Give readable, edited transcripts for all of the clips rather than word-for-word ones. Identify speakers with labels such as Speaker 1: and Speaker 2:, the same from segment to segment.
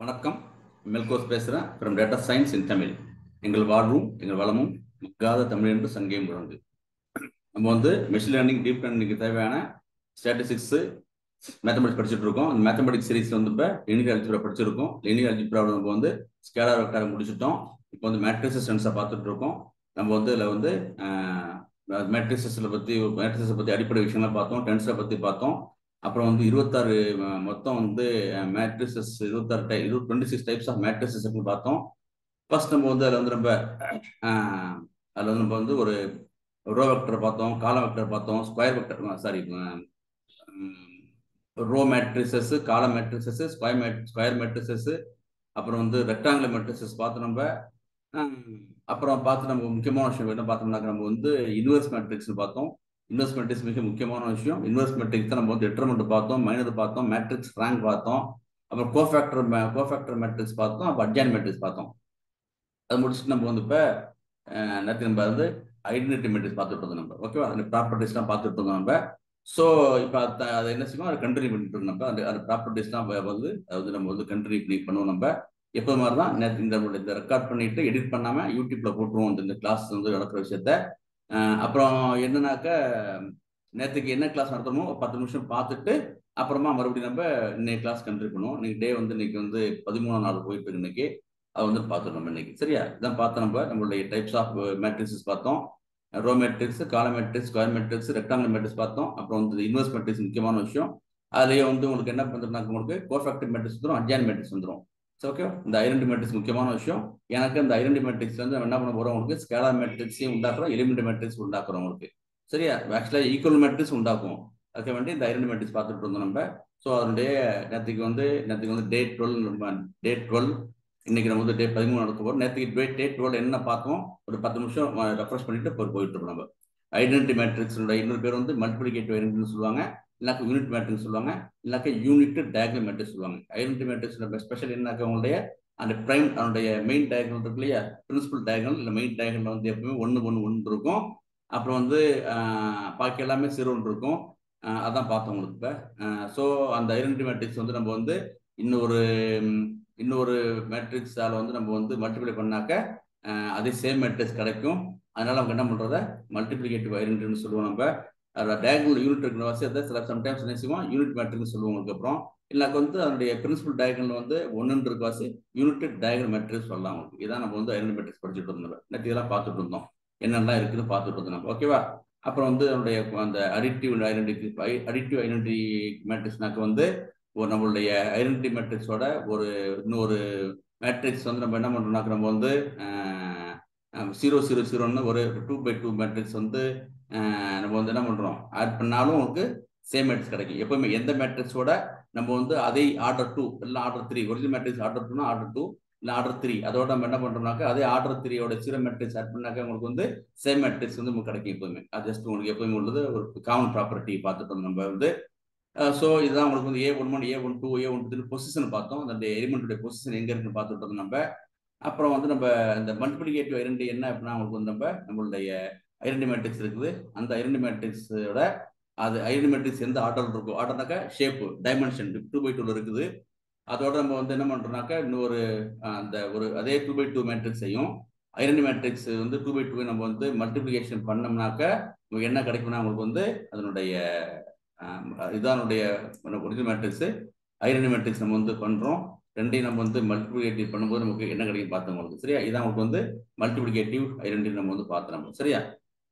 Speaker 1: வணக்கம். மெல்கோஸ் பேசுகிறேன் from data science in Tamil. எங்கள் வாழ்வும் எங்கள் வளமும் மக்காத தமிழ் என்று சங்கையும் முழங்கு. நம்ம வந்து மெஷின் லேர்னிங் டீப் லேர்னிங்க்கு தேவையான ஸ்டாட்டிஸ்டிக்ஸு மேத்தமெட்டிக்ஸ் படிச்சுட்டு இருக்கோம். அந்த மேத்தமெட்டிக்ஸ் சீரிஸ் வந்து இப்போ லினியர் அல்ஜிப்ரா படிச்சிருக்கோம். லினியர் அல்ஜிப்ராவில் நம்ம வந்து ஸ்கேலார் வெக்டாரை முடிச்சிட்டோம். இப்போ வந்து மேட்ரிசஸ் சென்ஸை பார்த்துட்டு இருக்கோம். நம்ம வந்து இதில் வந்து மேட்ரிசஸை பற்றி அடிப்படை விஷயங்களை பார்த்தோம். டென்ஸை பற்றி பார்த்தோம். அப்புறம் வந்து 26 மொத்தம் வந்து மேட்ரிசஸ் 26 டைப்ஸ் ஆஃப் மேட்ரிசஸ் பார்த்தோம். ஃபர்ஸ்ட் நம்ம வந்து அதில் வந்து நம்ம வந்து ஒரு ரோ வெக்டர் பார்த்தோம், காலம் வெக்டர் பார்த்தோம், ஸ்கொயர் வெக்டர் ரோ மேட்ரிசஸ், காலம் மேட்ரிசஸ், ஸ்கொயர் மேட்ரிசஸ், அப்புறம் வந்து ரெக்டாங்குலர் மேட்ரிசஸ் பார்த்தோம் நம்ம. அப்புறம் பார்த்து நம்ம முக்கியமான விஷயம் என்ன பார்த்தோம்னாக்க நம்ம வந்து இன்வெர்ஸ் மேட்ரிக்ஸ் பார்த்தோம். இன்வெர்ஸ் மேட்ரிக்ஸ் மிக முக்கியமான விஷயம். இன்வெர்ஸ் மேட்ரிக்ஸ் தான் நம்ம வந்து டிட்டர்மெண்ட் பார்த்தோம், மைனர் பார்த்தோம், மேட்ரிக்ஸ் ரேங்க் பார்த்தோம், அப்புறம் கோஃபேக்டர் மேட்ரிக்ஸ் பார்த்தோம், அப்புறம் அட்ஜாயின் மேட்ரிக்ஸ் பார்த்தோம். அது முடிச்சுட்டு நம்ம வந்து இப்போ நேற்று நம்ம வந்து ஐடென்டிட்டி மேட்ரிக்ஸ் பார்த்துட்டு இருந்தோம் நம்ம. ஓகேவா? அந்த ப்ராப்பர்ட்டிஸ்லாம் பார்த்துட்டு இருந்தோம் நம்ம. ஸோ இப்போ அதை என்ன செய்வோம், அதை கண்டினியூ பண்ணிட்டு இருக்கோம் நம்ம. அந்த ப்ராப்பர்ட்டிஸ்லாம் வந்து அதாவது நம்ம வந்து கண்டினியூ பண்ணுவோம் நம்ம. எப்போ மாதிரி தான் நேற்று இந்த ரெக்கார்ட் பண்ணிட்டு எடிட் பண்ணாம யூடியூப்ல போட்டுருவோம் இந்த கிளாஸ் வந்து நடக்கிற விஷயத்த. அப்புறம் என்னன்னாக்க நேற்றுக்கு என்ன கிளாஸ் நடத்தணுமோ 10 நிமிஷம் பார்த்துட்டு அப்புறமா மறுபடியும் நம்ம இன்னைக்கு கிளாஸ் கண்டினியூ பண்ணுவோம். இன்னைக்கு டே வந்து இன்னைக்கு வந்து 13ஆம் நாள் போயிட்டு இருக்கு இன்னைக்கு. அதை வந்து பார்த்துட்டோம் இன்னைக்கு. சரியா? இதான் பார்த்தோம் நம்ம. நம்மளுடைய டைப்ஸ் ஆஃப் மேட்ரிக்ஸஸ் பார்த்தோம். Row matrix, column matrix, square matrix, rectangular matrix பார்த்தோம். அப்புறம் வந்து இன்வெர்ஸ் மேட்ரிக்ஸ் முக்கியமான விஷயம். அதுலேயே வந்து உங்களுக்கு என்ன பண்ணுறதுனாக்க உங்களுக்கு கோஃபேக்டர் மேட்ரிக்ஸ் வந்துடும், அட்ஜாயின் மேட்ரிக்ஸ் வந்துடும். ஓகே, இந்த ஐடென்டி மேட்ரிக்ஸ் முக்கியமான விஷயம். எனக்கு இந்த ஐடென்டி மேட்ரிக்ஸ் வந்து என்ன பண்ண போறோம், உங்களுக்கு ஸ்கேலார் மேட்ரிக்ஸையும் உண்டாக்குறோம், எலிமெண்ட் மேட்ரிக்ஸ் உண்டாக்குறோம் உங்களுக்கு. சரியா? ஆக்சுவலாக ஈக்குவல் மேட்ரிக்ஸ் உண்டாக்கும். அதுக்கு வேண்டி இந்த ஐடென்டி மேட்ரிக்ஸ் பார்த்துட்டு இருந்தோம் நம்ம. ஸோ அதனுடைய நேற்றுக்கு வந்து டே 12 இன்னைக்கு நம்ம வந்து டே 13 நடக்க போகிறோம். நேற்றுக்கு டே 12 என்ன பார்த்தோம், ஒரு 10 நிமிஷம் ரெஃப்ரெஷ் பண்ணிட்டு போயிட்டு இருக்கோம் நம்ம. ஐடென்டி மேட்ரிக்ஸோட இன்னொரு பேர் வந்து மல்டிபிளிகேட்டிவ் ஐடென்டிட்டின்னு சொல்லுவாங்க, இல்லைனாக்கா யூனிட் மேட்ரிக்ஸ் சொல்லுவாங்க, இல்லைனாக்கா யூனிட் டயகனல் மேட்ரிக்ஸ் சொல்லுவாங்க. ஐடென்டி மேட்ரிக்ஸ் ஸ்பெஷல் என்னக்கா உங்களுடைய அந்த பிரைம் அதனுடைய மெயின் டயகனல் இருக்கு இல்லையா, பிரின்சிபல் டயகனல் இல்லை மெயின் டயகனல் வந்து எப்பவுமே 1 இருக்கும். அப்புறம் வந்து பாக்கி எல்லாமே 0 இருக்கும். அதான் பார்த்தோம் உங்களுக்கு இப்போ. ஸோ அந்த ஐடென்டி மேட்ரிக்ஸ் வந்து நம்ம வந்து இன்னொரு மேட்ரிக்ஸால் வந்து நம்ம வந்து மல்டிப்ளை பண்ணாக்க அதே சேம் மேட்ரிக்ஸ் கிடைக்கும். அதனால அவங்க என்ன பண்றத மல்டிப்ளிகேட்டிவ் ஐடென்டிட்டின்னு சொல்லுவோம் நம்ம. அதில் டயகனல் யூனிட் இருக்கிற வாசி சில சம்டைம்ஸ் என்ன செய்வோம், யூனிட் மேட்ரிக்ஸ் சொல்லுவோம். அதுக்கப்புறம் இல்லைனாக்க வந்து அதனுடைய பிரின்சிபல் டயகனல் வந்து 1 இருக்க வாசி யூனிட் டயகனல் மேட்ரிக்ஸ் சொல்லலாம் உங்களுக்கு. இதான் நம்ம வந்து ஐடென்டி மேட்ரிக்ஸ் படிச்சுட்டு இருந்தோம். நேற்று இதெல்லாம் பார்த்துட்டு இருந்தோம், என்னெல்லாம் இருக்குன்னு பார்த்துட்டு இருந்தோம் நம்ம. ஓகேவா? அப்புறம் வந்து அதனுடைய அந்த அடிட்டிவ் ஐடென்டி மேட்ரிக்ஸ்னாக்க வந்து நம்மளுடைய ஐடென்டி மேட்ரிக்ஸோட இன்னொரு மேட்ரிக்ஸ் வந்து நம்ம என்ன பண்றோம்னாக்க நம்ம வந்து 0 0 0ன்னு ஒரு 2x2 மேட்ரிக்ஸ் வந்து நம்ம வந்து என்ன பண்றோம், ஆட் பண்ணாலும் உங்களுக்கு சேம் மேட்ரிக்ஸ் கிடைக்கும். எப்பவுமே எந்த மேட்ரிக்ஸோட நம்ம வந்து அதே ஆர்டர் 2 இல்லை ஆர்டர் 3, ஒரிஜினல் மேட்ரிக்ஸ் ஆர்டர் 2னா ஆர்டர் 2 இல்லை ஆர்டர் 3, அதோட நம்ம என்ன பண்றோம்னாக்க அதே ஆர்டர் 3யோட 0 மேட்ரிக்ஸ் ஆட் பண்ணாக்க உங்களுக்கு வந்து சேம் மேட்ரிக்ஸ் வந்து உங்களுக்கு கிடைக்கும் எப்பவுமே. அது ஜஸ்ட் உங்களுக்கு எப்பவுமே உள்ளது ஒரு காமன் ப்ராப்பர்ட்டி பார்த்துட்டோம் நம்ம வந்து. ஸோ இதுதான் உங்களுக்கு வந்து A11, A12, A13 பொசிஷன் பார்த்தோம். அந்த எலிமெண்ட்டுடைய பொசிஷன் எங்க இருக்குன்னு பார்த்துட்டோம் நம்ம. அப்புறம் வந்து நம்ம இந்த மல்டிபிளிகேட்டிவ் ஐடென்டி என்ன அப்படின்னா உங்களுக்கு வந்து நம்மளுடைய ஐடென்டி மேட்ரிக்ஸ் இருக்குது. அந்த ஐடென்டி மேட்ரிக்ஸோட அது ஐடென்டி மேட்ரிக்ஸ் எந்த ஆர்டர் இருக்கோ, ஆர்டர்னாக்கா ஷேப்பு டைமென்ஷன் 2x2 இருக்குது. அதோட நம்ம வந்து என்ன பண்றோம்னாக்கா இன்னொரு அதே 2x2 மேட்ரிக்ஸையும் ஐடென்டி மேட்ரிக்ஸ் வந்து 2x2 நம்ம வந்து மல்டிபிளிகேஷன் பண்ணோம்னாக்க என்ன கிடைக்கும்னா உங்களுக்கு வந்து அதனுடைய இதானுடைய ஒரிஜினல் மேட்ரிக்ஸ் ஐடென்டி மேட்ரிக்ஸ் நம்ம வந்து பண்றோம். ரெண்டையும் நம்ம வந்து மல்டிபிளிகேட்டிவ் பண்ணும்போது நமக்கு என்ன கிடைக்கும் பார்த்தோம் உங்களுக்கு. சரியா? இதான் உங்களுக்கு வந்து மல்டிபிளிகேட்டிவ் ஐடென்டி நம்ம வந்து பார்த்தோம் நம்ம. சரியா?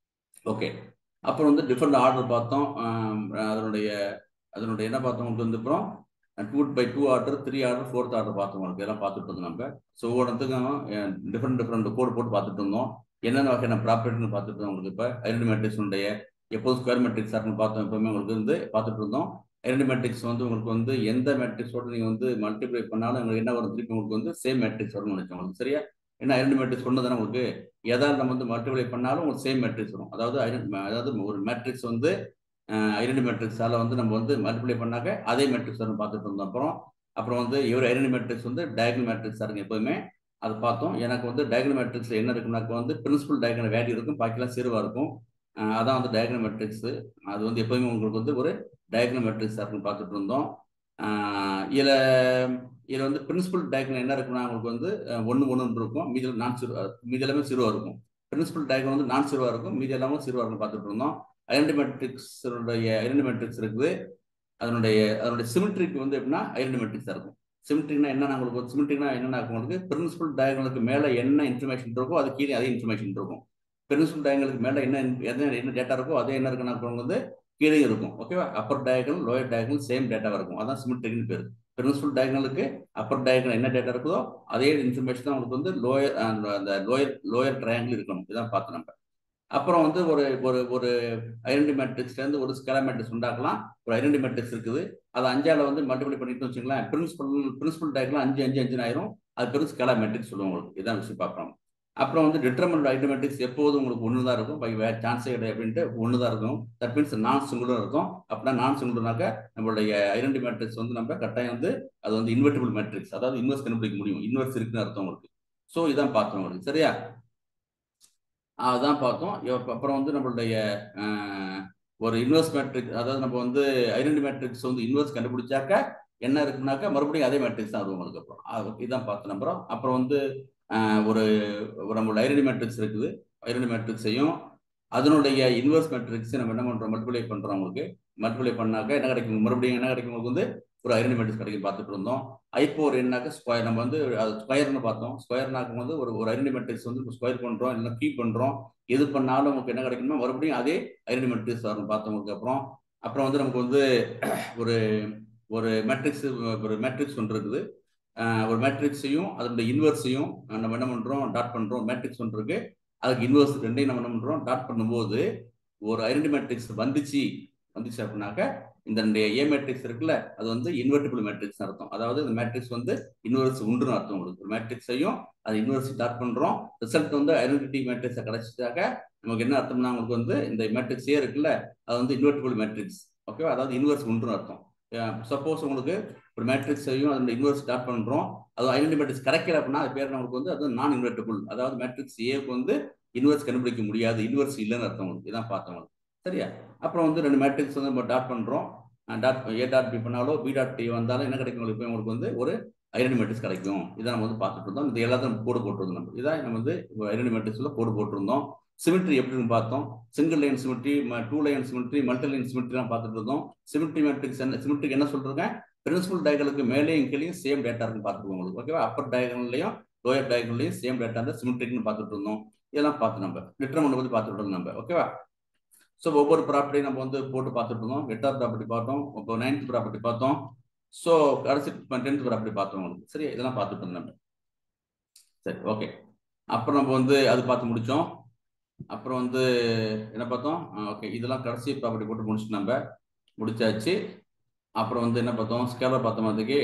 Speaker 1: ஓகே. அப்புறம் வந்து டிஃபரெண்ட் ஆர்டர் பார்த்தோம். அதனுடைய என்ன பார்த்தோம் உங்களுக்கு வந்து அப்புறம் 2x2 order, 3 order, 4th order பார்த்தோம் உங்களுக்கு. இதெல்லாம் பார்த்துட்டு இருந்தோம் நம்ம. ஸோ ஒவ்வொருத்துக்கும் டிஃப்ரெண்ட் கோடு போட்டு பார்த்துட்டு இருந்தோம். என்னென்ன வகையான ப்ராப்பர்ட்டின்னு பார்த்துட்டு இருந்தோம் உங்களுக்கு. இப்போ ஐடென்டி மேட்ரிக்ஸுடைய எப்போது ஸ்கொயர் மேட்ரிக்ஸ் ஆர்னு பார்த்தோம், எப்பவுமே உங்களுக்கு வந்து பார்த்துட்டு இருந்தோம். ஐடென்டி மேட்ரிக்ஸ் வந்து உங்களுக்கு வந்து எந்த மேட்ரிக்ஸோட நீங்கள் வந்து மல்டிப்ளை பண்ணாலும் உங்களுக்கு என்ன வரும், திருப்பி உங்களுக்கு வந்து சேம் மேட்ரிக்ஸ் வரும்னு நினைச்சோம் உங்களுக்கு. சரியா? ஏன்னா ஐடென்டி மேட்ரிக்ஸ் கொண்டு தானே உங்களுக்கு ஏதாவது நம்ம வந்து மல்டிப்ளை பண்ணாலும் உங்களுக்கு சேம் மேட்ரிக்ஸ் வரும். அதாவது ஒரு மேட்ரிக்ஸ் வந்து ஐடென்டி மேட்ரிக்ஸால வந்து நம்ம வந்து மல்டிப்ளை பண்ணாக்க அதே மேட்ரிக்ஸ் வரும் பார்த்துட்டு இருந்தோம். அப்புறம் வந்து ஐடென்டி மேட்ரிக்ஸ் வந்து டயகனல் மேட்ரிக்ஸாக இருக்கு எப்பவுமே. அது பார்த்தோம். எனக்கு வந்து டயகனல் மேட்ரிக்ஸ் என்ன இருக்குனாக்க வந்து பிரின்சிபல் டயகனல் வேல்யூ இருக்கும், பாக்கிலாம் 0 இருக்கும். அதான் வந்து டயகனல் மேட்ரிக்ஸ். அது வந்து எப்பவுமே உங்களுக்கு வந்து ஒரு டயகனல் மேட்ரிக்ஸாக இருக்குன்னு பார்த்துட்டு இருந்தோம். இதில் இதில் வந்து பிரின்சிபல் டயக்ராம் என்ன இருக்குன்னா உங்களுக்கு வந்து 1 1 இருக்கும், மீதியில் நான் சிறு மீதி எல்லாமே சிறுவாக இருக்கும். பிரின்சிபல் டயக்ராம் வந்து நான் சிறுவாக இருக்கும், மீதி எல்லாமே சிறுவாக இருக்கும் பார்த்துட்டு இருந்தோம். ஐடென்டி மேட்ரிக்ஸ் இருக்குது. அதனுடைய சிமெட்ரிக்கு வந்து எப்படின்னா ஐடென்டி மேட்ரிக்ஸாக இருக்கும். சிமெட்ரிக்னா என்ன, உங்களுக்கு சிமெட்ரிக்னா என்னன்னா உங்களுக்கு பிரின்சிபல் டயக்ராமுக்கு மேலே என்ன இன்ஃபர்மேஷன் இருக்கோ அது கீழே அதே இன்ஃபர்மேஷன் இருக்கும். பிரின்சிபல் டயக்ராமுக்கு மேலே என்ன டேட்டா இருக்கோ அதே என்ன இருக்குன்னா வந்து கீழே இருக்கும். ஓகேவா? Upper diagonal lower diagonal same டேட்டாவாக இருக்கும். அதான் சிமெட்ரிக்னு பேர். பிரின்சிபல் டயகனலுக்கு அப்பர் டயகனல் என்ன டேட்டா இருக்குதோ அதே இன்ஃபர்மேஷன் தான் உங்களுக்கு வந்து அந்த லோயர் ட்ரையாங்கிள் இருக்கணும். இதான் பார்த்தோம் நம்ம. அப்புறம் வந்து ஒரு ஒரு ஒரு ஐடென்டி மேட்ரிக்ஸ்லேருந்து ஒரு ஸ்கேலர் மேட்ரிக்ஸ் உண்டாக்கலாம். ஒரு ஐடென்டி மேட்ரிக்ஸ் இருக்குது, அது 5ஆல் வந்து மல்டிப்ளை பண்ணிட்டு வச்சுங்களேன், பிரின்சிபல் டயக்ராம் 5 5 5 ஆயிரும். அது பெரும் ஸ்கேலர் மேட்ரிக்ஸ் சொல்லுவோம் உங்களுக்கு. இதான் விஷயம் பார்க்குறோம். அப்புறம் வந்து டிட்டர்மினன்ட் ஐடென்டி மேட்ரிக்ஸ் எப்போதும் உங்களுக்கு 1 தான் இருக்கும், வேற சான்ஸே கிடையாது அப்படின்ட்டு 1 தான் இருக்கும். தட் மீன்ஸ் நான் சிங்குலர் இருக்கும். அப்படின்னா நான் சிங்குலர்னாக்க நம்மளுடைய ஐடென்டி மேட்ரிக்ஸ் வந்து நம்ம கட்டாயம் வந்து அது வந்து இன்வெர்டிபிள் மேட்ரிக்ஸ், அதாவது இன்வெர்ஸ் கண்டுபிடிக்க முடியும், இன்வெர்ஸ் இருக்குன்னு அர்த்தம் உங்களுக்கு. ஸோ இதான் பார்த்தோம் உங்களுக்கு. சரியா? அதான் பார்த்தோம். அப்புறம் வந்து நம்மளுடைய ஒரு இன்வெர்ஸ் மேட்ரிக்ஸ், அதாவது நம்ம வந்து ஐடென்டி மேட்ரிக்ஸ் வந்து இன்வெர்ஸ் கண்டுபிடிச்சாக்க என்ன இருக்குனாக்கா மறுபடியும் அதே மேட்ரிக்ஸ் தான் வரும் உங்களுக்கு. அப்புறம் இதான் பார்த்த நம்புறோம். அப்புறம் வந்து ஒரு நம்மளோட ஐடென்டி மேட்ரிக்ஸ் இருக்குது. ஐடென்டி மேட்ரிக்ஸையும் அதனுடைய இன்வெர்ஸ் மேட்ரிக்ஸ் நம்ம என்ன பண்றோம், மல்டிப்ளை பண்றோம். உங்களுக்கு மல்டிப்ளை பண்ணாக்க என்ன கிடைக்கும், மறுபடியும் என்ன கிடைக்கும் உங்களுக்கு வந்து ஒரு ஐடென்டி மேட்ரிக்ஸ் கிடைக்கும் பார்த்துட்டு இருந்தோம். ஐப்போர் என்னாக்க ஸ்கொயர், நம்ம வந்து ஸ்கொயர்னு பார்த்தோம். ஸ்கொயர்னாக்க வந்து ஒரு ஐடென்டி மேட்ரிக்ஸ் வந்து ஸ்கொயர் பண்றோம் இல்லை கீப் பண்றோம், எது பண்ணாலும் நமக்கு என்ன கிடைக்கணுமோ மறுபடியும் அதே ஐடென்டி மேட்ரிக்ஸ் வரணும் பார்த்தவங்களுக்கு. அப்புறம் வந்து நமக்கு வந்து ஒரு ஒரு மேட்ரிக்ஸ் ஒன்று இருக்குது. ஒரு மேட்ரிக்ஸையும் அதனுடைய இன்வெர்ஸையும் நம்ம என்ன பண்றோம், டாட் பண்றோம். மேட்ரிக்ஸ் ஒன்று இருக்கு, அதுக்கு இன்வெர்ஸ் ரெண்டையும் நம்ம என்ன பண்றோம், டாட் பண்ணும்போது ஒரு ஐடென்டி மேட்ரிக்ஸ் வந்துச்சு அப்படின்னாக்க இந்த ஏ மேட்ரிக்ஸ் இருக்குல்ல, அது வந்து இன்வெர்டிபிள் மேட்ரிக்ஸ் அர்த்தம். அதாவது இந்த மேட்ரிக்ஸ் வந்து இன்வெர்ஸ் உண்டுன்னு அர்த்தம் உங்களுக்கு. ஒரு மேட்ரிக்ஸையும் அது இன்வெர்ஸ் டாட் பண்றோம், ரிசல்ட் வந்து ஐடென்டிட்டி மேட்ரிக்ஸை கிடைச்சிட்டாக்க நமக்கு என்ன அர்த்தம்னா உங்களுக்கு வந்து இந்த மேட்ரிக்ஸே இருக்குல்ல, அது வந்து இன்வெர்டிபிள் மேட்ரிக்ஸ். ஓகேவா? அதாவது இன்வெர்ஸ் உண்டுன்னு அர்த்தம். சப்போஸ் உங்களுக்கு ஒரு மேட்ரிக்ஸையும் அதோட இன்வெர்ஸ் ஸ்டார்ட் பண்றோம், அது ஐடென்டி மேட்ரிக்ஸ் கிடைக்கல அப்படின்னா அது பேர் நமக்கு வந்து அது நான் இன்வெர்டிபிள். அதாவது மேட்ரிக்ஸ் ஏக்கு வந்து இன்வெர்ஸ் கண்டுபிடிக்க முடியாது, இன்வெர்ஸ் இல்லைன்னு அர்த்தம் உங்களுக்கு. இதான் பார்த்தவங்க. சரியா? அப்புறம் வந்து ரெண்டு மேட்ரிக்ஸ் வந்து நம்ம டாட் பண்றோம். ஏ டாட் பி பண்ணாலோ பி டாட் டி வந்தாலும் என்ன கிடைக்கும் உங்களுக்கு வந்து ஒரு ஐடென்டி மேட்ரிக்ஸ் கிடைக்கும். இதை நம்ம வந்து பார்த்துட்டு இருந்தோம். இது எல்லாத்தையும் கோடு போட்டிருந்தோம். நம்ம இதான் நம்ம வந்து ஐடென்டி மேட்ரிக்ஸ்ல கோடு போட்டிருந்தோம். சிமெட்ரி எப்படின்னு பார்த்தோம். Single line symmetry, 2 line symmetry, multi line சிமெட்ரிலாம் பார்த்துட்டு இருந்தோம். சிமெட்ரி மேட்ரிக்ஸ் என்ன, சிமெட்ரிக்கு என்ன சொல்றேன், பிரின்சிபல் டயகனலுக்கு மேலேயும் கீழே சேம் டேட்டா இருக்குன்னு பார்த்துருக்கோம் உங்களுக்கு. ஓகேவா? அப்பர் டயகனல்லையும் லோயர் டயகனல்லையும் சேம் டேட்டா இருந்தால் சிமெட்ரிக்னு பார்த்துட்டு இருந்தோம். இதெல்லாம் பார்த்து நம்ம டிட்டர்மினன்ட் பற்றி பார்த்துட்டு இருந்தோம் நம்ம. ஓகேவா? ஸோ ஒவ்வொரு ப்ராப்பர்ட்டி நம்ம வந்து போட்டு பார்த்துட்டு இருந்தோம். வெக்டார் ப்ராப்பர்ட்டி பார்த்தோம், இப்போ 9th ப்ராப்பர்ட்டி பார்த்தோம். ஸோ கடைசி 10th ப்ராப்பர்ட்டி பார்த்தோம் உங்களுக்கு. சரி, இதெல்லாம் பார்த்துட்டு இருந்தோம் நம்ம. சரி, ஓகே. அப்புறம் நம்ம வந்து அது பார்த்து முடிச்சோம். அப்புறம் வந்து என்ன பார்த்தோம், ஓகே, இதெல்லாம் கடைசி ப்ராப்பர்ட்டி போட்டு முடிச்சு நம்ம முடிச்சாச்சு. அப்புறம் வந்து என்ன பார்த்தோம், ஸ்கேலர் பார்த்தோம். அதுக்கு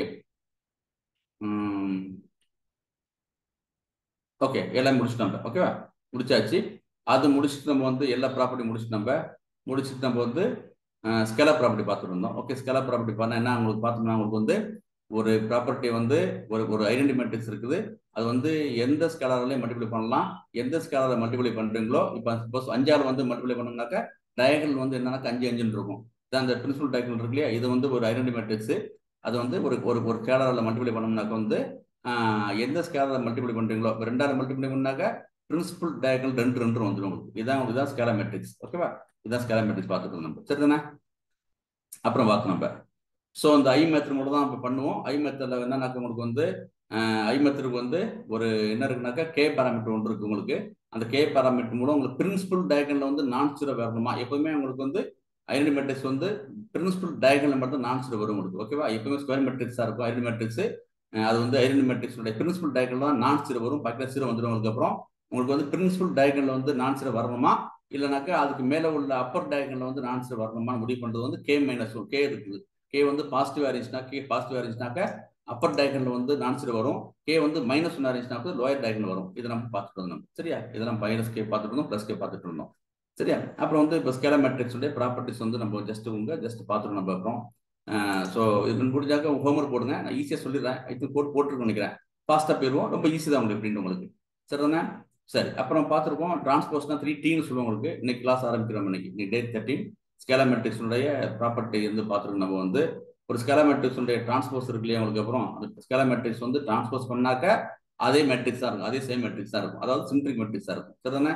Speaker 1: ஓகே, எல்லாம் முடிச்சுட்டு நம்ம. ஓகேவா? முடிச்சாச்சு. அது முடிச்சுட்டு நம்ம வந்து எல்லா ப்ராப்பர்ட்டி முடிச்சுட்டு நம்ம வந்து ஸ்கேலர் ப்ராப்பர்ட்டி பார்த்துட்டு இருந்தோம். ஓகே, ஸ்கேலர் ப்ராப்பர்ட்டி பண்ண என்ன உங்களுக்கு பார்த்தோம்னா உங்களுக்கு வந்து ஒரு ப்ராப்பர்ட்டி வந்து ஒரு ஐடென்டி மேட்ரிக்ஸ் இருக்குது. அது வந்து எந்த ஸ்கேலர்லையும் மல்டிப்ளை பண்ணலாம். எந்த ஸ்கேலரை மல்டிப்ளை பண்றீங்களோ, இப்போ சப்போஸ் 5ஆல் வந்து மல்டிப்ளை பண்ணோம்னாக்கா டயகனல் வந்து என்னன்னாக்கா 5 5 இருக்கும். இதான் அந்த பிரின்சிபல் டயகனல் இருக்கு இல்லையா, இது வந்து ஒரு ஐடென்டி மேட்ரிக்ஸ். அது வந்து ஒரு ஸ்கேலரில் மல்டிப்ளை பண்ணோம்னாக்கா வந்து எந்த ஸ்கேலரை மல்டிப்ளை பண்றீங்களோ, 2ஆல் மல்டிப்ளை பண்ணாக்க பிரின்சிபல் டயகனல் 2 2 வந்துடும் உங்களுக்கு. இதான் ஸ்கேலர் மேட்ரிக்ஸ். ஓகேவா? இதான் ஸ்கேலர் மேட்ரிக்ஸ் பார்த்துட்டு நம்ம. சரிதானே? அப்புறம் பார்த்தோம் நம்ம. ஸோ அந்த ஐ மெத்தட் மட்டும் தான் இப்போ பண்ணுவோம். ஐ மெத்தடில் என்னன்னாக்க உங்களுக்கு வந்து ஐ மெத்தடுக்கு வந்து ஒரு என்ன இருக்குனாக்கா கே பேராமீட்டர் ஒன்று இருக்கு உங்களுக்கு. அந்த கே பேராமீட்டர் மூலம் உங்களுக்கு பிரின்சிபல் டயகனல் வந்து நான் ஜீரோ வரணுமா? எப்பவுமே உங்களுக்கு வந்து ஐடென்டி மேட்ரிக்ஸ் வந்து பிரின்சிபல் டயகனல் மட்டும் நான் ஜீரோ வரும் உங்களுக்கு. ஓகேவா? எப்பவுமே ஸ்கொயர் மேட்ரிக்ஸாக இருக்கும் ஐடென்டி மேட்ரிக்ஸ். அது வந்து ஐடென்டி மேட்ரிக்ஸோட பிரின்சிபல் டயகனல் தான் நான் ஜீரோ வரும், பக்கத்தில் ஜீரோ வந்துடும். அதுக்கப்புறம் உங்களுக்கு வந்து பிரின்சிபல் டயகனல் வந்து நான் ஜீரோ வரணுமா, இல்லைனாக்கா அதுக்கு மேலே உள்ள அப்பர் டயகனல் வந்து நான் ஜீரோ வரணுமா முடிவு பண்ணுறது வந்து கே மைனஸ் கே இருக்குது. கே வந்து பாசிட்டிவ் இருந்துச்சுன்னா, கே பாசிட்டிவ் இருந்துச்சுனாக்க அப்பர் டயகனல் வந்து நான் ஜீரோ வரும். கே வந்து -1 இருந்துச்சுனாக்க லோயர் டயகனல் வரும். இதை நம்ம பார்த்துட்டு இருந்தோம். சரியா? இதெல்லாம் மைனஸ் கே பார்த்துட்டு இருந்தோம், பிளஸ் கே பார்த்துட்டு இருந்தோம். சரியா? அப்புறம் வந்து இப்போ ஸ்கேலர் மேட்ரிக்ஸுடைய ப்ராப்பர்ட்டிஸ் வந்து நம்ம ஜஸ்ட் பார்த்துட்டு நம்ம அப்புறம் ஸோ இது முடிஞ்சாக்க ஹோம்ஒர்க் போடுங்க. நான் ஈஸியாக சொல்லிடுறேன். இது போட்டுருக்கோம் நினைக்கிறேன். ஃபாஸ்ட்டாக போயிடுவோம். ரொம்ப ஈஸி தான் உங்களுக்கு எப்படின்னு உங்களுக்கு. சரிதானே? சரி, அப்புறம் பார்த்துருக்கோம் டிரான்ஸ்போஸ்னா 3Tன்னு சொல்லுவோம் உங்களுக்கு. இன்னைக்கு கிளாஸ் ஆரம்பிக்கிறோம். இன்னைக்கு டே 13 ஸ்கேலர் மேட்ரிக்ஸுடைய ப்ராப்பர்ட்டி வந்து பார்த்துருக்கோம் நம்ம வந்து. ஒரு ஸ்கேலர் மேட்ரிக்ஸ் டிரான்ஸ்போஸ் இருக்கு இல்லையா உங்களுக்கு. அப்புறம் அந்த ஸ்கேலர் மேட்ரிக்ஸ் வந்து டிரான்ஸ்போஸ் பண்ணாக்க அதே மேட்ரிக்ஸா இருக்கும், அதே சேம் மேட்ரிக்ஸா இருக்கும், அதாவது சிமெட்ரிக் மேட்ரிக்ஸா இருக்கும். சரிதானே?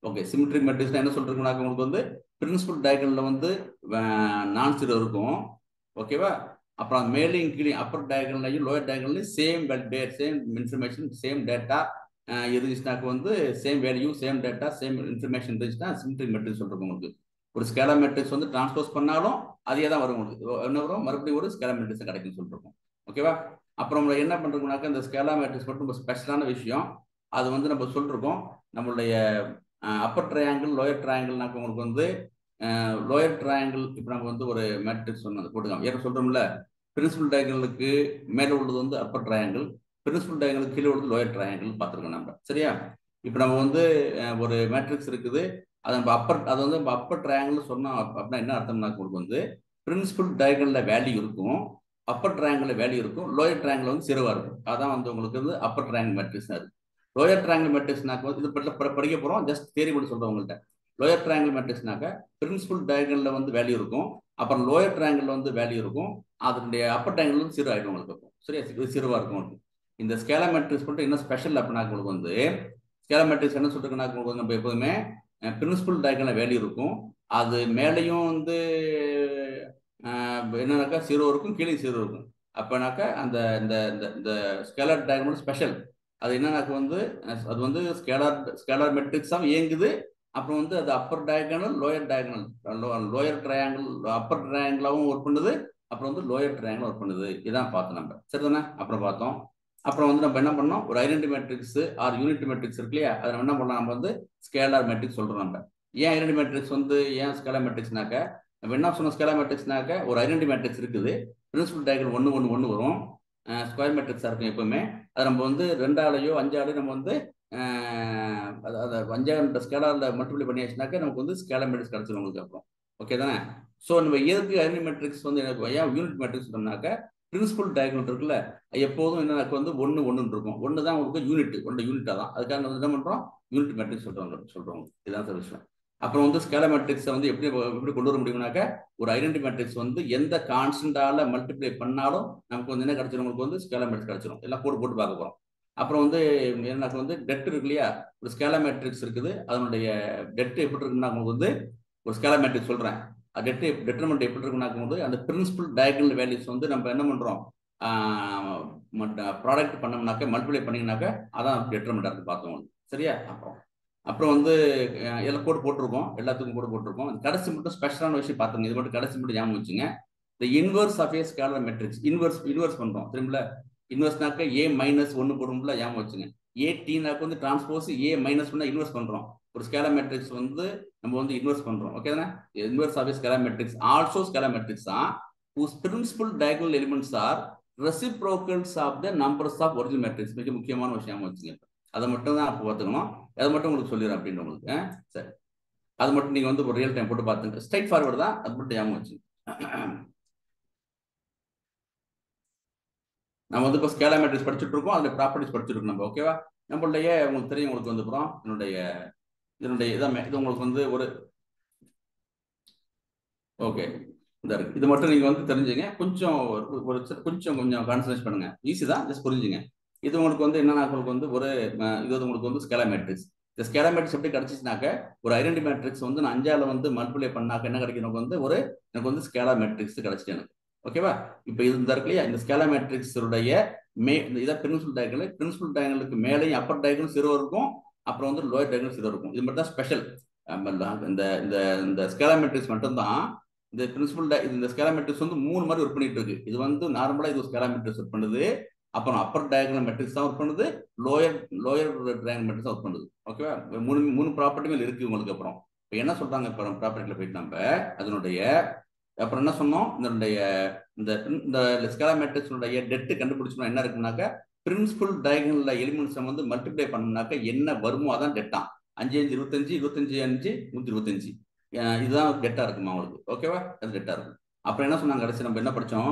Speaker 1: ஓகே, சிமெட்ரிக் மேட்ரிக்ஸ் என்ன சொல்றீங்கன்னாக்க உங்களுக்கு வந்து பிரின்சிபல் டயகனல்ல வந்து நான் ஜீரோ இருக்கும். ஓகேவா? அப்புறம் மேலையும் கீழே அப்பர் டயகனல்லையும் லோயர் டயகனல்லையும் சேம் இன்ஃபர்மேஷன் சேம் டேட்டா இருந்துச்சுனாக்க வந்து same value same data same information இருந்துச்சுன்னா சிமெட்ரிக் மேட்ரிக்ஸ் சொல்றோம் உங்களுக்கு. ஒரு ஸ்கேலர் மேட்ரிக்ஸ் வந்து டிரான்ஸ்போஸ் பண்ணாலும் அதே தான் வரும் உங்களுக்கு. என்ன வரும்? மறுபடியும் ஒரு ஸ்கேலர் மேட்ரிக்ஸ் கிடைக்கும் சொல்றோம். ஓகேவா? அப்புறம் நம்ம என்ன பண்றோம்னாக்க இந்த ஸ்கேலர் மேட்ரிக்ஸ் மட்டும் ஸ்பெஷலான விஷயம். அது வந்து நம்ம சொல்லிருக்கோம் நம்மளுடைய அப்பர் ட்ரையாங்கிள் லோயர் ட்ரையாங்கிள்னாக்க உங்களுக்கு வந்து லோயர் ட்ரையாங்கிள் இப்போ நம்ம வந்து ஒரு மேட்ரிக்ஸ் சொன்னது போட்டுக்கலாம். ஏன்னா சொல்றோம்ல பிரின்சிபல் டயகனலுக்கு மேலே உள்ளது வந்து அப்பர் ட்ரையாங்கிள், பிரின்சிபல் டயகனலுக்கு கீழே உள்ளது லோயர் ட்ரையாங்கிள் பார்த்துருக்கோம் நம்ம. சரியா? இப்போ நம்ம வந்து ஒரு மேட்ரிக்ஸ் இருக்குது, அது நம்ம அது வந்து நம்ம அப்பர் ட்ரையாங்கிள் சொன்னோம் அப்படின்னா என்ன அர்த்தம்னா உங்களுக்கு வந்து பிரின்சிபல் டயகனல்ல வேல்யூ இருக்கும், அப்பர் ட்ரையாங்கிள் வேல்யூ இருக்கும், லோயர் ட்ரையாங்கிள் வந்து சிறுவா இருக்கும். அதான் வந்து உங்களுக்கு வந்து அப்பர் ட்ரையாங்கிள் மேட்ரிக்ஸ். அது லோயர் ட்ரையாங்கிள் மேட்ரிக்ஸ்னாக்க இது படிக்க போறோம், ஜஸ்ட் தியரி மட்டும் சொல்றேன் உங்கள்கிட்ட. லோயர் ட்ரையாங்கிள் மேட்ரிக்ஸ்னாக்க பிரின்சிபல் டயகனல்ல வந்து வேல்யூ இருக்கும், அப்புறம் லோயர் ட்ரையாங்கிள் வந்து வேல்யூ இருக்கும், அதனுடைய அப்பர் ட்ரையாங்கிள் வந்து சிறு ஆகிடும் உங்களுக்கு. இருக்கும் சரியா? சிறுவா இருக்கும் உங்களுக்கு. இந்த ஸ்கேலர் மேட்ரிக்ஸ் மட்டும் என்ன ஸ்பெஷல் அப்படின்னா உங்களுக்கு வந்து ஸ்கேலர் மேட்ரிக்ஸ் என்ன சொல்றதுன்னா உங்களுக்கு வந்து நம்ம எப்போதுமே பிரின்சிபல் டயகனல் வேல்யூ இருக்கும், அது மேலேயும் வந்து என்னன்னாக்கா ஜீரோ இருக்கும், கீழே ஜீரோ இருக்கும். அப்பனாக்கா அந்த இந்த இந்த ஸ்கேலர் டயகனல் ஸ்பெஷல். அது என்னன்னாக்க வந்து அது வந்து ஸ்கேலர் மேட்ரிக்ஸாக இயங்குது. அப்புறம் வந்து அது upper diagonal lower diagonal lower triangle upper ட்ரையாங்கிளாகவும் ஒர்க் பண்ணுது, அப்புறம் வந்து லோயர் ட்ரையாங்கிள் ஒர்க் பண்ணுது. இதான் பார்த்தோம் நம்ம. சரிதானே? அப்புறம் பார்த்தோம். அப்புறம் வந்து நம்ம என்ன பண்ணோம், ஒரு identity matrix or unit matrix இருக்கு இல்லையா, அதை நம்ம என்ன பண்ணலாம், நம்ம வந்து ஸ்கேலார் மேட்ரிக்ஸ் சொல்றோம் நம்ம. ஏன் ஐடென்டி மேட்ரிக்ஸ் வந்து ஏன் ஸ்கேலார் மேட்ரிக்ஸ்னாக்க நம்ம என்ன சொன்ன ஸ்கேலார் மேட்ரிக்ஸ்னாக்க ஒரு ஐடென்டி மேட்ரிக்ஸ் இருக்குது, பிரின்சிபல் டயகனல் 1 1 1 வரும், ஸ்கொயர் மேட்ரிக்ஸா இருக்கும் எப்பவுமே. அது நம்ம வந்து 2ஆலையோ 5ஆலையோ நம்ம வந்து அதாவது 5 ஸ்கேலார்ல மல்டிப்ளை பண்ணியாச்சுனாக்க நமக்கு வந்து ஸ்கேலார் மேட்ரிக்ஸ் கிடைச்சிடும் உங்களுக்கு. அப்புறம் ஓகே தானே? ஸோ நம்ம எதுக்கு ஐடென்டி மேட்ரிக்ஸ் வந்து எனக்கு ஏன் யூனிட் மேட்ரிக்ஸ் சொன்னாக்க பிரின்சிபல் டயகனல் இருக்குல்ல எப்போதும் என்ன வந்து 1 1 இருக்கும். 1 தான் உங்களுக்கு யூனிட், 1 யூனிட்டா தான். அதுக்காக நம்ம என்ன பண்றோம், யூனிட் மேட்ரிக்ஸ் சொல்றோம். இதுதான் சார் விஷயம். அப்புறம் வந்து ஸ்கேலர் மேட்ரிக்ஸை வந்து எப்படி கொண்டு வர முடியும்னாக்க ஒரு ஐடென்டி மேட்ரிக்ஸ் வந்து எந்த கான்ஸ்டன்டால மல்டிப்ளை பண்ணாலும் நமக்கு வந்து என்ன கிடைச்சிடும், உங்களுக்கு வந்து ஸ்கேலர் மேட்ரிக்ஸ் கிடைச்சிடும். எல்லாம் போட்டு பார்க்க போறோம். அப்புறம் வந்து எனக்கு வந்து டெட் இருக்கு இல்லையா, ஒரு ஸ்கேலர் மேட்ரிக்ஸ் இருக்குது, அதனுடைய டெட் எப்படி இருக்குன்னா உங்களுக்கு வந்து ஒரு ஸ்கேலர் மேட்ரிக்ஸ் சொல்றேன், டெட்டர்மெண்ட் எப்படி இருக்குன்னா போது அந்த பிரின்சிபல் டயகனல் வேல்யூஸ் வந்து நம்ம என்ன பண்றோம், ப்ராடக்ட் பண்ணோம்னாக்க மல்டிப்ளை பண்ணீங்கன்னாக்க அதான் டெட்டர்மெண்ட் இருக்கு பார்த்தோம். சரியா? அப்புறம் வந்து எல்லாம் கோடு போட்டிருக்கோம், எல்லாத்துக்கும் கோடு போட்டிருக்கோம். கடைசி மட்டும் ஸ்பெஷலான விஷயம் பார்த்தோம், இது மட்டும் கடைசி மட்டும் ஞாபகம் வச்சுங்க. இந்த inverse of a scalar matrix inverse பண்றோம் திரும்பல. இன்வர்ஸ்னாக்க ஏ மைனஸ் 1 போடும்ல, ஞாபகம் வச்சுங்க. ஏ டீனாக்க வந்து டிரான்ஸ்போஸ் ஏ மைனஸ் 1 இன்வர்ஸ் பண்றோம். ஒரு ஸ்கேலர் மேட்ரிக்ஸ் வந்து நம்ம வந்து இன்வர்ஸ் பண்றோம். ஓகே தானே? Inverse of a scalar matrix also scalar matrix தான் whose principal diagonal elements are reciprocals of the numbers of original matrix. மிக முக்கியமான விஷயம் வச்சுங்க. அதை மட்டும் தான் அப்போ பார்த்துக்கணும். அதை மட்டும் உங்களுக்கு சொல்லிடுறேன் அப்படின்னு உங்களுக்கு. சரி, அது மட்டும் நீங்க வந்து ஒரு ரியல் டைம் போட்டு பார்த்துங்க. ஸ்ட்ரைட் ஃபார்வர்டு தான், அது மட்டும் ஞாபகம் வச்சுங்க. நம்ம வந்து இப்போ ஸ்கேலர் மேட்ரிக்ஸ் படிச்சுட்டு இருக்கோம், அதோட ப்ராப்பர்ட்டிஸ் படிச்சுட்டு நம்ம. ஓகேவா? நம்மளுடைய உங்களுக்கு தெரியும், உங்களுக்கு வந்து அப்புறம் இதனுடைய இது உங்களுக்கு வந்து ஒரு ஓகே இது மட்டும் நீங்க வந்து தெரிஞ்சுங்க. கொஞ்சம் கொஞ்சம் கான்சன்ட்ரேட் பண்ணுங்க. ஈஸி தான், ஜஸ்ட் புரிஞ்சுங்க. இது உங்களுக்கு வந்து என்னன்னா உங்களுக்கு வந்து ஒரு இது உங்களுக்கு வந்து ஸ்கேலர் மேட்ரிக்ஸ். இந்த ஸ்கேலர் மேட்ரிக்ஸ் எப்படி கிடைச்சிச்சுனாக்க ஒரு ஐடென்டி மேட்ரிக்ஸ் வந்து நான் 5ஆல வந்து மல்டிப்ளை பண்ணாக்க என்ன கிடைக்கும், எனக்கு வந்து ஸ்கேலர் மேட்ரிக்ஸ் கிடைச்சிட்டு எனக்கு. ஓகேவா? இப்போ இது இந்த இருக்கு இல்லையா, இந்த ஸ்கேலர் மேட்ரிக்ஸ் உடைய இதான் பிரின்சிபல் டயகனலுக்கு மேலேயும் அப்பர் டயகனல் 0 இருக்கும், அப்புறம் வந்து லோயர் டயகனல் 0 இருக்கும். இது மட்டும் தான் ஸ்பெஷல். இந்த ஸ்கேலர் மேட்ரிக்ஸ் மட்டும் தான் இந்த பிரின்சிபல் இந்த ஸ்கேலர் மேட்ரிக்ஸ் வந்து 3 மாதிரி ஒர்க் பண்ணிட்டு இருக்கு. இது வந்து நார்மலா இது ஸ்கேலர் மேட்ரிக்ஸ் ஒர்க் பண்ணுது, அப்புறம் அப்பர் டயகனல் மேட்ரிக்ஸ் தான் ஒர்க் பண்ணுது, லோயர் டயகனல் மேட்ரிக்ஸ் ஒர்க் பண்ணுது. ஓகேவா? மூணு ப்ராப்பர்ட்டிகள் இருக்கு உங்களுக்கு. அப்புறம் இப்போ என்ன சொல்றாங்க, இப்போ ப்ராப்பர்ட்டில போயிட்டு நம்ம அதனுடைய அப்புறம் என்ன சொன்னோம், இந்த ஸ்கேலர் மேட்ரிக்ஸுடைய டெட் கண்டுபிடிச்சோம்னா என்ன இருக்குனாக்க பிரின்சிபல் டயகனல் எலிமெண்ட்ஸை வந்து மல்டிப்ளை பண்ணோம்னாக்க என்ன வருமோ அதான் டெட்டா. 5 5 25 25 5 125 இதுதான் டெட்டா இருக்குமா உங்களுக்கு. ஓகேவா? அது டெட்டா இருக்கும். அப்புறம் என்ன சொன்னாங்க கடைசி நம்ம என்ன படிச்சோம்,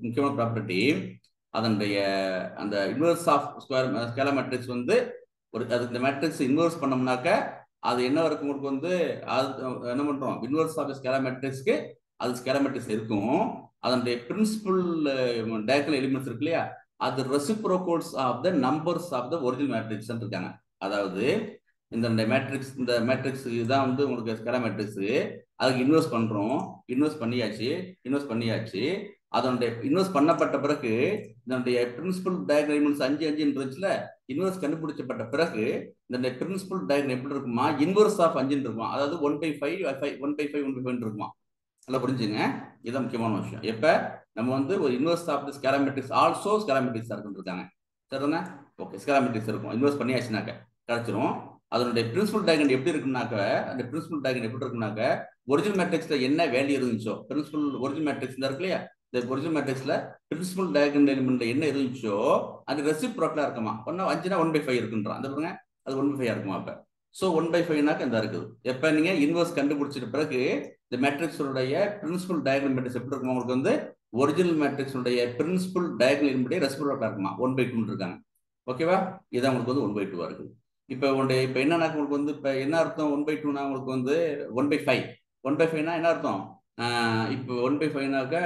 Speaker 1: முக்கியமான ப்ராப்பர்ட்டி அதனுடைய அந்த இன்வர்ஸ் ஆஃப் ஸ்கேலர் மேட்ரிக்ஸ் வந்து அது இந்த மேட்ரிக்ஸ் இன்வர்ஸ் பண்ணோம்னாக்க அது என்ன இருக்கும் உங்களுக்கு வந்து அது என்ன பண்றோம், இன்வர்ஸ் ஆஃப் ஸ்கேலர் மேட்ரிக்ஸ்க்கு அது ஸ்கேலர் மேட்ரிக்ஸ் இருக்கும். அதனுடைய பிரின்சிபல் டயகனல் எலிமெண்ட்ஸ் இருக்கு இல்லையா, அது reciprocals of the numbers of the original matrix இருக்காங்க. அதாவது இந்த மேட்ரிக்ஸ் தான் வந்து உங்களுக்கு ஸ்கேலர் மேட்ரிக்ஸ். அதுக்கு இன்வெஸ்ட் பண்ணியாச்சு. அதனுடைய இன்வெஸ்ட் பண்ணப்பட்ட பிறகு இதனுடைய பிரின்சிபல் டயகனல் எலிமெண்ட்ஸ் 5 5 இருந்துச்சுல, இன்வெர்ஸ் கண்டுபிடிச்சப்பட்ட பிறகு இந்த பிரின்சிபல் டயகனல் எப்படி இருக்குமா, இன்வெர்ஸ் ஆஃப் 5 இருக்குமா, அதாவது 1/5 இருக்குமா. நல்லா புரிஞ்சுங்க, இதுதான் முக்கியமான விஷயம். எப்ப நம்ம வந்து ஒரு inverse of the scalar matrix also scalar matrix இருக்காங்க, சரிதானே? ஓகே, ஸ்கேலர் மேட்ரிக்ஸ் இருக்கும், இன்வெஸ்ட் பண்ணியாச்சுனாக்க கிடைச்சிரும். அதனுடைய பிரின்சிபல் டயகனல் எப்படி இருக்குனாக்க, அந்த பிரின்சிபல் டயகனல் எப்படி இருக்குனாக்க, ஒரிஜினல் மேட்ரிக்ஸ்ல என்ன வேல்யூ இருந்துச்சோ, பிரின்சிபல் ஒரிஜினல் மேட்ரிக்ஸ் இருக்கு இல்லையா, இந்த ஒரிஜினல் மேட்ரிக்ஸ்ல பிரின்சிபல் டயகனல் எலிமெண்ட்ல என்ன இருந்துச்சோ அது ரெசிப்ரோக்கலா இருக்குமா. 5னா 1/5 இருக்குன்றான், அந்த பாருங்க, அது 1/5 இருக்குமா. அப்ப ஸோ 1/5னாக்க இந்த இருக்குது. எப்ப நீங்க இன்வெர்ஸ் கண்டுபிடிச்சிட்ட பிறகு இந்த மேட்ரிக்ஸோடைய பிரின்சிபல் டயகனல் மேட்ரிக்ஸ் எப்படி இருக்குமா, உங்களுக்கு வந்து ஒரிஜினல் மேட்ரிக்ஸோடைய பிரின்சிபல் டயகனல் எலிமெண்ட் ரெசிப்ரோக்கலா இருக்குமா, 1/2 இருக்காங்க. ஓகேவா, இதான் உங்களுக்கு வந்து 1/2 இருக்குது. இப்போ என்னன்னா உங்களுக்கு வந்து இப்போ என்ன அர்த்தம், 1/2னா உங்களுக்கு வந்து 1/5. 1/5னா என்ன அர்த்தம், இப்போ 1/5னாக்க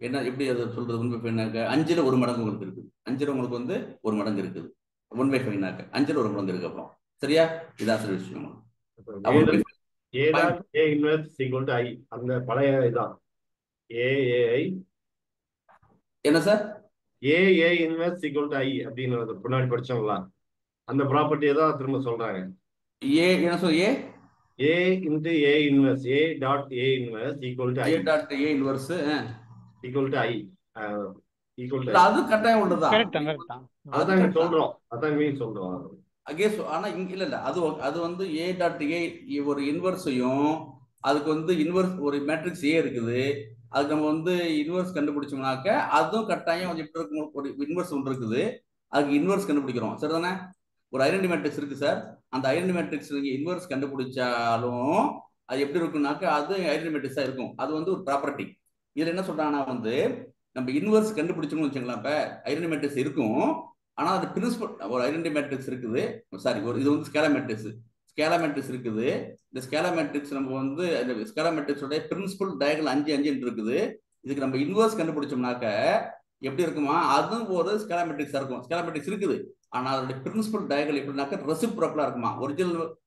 Speaker 1: என்ன, எப்படி அதை சொல்றது, 1/5னாக்க 5ல் 1 மடங்கு உங்களுக்கு இருக்குது. 5ல் உங்களுக்கு வந்து 1 மடங்கு இருக்குது. 1/5னாக்க 5ல் 1 மடங்கு இருக்கு. அப்புறம் சரியா, இதான் சரி விஷயம்.
Speaker 2: அந்த பழைய இதான் ஏஐ
Speaker 1: என்ன sir,
Speaker 2: A inverse equal to I அப்படின்னு முன்னாடி படிச்சோங்களா, அந்த ப்ராப்பர்ட்டியை தான் திரும்ப சொல்றாங்க.
Speaker 1: என்ன சொல்,
Speaker 2: A into A inverse, A dot A inverse equal to I,
Speaker 1: dot A inverse
Speaker 2: equal to I, equal to I.
Speaker 1: அது கட்டாயம் உள்ளதுதான்,
Speaker 2: அதான் சொல்றோம், அதான் சொல்றோம்.
Speaker 1: ஆனா இங்க இல்ல அது வந்து ஏ டாட் ஏ ஒரு இன்வெர்ஸையும், அதுக்கு வந்து இன்வெர்ஸ் ஒரு மேட்ரிக்ஸ் ஏ இருக்குது, அதுக்கு நம்ம வந்து இன்வெர்ஸ் கண்டுபிடிச்சோம்னாக்க அதுவும் கட்டாயம் எப்படி இருக்கும், ஒரு இன்வெர்ஸ் ஒன்று இருக்குது, அதுக்கு இன்வெர்ஸ் கண்டுபிடிக்கிறோம், சரிதானே? ஒரு ஐடென்டி மேட்ரிக்ஸ் இருக்கு சார், அந்த ஐடென்டி மேட்ரிக்ஸ் நீங்க இன்வெர்ஸ் கண்டுபிடிச்சாலும் அது எப்படி இருக்கும்னாக்க அது ஐடென்டி மேட்ரிக்ஸா இருக்கும். அது வந்து ஒரு ப்ராப்பர்ட்டி. இதுல என்ன சொல்றாங்கன்னா வந்து நம்ம இன்வெர்ஸ் கண்டுபிடிச்சோம்னு வச்சுக்கலாம், இப்ப ஐடென்டி மேட்ரிக்ஸ் இருக்கும், ஆனா அது பிரின்சிபல் ஒரு ஐடென்டி மேட்ரிக்ஸ் இருக்குது, சாரி ஒரு இது வந்து ஸ்கேலர் மேட்ரிக்ஸ் இருக்குது. இந்த ஸ்கேலர் மேட்ரிக்ஸ் நம்ம வந்து இந்த ஸ்கேலர் மேட்ரிக்ஸோட பிரின்சிபல் டயகனல் 5 5 இருக்குது. இதுக்கு நம்ம இன்வெர்ஸ் கண்டுபிடிச்சோம்னாக்க எப்படி இருக்குமா, அதுவும் ஒரு ஸ்கேலர் மேட்ரிக்ஸா இருக்கும். ஸ்கேலர் மேட்ரிக்ஸ் இருக்குது, ஆனா அதோட பிரின்சிபல் டயகனல் எப்படின்னாக்க ரெசிப்ரோக்கலா இருக்குமா.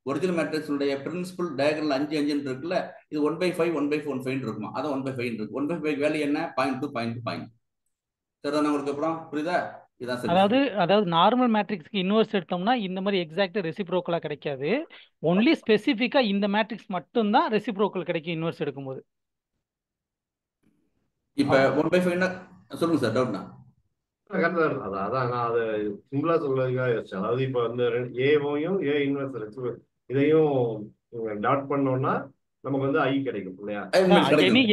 Speaker 1: ஒரிஜினல் மேட்ரிக்ஸோட பிரின்சிபல் டயகனல் 5 5 இருக்குல்ல, இது 1/5 1/5 இருக்குமா, அதான் 1/5 இருக்கு. 1/5 வேல்யூ என்ன, 0.2 சரிதானே உங்களுக்கு? அப்புறம் புரியுதா,
Speaker 3: அதாவது நார்மல் மேட்ரிக்ஸ்க்கு இன்வெர்ஸ் எடுத்தோம்னா இந்த மாதிரி எக்ஸாக்ட் ரெசிப்ரோக்கலா கிடைக்காது. ஒன்லி ஸ்பெசிஃபிக்கா இந்த மேட்ரிக்ஸ் மட்டும் தான் ரெசிப்ரோக்கல் கிடைக்கும் இன்வெர்ஸ் எடுக்கும்போது.
Speaker 1: இப்ப 1/5 சொல்லுங்க சார், டவுட்னா?
Speaker 2: அதான் நான் அதை சிம்பிளா சொல்றதுக்காக யோசிச்சேன். அதாவது இப்ப வந்து ஏவையும் ஏ இன்வெர்ஸ் இதையும் டாட் பண்ணோம்னா நமக்கு வந்து ஐ கிடைக்கும் இல்லையா?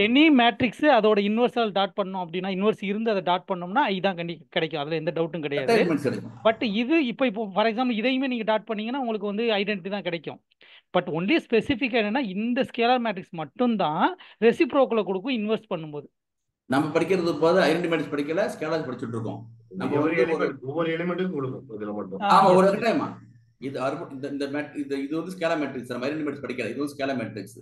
Speaker 3: எனி மேட்ரிக்ஸ் அதோட இன்வெர்ஸால் டாட் பண்ணோம் அப்படின்னா, இன்வெர்ஸ் இருந்து அதை டாட் பண்ணோம்னா ஐ தான் கிடைக்கும், அதுல எந்த டவுட்டும் கிடையாது. பட் இது இப்போ ஃபார் எக்ஸாம்பிள் இதையுமே நீங்க டாட் பண்ணீங்கன்னா உங்களுக்கு வந்து ஐடென்டிட்டி தான் கிடைக்கும். பட் ஒன்லி ஸ்பெசிஃபிக் என்னன்னா இந்த ஸ்கேலர் மேட்ரிக்ஸ் மட்டும் தான் ரெசிப்ரோக்கலை கொடுக்கும் இன்வெர்ஸ் பண்ணும்போது.
Speaker 1: நம்ம படிக்கிறது போது ஐடென்டி மேட்ரிக்ஸ் படிக்கல, ஸ்கேலர் படிச்சுட்டு இருக்கோம். நம்ம
Speaker 2: ஒவ்வொரு எலிமெண்ட்டுக்கும் கொடுக்கும் இதுல மட்டும்.
Speaker 1: ஆமா, ஒரு டைமா இது இது வந்து ஸ்கேலர் மேட்ரிக்ஸ். நம்ம ஐடென்டி மேட்ரிக்ஸ் படிக்கல, இது வந்து ஸ்கேலர் மேட்ரிக்ஸ்.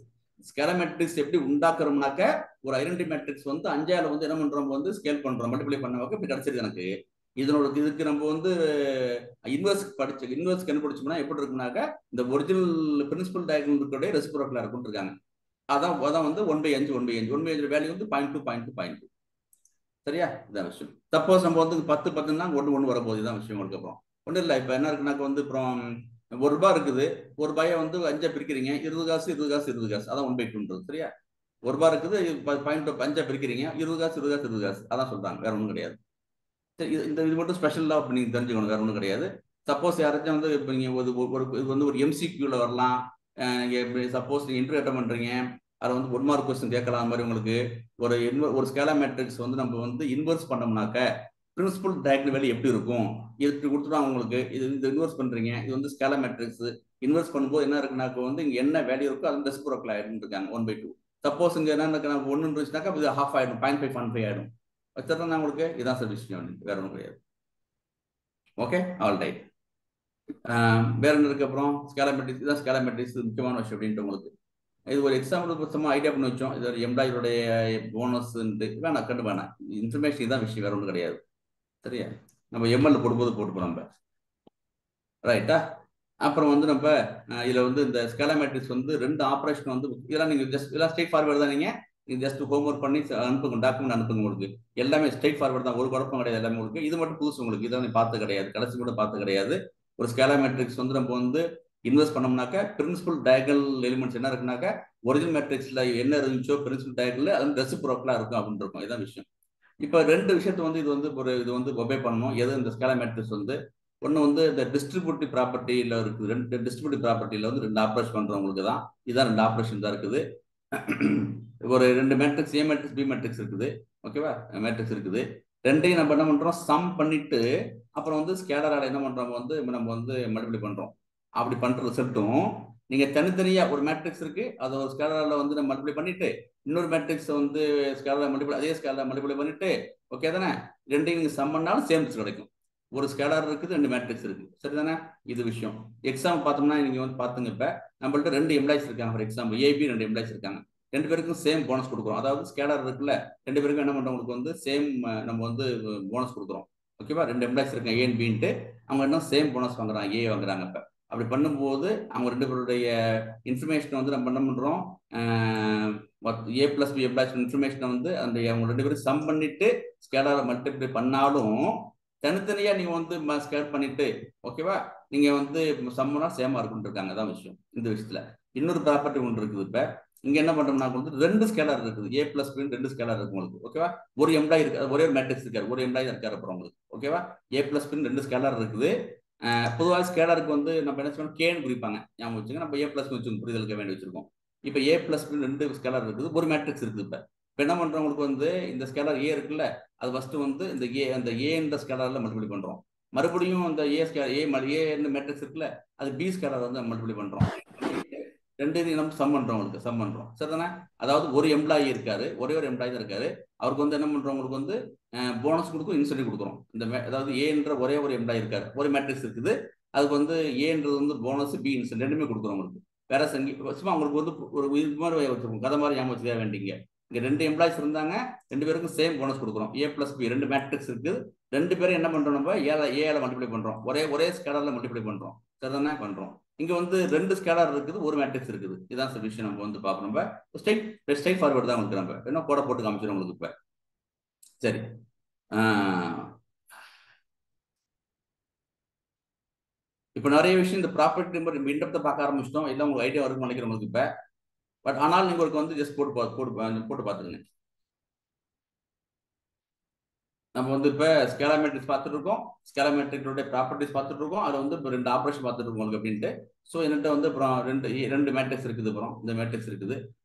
Speaker 1: ஸ்கேலர் மேட்ரிக்ஸ் எப்படி உண்டாக்குறோம்னாக்க, ஒரு ஐடென்டி மேட்ரிக்ஸ் வந்து 5ஆல வந்து என்ன பண்றோம், வந்து ஸ்கேல் பண்றோம், மல்டிப்ளை பண்ண இப்படி கிடைச்சிருது எனக்கு. இதுக்கு நம்ம வந்து இன்வெர்ஸ் கண்டுபிடிச்சோம்னா எப்படி இருக்குனாக்க, இந்த ஒரிஜினல் பிரின்சிபல் டயகனல் இருக்கிற ரெசிப்ரோக்கலா இருக்குன்னு இருக்காங்க. அதான் வந்து 1/5 1/5 வேல்யூ வந்து 0.2 சரியா, இதான் விஷயம். சப்போஸ் நம்ம வந்து 10 10ன்னா 1 1 வரப்போகுது, இதான் விஷயம். அப்புறம் ஒன்றும் இல்லை. இப்போ என்ன இருக்குனாக்க வந்து அப்புறம் ₹1 இருக்குது, ₹1 வந்து 5 பிரிக்கிறீங்க, 20 காசு 20 காசு 20 காசு, அதான் 1/2. சரியா, ₹1 இருக்குது, 5 பிரிக்கிறீங்க, 20 காசு 20 காசு 20 காசு, அதான் சொல்றாங்க, வேற ஒன்றும் கிடையாது. சரி, இது மட்டும் ஸ்பெஷலாக இப்போ நீங்கள் தெரிஞ்சுக்கணும், வேற ஒன்றும் கிடையாது. சப்போஸ் யாராச்சும் வந்து இப்போ நீங்கள் இது வந்து ஒரு MCQல வரலாம். சப்போஸ் நீங்கள் இன்டர்வியூ அட்டன் பண்ணுறீங்க, அதை வந்து 1 மார்க் கொஸ்டின் கேட்கலாம். அந்த மாதிரி உங்களுக்கு ஒரு ஸ்கேலர் மேட்ரிக்ஸ் வந்து நம்ம வந்து இன்வெர்ஸ் பண்ணோம்னாக்க பிரின்சிபல் டயகனல் வேல்யூ எப்படி இருக்கும், இப்படி கொடுத்துருவாங்க உங்களுக்கு. இது இன்வெர்ஸ் பண்றீங்க, இது வந்து ஸ்கேலர் மேட்ரிக்ஸ். இன்வெர்ஸ் பண்ணும்போது என்ன இருக்குனாக்க வந்து இங்க என்ன வேல்யூ இருக்கோ அது ரெசிப்ரோக்கல் ஆயிடும் இருக்காங்க 1/2. சப்போஸ் இங்க என்ன இருக்கு, 1 இருந்துச்சுனாக்கா இது ½ ஆயிடும், 0.5 ஆயிடும். வச்சிருந்தா உங்களுக்கு இதான் சார் விஷயம், வேற ஒன்றும் கிடையாது. Okay, all right. வேற என்ன இருக்கு அப்புறம்? ஸ்கேலர் மேட்ரிக்ஸ், இதான் ஸ்கேலர் மேட்ரிக்ஸ் முக்கியமான விஷயம் அப்படின்ட்டு உங்களுக்கு. இது ஒரு எக்ஸாம்பிள் சும்மா ஐடியா பண்ணி வச்சோம். இது ஒரு எம்ப்ளாயருடைய போனஸ்ன்ட்டு வேணாம், கண்டு வேணாம். இன்ஃபர்மேஷன் இதுதான் விஷயம், வேற ஒன்றும் கிடையாது. சரியா? நம்ம எம்எல் போடும்போது போட்டுப்போம் நம்ம. ரைட்டா? அப்புறம் வந்து நம்ம இதில் வந்து இந்த ஸ்கேலமேட்ரிக்ஸ் வந்து 2 ஆப்ரேஷன் வந்து இதெல்லாம் நீங்கள் ஜஸ்ட் இதெல்லாம் ஸ்ட்ரெயிட் ஃபார்வர்டு தான். நீங்கள் ஜஸ்ட் ஹோம்ஒர்க் பண்ணி அனுப்புங்க, டாக்குமெண்ட் அனுப்புங்க. உங்களுக்கு எல்லாமே ஸ்ட்ரெயிட் ஃபார்வர்டு தான், ஒரு குழப்பம் கிடையாது. எல்லாமே உங்களுக்கு இது மட்டும் புதுசு, உங்களுக்கு இதை பார்த்து கிடையாது, கடைசி கூட பார்த்து கிடையாது. ஒரு ஸ்கேலமேட்ரிக்ஸ் வந்து நம்ம வந்து இன்வெஸ்ட் பண்ணோம்னாக்க பிரின்சிபல் டயகனல் எலிமெண்ட்ஸ் என்ன இருக்குனாக்கா ஒரிஜினல் மேட்ரிக்ஸ்ல என்ன இருந்துச்சோ பிரின்சிபல் டயகனல் அது ரெசிப்ரோக்கலா இருக்கும் அப்படின்னு இருக்கும். இதான் விஷயம். இப்போ 2 விஷயத்தை வந்து இது வந்து ஒபே பண்ணணும். எது இந்த ஸ்கேலமேட்ரிக்ஸ் வந்து ஒன்று வந்து இந்த டிஸ்ட்ரிபியூட்டிவ் ப்ராப்பர்ட்டியில் இருக்குது. 2 டிஸ்ட்ரிபியூட்டிவ் ப்ராப்பர்ட்டியில் வந்து 2 ஆப்ரேஷன் பண்ணுறவங்களுக்கு தான் இதான் 2 ஆப்ரேஷன் தான் இருக்குது. ஒரு 2 matrix, A matrix B matrix இருக்குது. ஓகேவா? மேட்ரிக்ஸ் இருக்குது. ரெண்டையும் நம்ம என்ன பண்ணுறோம், சம் பண்ணிட்டு அப்புறம் வந்து ஸ்கேலரால் என்ன பண்ணுறோம் வந்து நம்ம வந்து மல்டிப்ளை பண்ணுறோம். அப்படி பண்ணுற ரிசல்ட்டும் நீங்கள் தனித்தனியாக ஒரு மேட்ரிக்ஸ் இருக்குது, அதை ஒரு ஸ்கேலரால் வந்து நம்ம மல்டிப்ளை பண்ணிட்டு இன்னொரு மேட்ரிக்ஸ் வந்து ஸ்கேலரால் மல்டிப்ளை அதே ஸ்கேலரால் மல்டிப்ளை பண்ணிட்டு ஓகே தானே, ரெண்டையும் நீங்கள் சம் பண்ணாலும் சேம் கிடைக்கும். ஒரு ஸ்கேலர் இருக்குது, 2 மேட்ரிக்ஸ் இருக்குது. சரிதானே? இது விஷயம். எக்ஸாம்பிள் பார்த்தோம்னா நீங்கள் வந்து பார்த்துங்க, இப்போ நம்மள்ட்ட 2 எம்ப்ளாய்ஸ் இருக்காங்க. ஃபார் எக்ஸாம்பிள் ஏபி 2 எம்ப்ளாய்ஸ் இருக்காங்க. 2 பேருக்கும் சேம் போனஸ் கொடுக்குறோம். அதாவது ஸ்கேலர் இருக்குல்ல, 2 பேருக்கும் என்ன பண்ணுறவங்களுக்கு வந்து சேம் நம்ம வந்து போனஸ் கொடுக்குறோம். ஓகேவா? 2 எம்ப்ளாய்ஸ் இருக்காங்க ஏன் பின்ட்டு, அவங்க என்ன சேம் போனஸ் வாங்குறாங்க, ஏ வாங்குறாங்க. இப்போ அப்படி பண்ணும்போது அவங்க 2 பேருடைய இன்ஃபர்மேஷனை வந்து நம்ம என்ன பண்ணுறோம், ஏ பிளஸ் பி எம்ப்ளாய்ஸ் இன்ஃபர்மேஷனை வந்து அந்த அவங்க 2 பேரும் சம் பண்ணிட்டு ஸ்கேலரை மல்டிப்ளை பண்ணாலும் தனித்தனியா நீங்க வந்து ஸ்கேல் பண்ணிட்டு ஓகேவா, நீங்க வந்து சம்மனா சேமா இருக்குன்னு இருக்காங்க. அதான் விஷயம். இந்த விஷயத்துல இன்னொரு ப்ராப்பர்ட்டி ஒன்று இருக்குது. இப்ப இங்க என்ன பண்றோம்னா வந்து 2 ஸ்கேலர் இருக்குது, ஏ பிளஸ் பி 2 ஸ்கேலர் இருக்கு உங்களுக்கு. ஓகேவா? ஒரு எம்ப்ளாய் இருக்கு, ஒரே ஒரு மேட்ரிக்ஸ் இருக்காரு, ஒரு எம்ப்ளாய் இருக்காரு அப்புறம் உங்களுக்கு. ஓகேவா? ஏ பிளஸ் பி 2 ஸ்கேலர் இருக்குது. பொதுவாக ஸ்கேலருக்கு வந்து நம்ம என்ன செய்வோம், கேன்னு குறிப்பாங்க. ஞாபகம் வச்சுங்க. நம்ம ஏ பிளஸ் வச்சு புரிதலுக்கு வேண்டி வச்சிருக்கோம். இப்போ ஏ பிளஸ் பி 2 ஸ்கேலர் இருக்குது, ஒரு மேட்ரிக்ஸ் இருக்குது. இப்போ என்ன பண்றவங்களுக்கு வந்து இந்த ஸ்கேலர் ஏ இருக்குல்ல, அது ஃபர்ஸ்ட் வந்து இந்த ஏன்ற ஸ்கேலர்ல மல்டிப்ளை பண்றோம். மறுபடியும் அந்த ஏ மேட்ரிக்ஸ் இருக்குல்ல, அது பி ஸ்கேலர் வந்து மல்டிப்ளை பண்றோம். 2 நம்ம சம் பண்றோம், உங்களுக்கு சம் பண்றோம். சரிதானே? அதாவது ஒரு எம்ப்ளாயி இருக்காரு, ஒரே ஒரு எம்ப்ளாயி தான் இருக்காரு. அவருக்கு வந்து என்ன பண்றோம், உங்களுக்கு வந்து போனஸ் கொடுக்கும், இன்சென்டிவ் கொடுக்குறோம். அதாவது ஏன்ற ஒரே ஒரு எம்ப்ளாயி இருக்காரு, ஒரு மேட்ரிக்ஸ் இருக்குது, அதுக்கு வந்து ஏன்றது வந்து போனஸ், பி இன்சென்டிவ் ரெண்டுமே கொடுக்குறோம் உங்களுக்கு. வேற சும்மா உங்களுக்கு வந்து ஒரு இது மாதிரி வச்சிருக்கோம், கதை மாதிரி ஞாபகம் வச்சுக்க வேண்டிங்க. இங்க 2 எம்ப்ளாய்ஸ் இருந்தாங்க, 2 பேருக்கும் சேம் போனஸ் கொடுக்குறோம். ஏ பிளஸ் பி 2 மேட்ரிக்ஸ் இருக்குது, 2 பேரும் என்ன பண்றோம், நம்ம ஏல மல்டிப்ளை பண்றோம், ஒரே ஸ்கேலர்ல மல்டிப்ளை பண்றோம். சரிதானே? பண்றோம். இங்க வந்து 2 ஸ்கேலர் இருக்குது, ஒரு மேட்ரிக்ஸ் இருக்குது. இதான் விஷயம். நம்ம வந்து பார்க்கணும். நம்ம ஸ்ட்ரைட் ஃபார்வர்டு தான் உங்களுக்கு. நம்ம என்ன கோட போட்டு காமிச்சிடும் உங்களுக்கு. இப்ப சரி, இப்போ நிறைய விஷயம் இந்த ப்ராப்பர்ட்டி நம்பர் இன்டெப்த்தை பார்க்க ஆரம்பிச்சிட்டோம். எல்லாம் உங்களுக்கு ஐடியா வரும்னு நினைக்கிறேன் உங்களுக்கு இப்ப. பட் ஆனால் நீங்க உங்களுக்கு வந்து ஜஸ்ட் போட்டு பார்த்துங்க. நம்ம வந்து இப்போ ஸ்கேலமேட்ரிக்ஸ் பார்த்துட்டு இருக்கோம், ஸ்கேலமேட்ரிக்ஸோட ப்ராப்பர்ட்டிஸ் பார்த்துட்டு இருக்கோம். அதில் வந்து இப்போ 2 ஆப்ரேஷன் பார்த்துட்டு இருக்கோம் உங்களுக்கு அப்படின்ட்டு. ஸோ என்கிட்ட வந்து அப்புறம் 2 மேட்ரிக்ஸ் இருக்குது. அப்புறம் இந்த மேட்ரிக்ஸ் இருக்குது,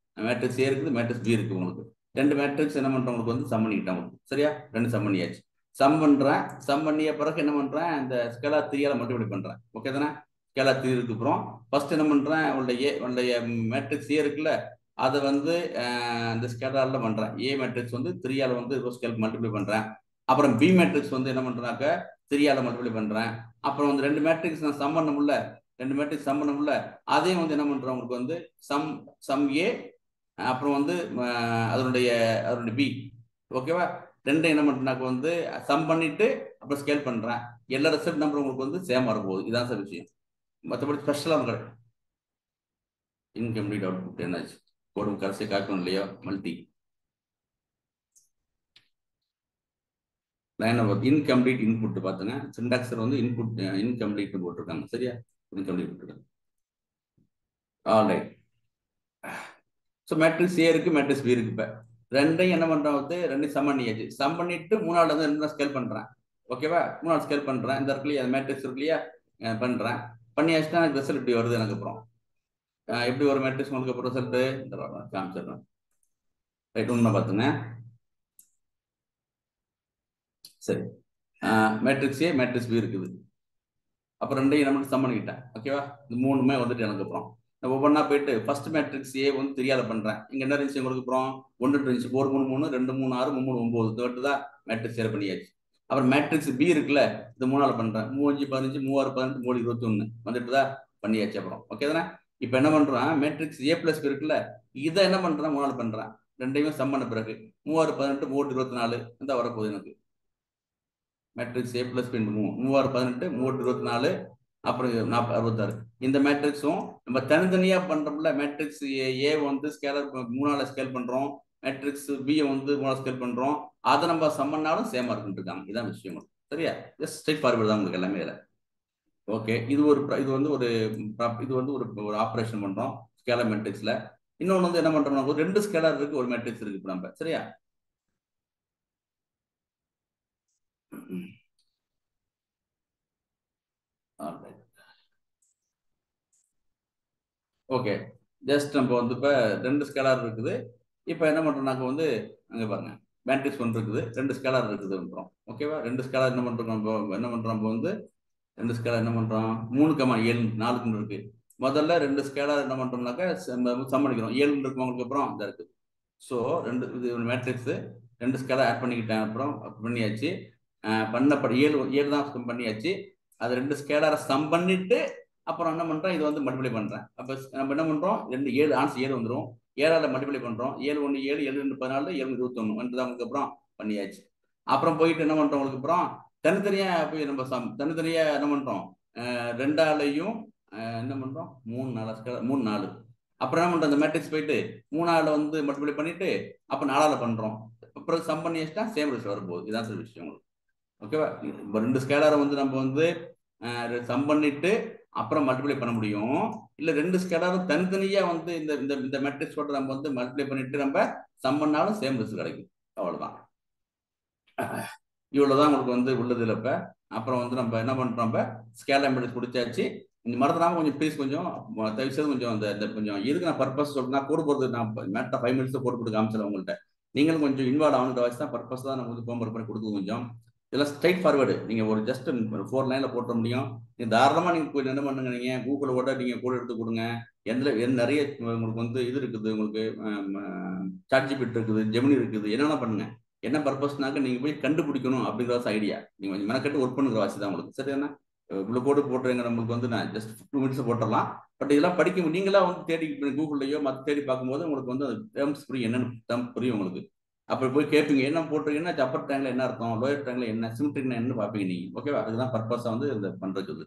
Speaker 1: மேட்ரிக்ஸ் ஏ இருக்குது, மேட்ரிக்ஸ் பி இருக்குது உங்களுக்கு. 2 மேட்ரிக்ஸ் என்ன பண்ணுறோம், உங்களுக்கு வந்து சம் பண்ணிக்கிட்டேன் உங்களுக்கு. சரியா? 2 சம் பண்ணியாச்சு. சம் பண்ணுறேன், சம் பண்ணிய பிறகு என்ன பண்ணுறேன், இந்த ஸ்கேலார் 3 மல்டிப்ளை பண்ணுறேன். ஓகே தானே? ஸ்கேலார் 3 இருக்கு. அப்புறம் ஃபர்ஸ்ட் என்ன பண்ணுறேன், உங்களுடைய மேட்ரிக்ஸ் ஏ இருக்குல்ல, அதை வந்து இந்த ஸ்கேலாரில் பண்ணுறேன். ஏ மேட்ரிக்ஸ் வந்து 3 வந்து ஸ்கேல் மல்டிப்ளை பண்ணுறேன். அப்புறம் பி மேட்ரிக்ஸ் வந்து என்ன பண்றாக்க 3 மல்டிப்ளை பண்றேன். அப்புறம் வந்து 2 மேட்ரிக்ஸ் நான் சம் பண்ண முடியல, 2 மேட்ரிக்ஸ் சம் பண்ண முடியல, அதையும் வந்து என்ன பண்றேன், உங்களுக்கு வந்து சம் ஏ, அப்புறம் வந்து அதனுடைய பி. ஓகேவா? 2 என்ன பண்றேன்னாக்க வந்து சம் பண்ணிட்டு அப்புறம் ஸ்கேல் பண்றேன். எல்லா ரிசல்ட் நம்பர் உங்களுக்கு வந்து சேம் வரப்போகுது. இதான் சார் விஷயம். மற்றபடி ஸ்பெஷலாக கிடையாது. இன்கம்ப்ளீட் அவுட்புட் என்னாச்சு, போடும் கடைசி காட்டணும் இல்லையோ, multi line of incomplete input பார்த்துங்க. சிண்டாக்ஸர் வந்து இன்புட் இன்கம்ப்ளீட் போட்டிருக்காங்க. சரியா? இன்கம்ப்ளீட் போட்டிருக்காங்க. ஆல்ரைட். ஸோ மேட்ரிக்ஸ் ஏ இருக்கு, மேட்ரிக்ஸ் பி இருக்கு. இப்போ 2 என்ன பண்றேன் வந்து 2 சம் பண்ணியாச்சு. சம் பண்ணிட்டு 3வது வந்து 2 ஸ்கேல் பண்றேன். ஓகேவா? 3வது ஸ்கேல் பண்றேன். இந்த இருக்குல்லையா மேட்ரிக்ஸ் இருக்கு இல்லையா, பண்றேன். பண்ணியாச்சுன்னா எனக்கு ரிசல்ட் இப்படி வருது. எனக்கு அப்புறம் எப்படி ஒரு மேட்ரிக்ஸ் உங்களுக்கு அப்புறம் ரிசல்ட் காமிச்சிடுறேன். ரைட், உண்மை பார்த்துங்க. சரி, மேட்ரிக்ஸ் ஏ மேட்ரிக்ஸ் பி இருக்குது. அப்புறம் 2 நம்ம சம் பண்ணிக்கிட்டேன். ஓகேவா? இந்த 3மே வந்துட்டு எனக்கு அப்புறம் நான் ஒவ்வொன்றா போயிட்டு ஃபர்ஸ்ட் மேட்ரிக்ஸ் ஏ வந்து 3 பண்றேன். இங்க என்ன இருந்துச்சு உங்களுக்கு, அப்புறம் 1 இருந்துச்சு, 4 3 3 2 3 6 3 9 தேர்ட் தான் மேட்ரிக்ஸ் ஏ பண்ணியாச்சு. அப்புறம் மேட்ரிக்ஸ் பி இருக்குல்ல, இது 3 பண்றேன். 3 5 15 3 6 18 3 21 வந்துட்டு தான் பண்ணியாச்சு. அப்புறம் ஓகே தானே? இப்போ என்ன பண்றான், மேட்ரிக்ஸ் ஏ பிளஸ் இருக்குல்ல, இதை என்ன பண்றான், 3 பண்றான். ரெண்டையுமே சம் பண்ண பிறகு 3 18 3 24 இந்த வரப்போகுது எனக்கு. மேட்ரிக்ஸ் ஏ பிளஸ் 3 3 18 3 24 அப்புறம் 66. இந்த மேட்ரிக்ஸும் நம்ம தனித்தனியா பண்றோம்ல, மேட்ரிக்ஸ் ஏ வந்து ஸ்கேலர் 3ஆல ஸ்கேல் பண்றோம், மேட்ரிக்ஸ் பி வந்து 3ஆல ஸ்கேல் பண்றோம், அதை நம்ம சம் பண்ணாலும் சேமா இருக்குன்னு இருக்காங்க. இதான் விஷயம். சரியா? ஜஸ்ட் ஸ்ட்ரைட் ஃபார்வர்ட் தான் உங்களுக்கு எல்லாமே இதில். ஓகே, இது வந்து ஒரு ஆப்ரேஷன் பண்றோம் ஸ்கேலர் மேட்ரிக்ஸ்ல. இன்னொன்று வந்து என்ன பண்றோம்னா, ஒரு 2 ஸ்கேலர் இருக்கு, ஒரு மேட்ரிக்ஸ் இருக்கு இப்போ நம்ம. சரியா? ஓகே, ஜஸ்ட் நம்ம வந்து இப்போ 2 ஸ்கேலர் இருக்குது. இப்போ என்ன பண்றோம்னாக்க வந்து அங்கே பாருங்க, மேட்ரிக்ஸ் 1 இருக்குது, 2 ஸ்கேலர் இருக்குதுன்றோம். ஓகேவா? 2 ஸ்கேலர் என்ன பண்றோம், நம்ம வந்து 2 ஸ்கேலர் என்ன பண்றோம், 3,7 4 இருக்கு. முதல்ல 2 ஸ்கேலர் என்ன பண்றோம்னாக்க சம் பண்ணிக்கிறோம். 7 இருக்கு உங்களுக்கு, அப்புறம் இந்த இருக்குது. ஸோ இது மேட்ரிக்ஸ் 2 ஸ்கேலர் ஆட் பண்ணிக்கிட்டேன், அப்புறம் பண்ணியாச்சு. பண்ணப்படி 7 தான் சம் பண்ணியாச்சு. அது 2 ஸ்கேலரை சம் பண்ணிட்டு அப்புறம் என்ன பண்றேன், இது வந்து மல்டிப்ளை பண்றேன். அப்போ நம்ம என்ன பண்றோம், 7 ஆன்சர் 7 வந்துடும். 7ஆல மல்டிப்ளை பண்றோம். 7 1 7 7 2 14 7 21 வந்துட்டு உங்களுக்கு அப்புறம் பண்ணியாச்சு. அப்புறம் போயிட்டு என்ன பண்றோம், உங்களுக்கு அப்புறம் தனித்தனியா போய் நம்ம தனித்தனியா என்ன பண்றோம், 2ஆலையும் என்ன பண்றோம், 3 4 அப்புறம் என்ன பண்றோம், அந்த மேட்ரிக்ஸ் போயிட்டு 3ஆல வந்து மல்டிப்ளை பண்ணிட்டு அப்போ 4ஆல பண்றோம். அப்புறம் சம் பண்ணி வச்சுட்டா சேம் ரிசல்ட் வரும்போது. இதான் சார் விஷயம் உங்களுக்கு. ஓகேவா? இப்போ 2 ஸ்கேலரை வந்து நம்ம வந்து சம் பண்ணிட்டு அப்புறம் மல்டிப்ளை பண்ண முடியும். இல்ல 2 ஸ்கேலரும் தனித்தனியா வந்து இந்த மேட்ரிக்ஸோட நம்ம வந்து மல்டிப்ளை பண்ணிட்டு நம்ம சம் பண்ணாலும் சேம் ரிசல்ட் கிடைக்கும். அவ்வளவுதான். இவ்வளவுதான் உங்களுக்கு வந்து உள்ளதுல. இப்ப அப்புறம் வந்து நம்ம என்ன பண்றோம், நம்ம ஸ்கேலர் மேட்ரிக்ஸ் கொடுத்தாச்சு. இந்த மறந்துடாம கொஞ்சம் ப்ளீஸ் கொஞ்சம் தயவுசெய்து கொஞ்சம் அந்த கொஞ்சம் எதுக்கு நான் பர்பஸ் சொல்றேன்னா, கோடு போடுறது நான் மேட்டா 5 மினிட்ஸ் கோடு போட்டு காமிச்சிடலாம் உங்கள்கிட்ட. நீங்களும் கொஞ்சம் இன்வால்வ் ஆகுன்ற வச்சு தான் பர்பஸ் தான் நம்ம வந்து ஹோம்ஒர்க் பண்ணி கொடுக்க. கொஞ்சம் இதெல்லாம் ஸ்ட்ரைட் ஃபார்வர்டு. நீங்க ஒரு ஜஸ்ட் 4 லைன்ல போட்ட முடியும். நீங்க தாராளமா நீங்க போய் என்ன பண்ணுங்க, நீங்க கூகுளோட நீங்க கோடு எடுத்து கொடுங்க. நிறைய உங்களுக்கு வந்து இது இருக்குது, உங்களுக்கு சாட்ஜிபிட் இருக்குது, ஜெமினி இருக்குது, என்னென்ன பண்ணுங்க. என்ன பர்பஸ்னாக்க நீங்க போய் கண்டுபிடிக்கணும் அப்படிங்கிற ஐடியா. நீங்க கொஞ்சம் மெனக்கட்டு ஒர்க் பண்ணுற வாசி தான் உங்களுக்கு. சரியான இவ்வளவு கோடு போட்டுறீங்க, நம்மளுக்கு வந்து நான் ஜஸ்ட் 2 மினிட்ஸ் போட்டுடலாம். பட் இதெல்லாம் படிக்க நீங்களா வந்து தேடி கூகுள்லையோ மற்ற தேடி பார்க்கும்போது உங்களுக்கு வந்து டேர்ம்ஸ் புரியும், என்னன்னு டேர்ம் புரியும் உங்களுக்கு. அப்புறம் போய் கேட்பீங்க, என்ன போட்டுருக்கீங்கன்னா அப்பர் ட்ராங்கில் என்ன அர்த்தம், லோயர் ட்ராங்கில் என்ன, சிமெட்ரிக்னா என்ன பார்ப்பீங்க நீங்க. ஓகேவா? அதுதான் பர்பஸா வந்து இந்த பண்றது.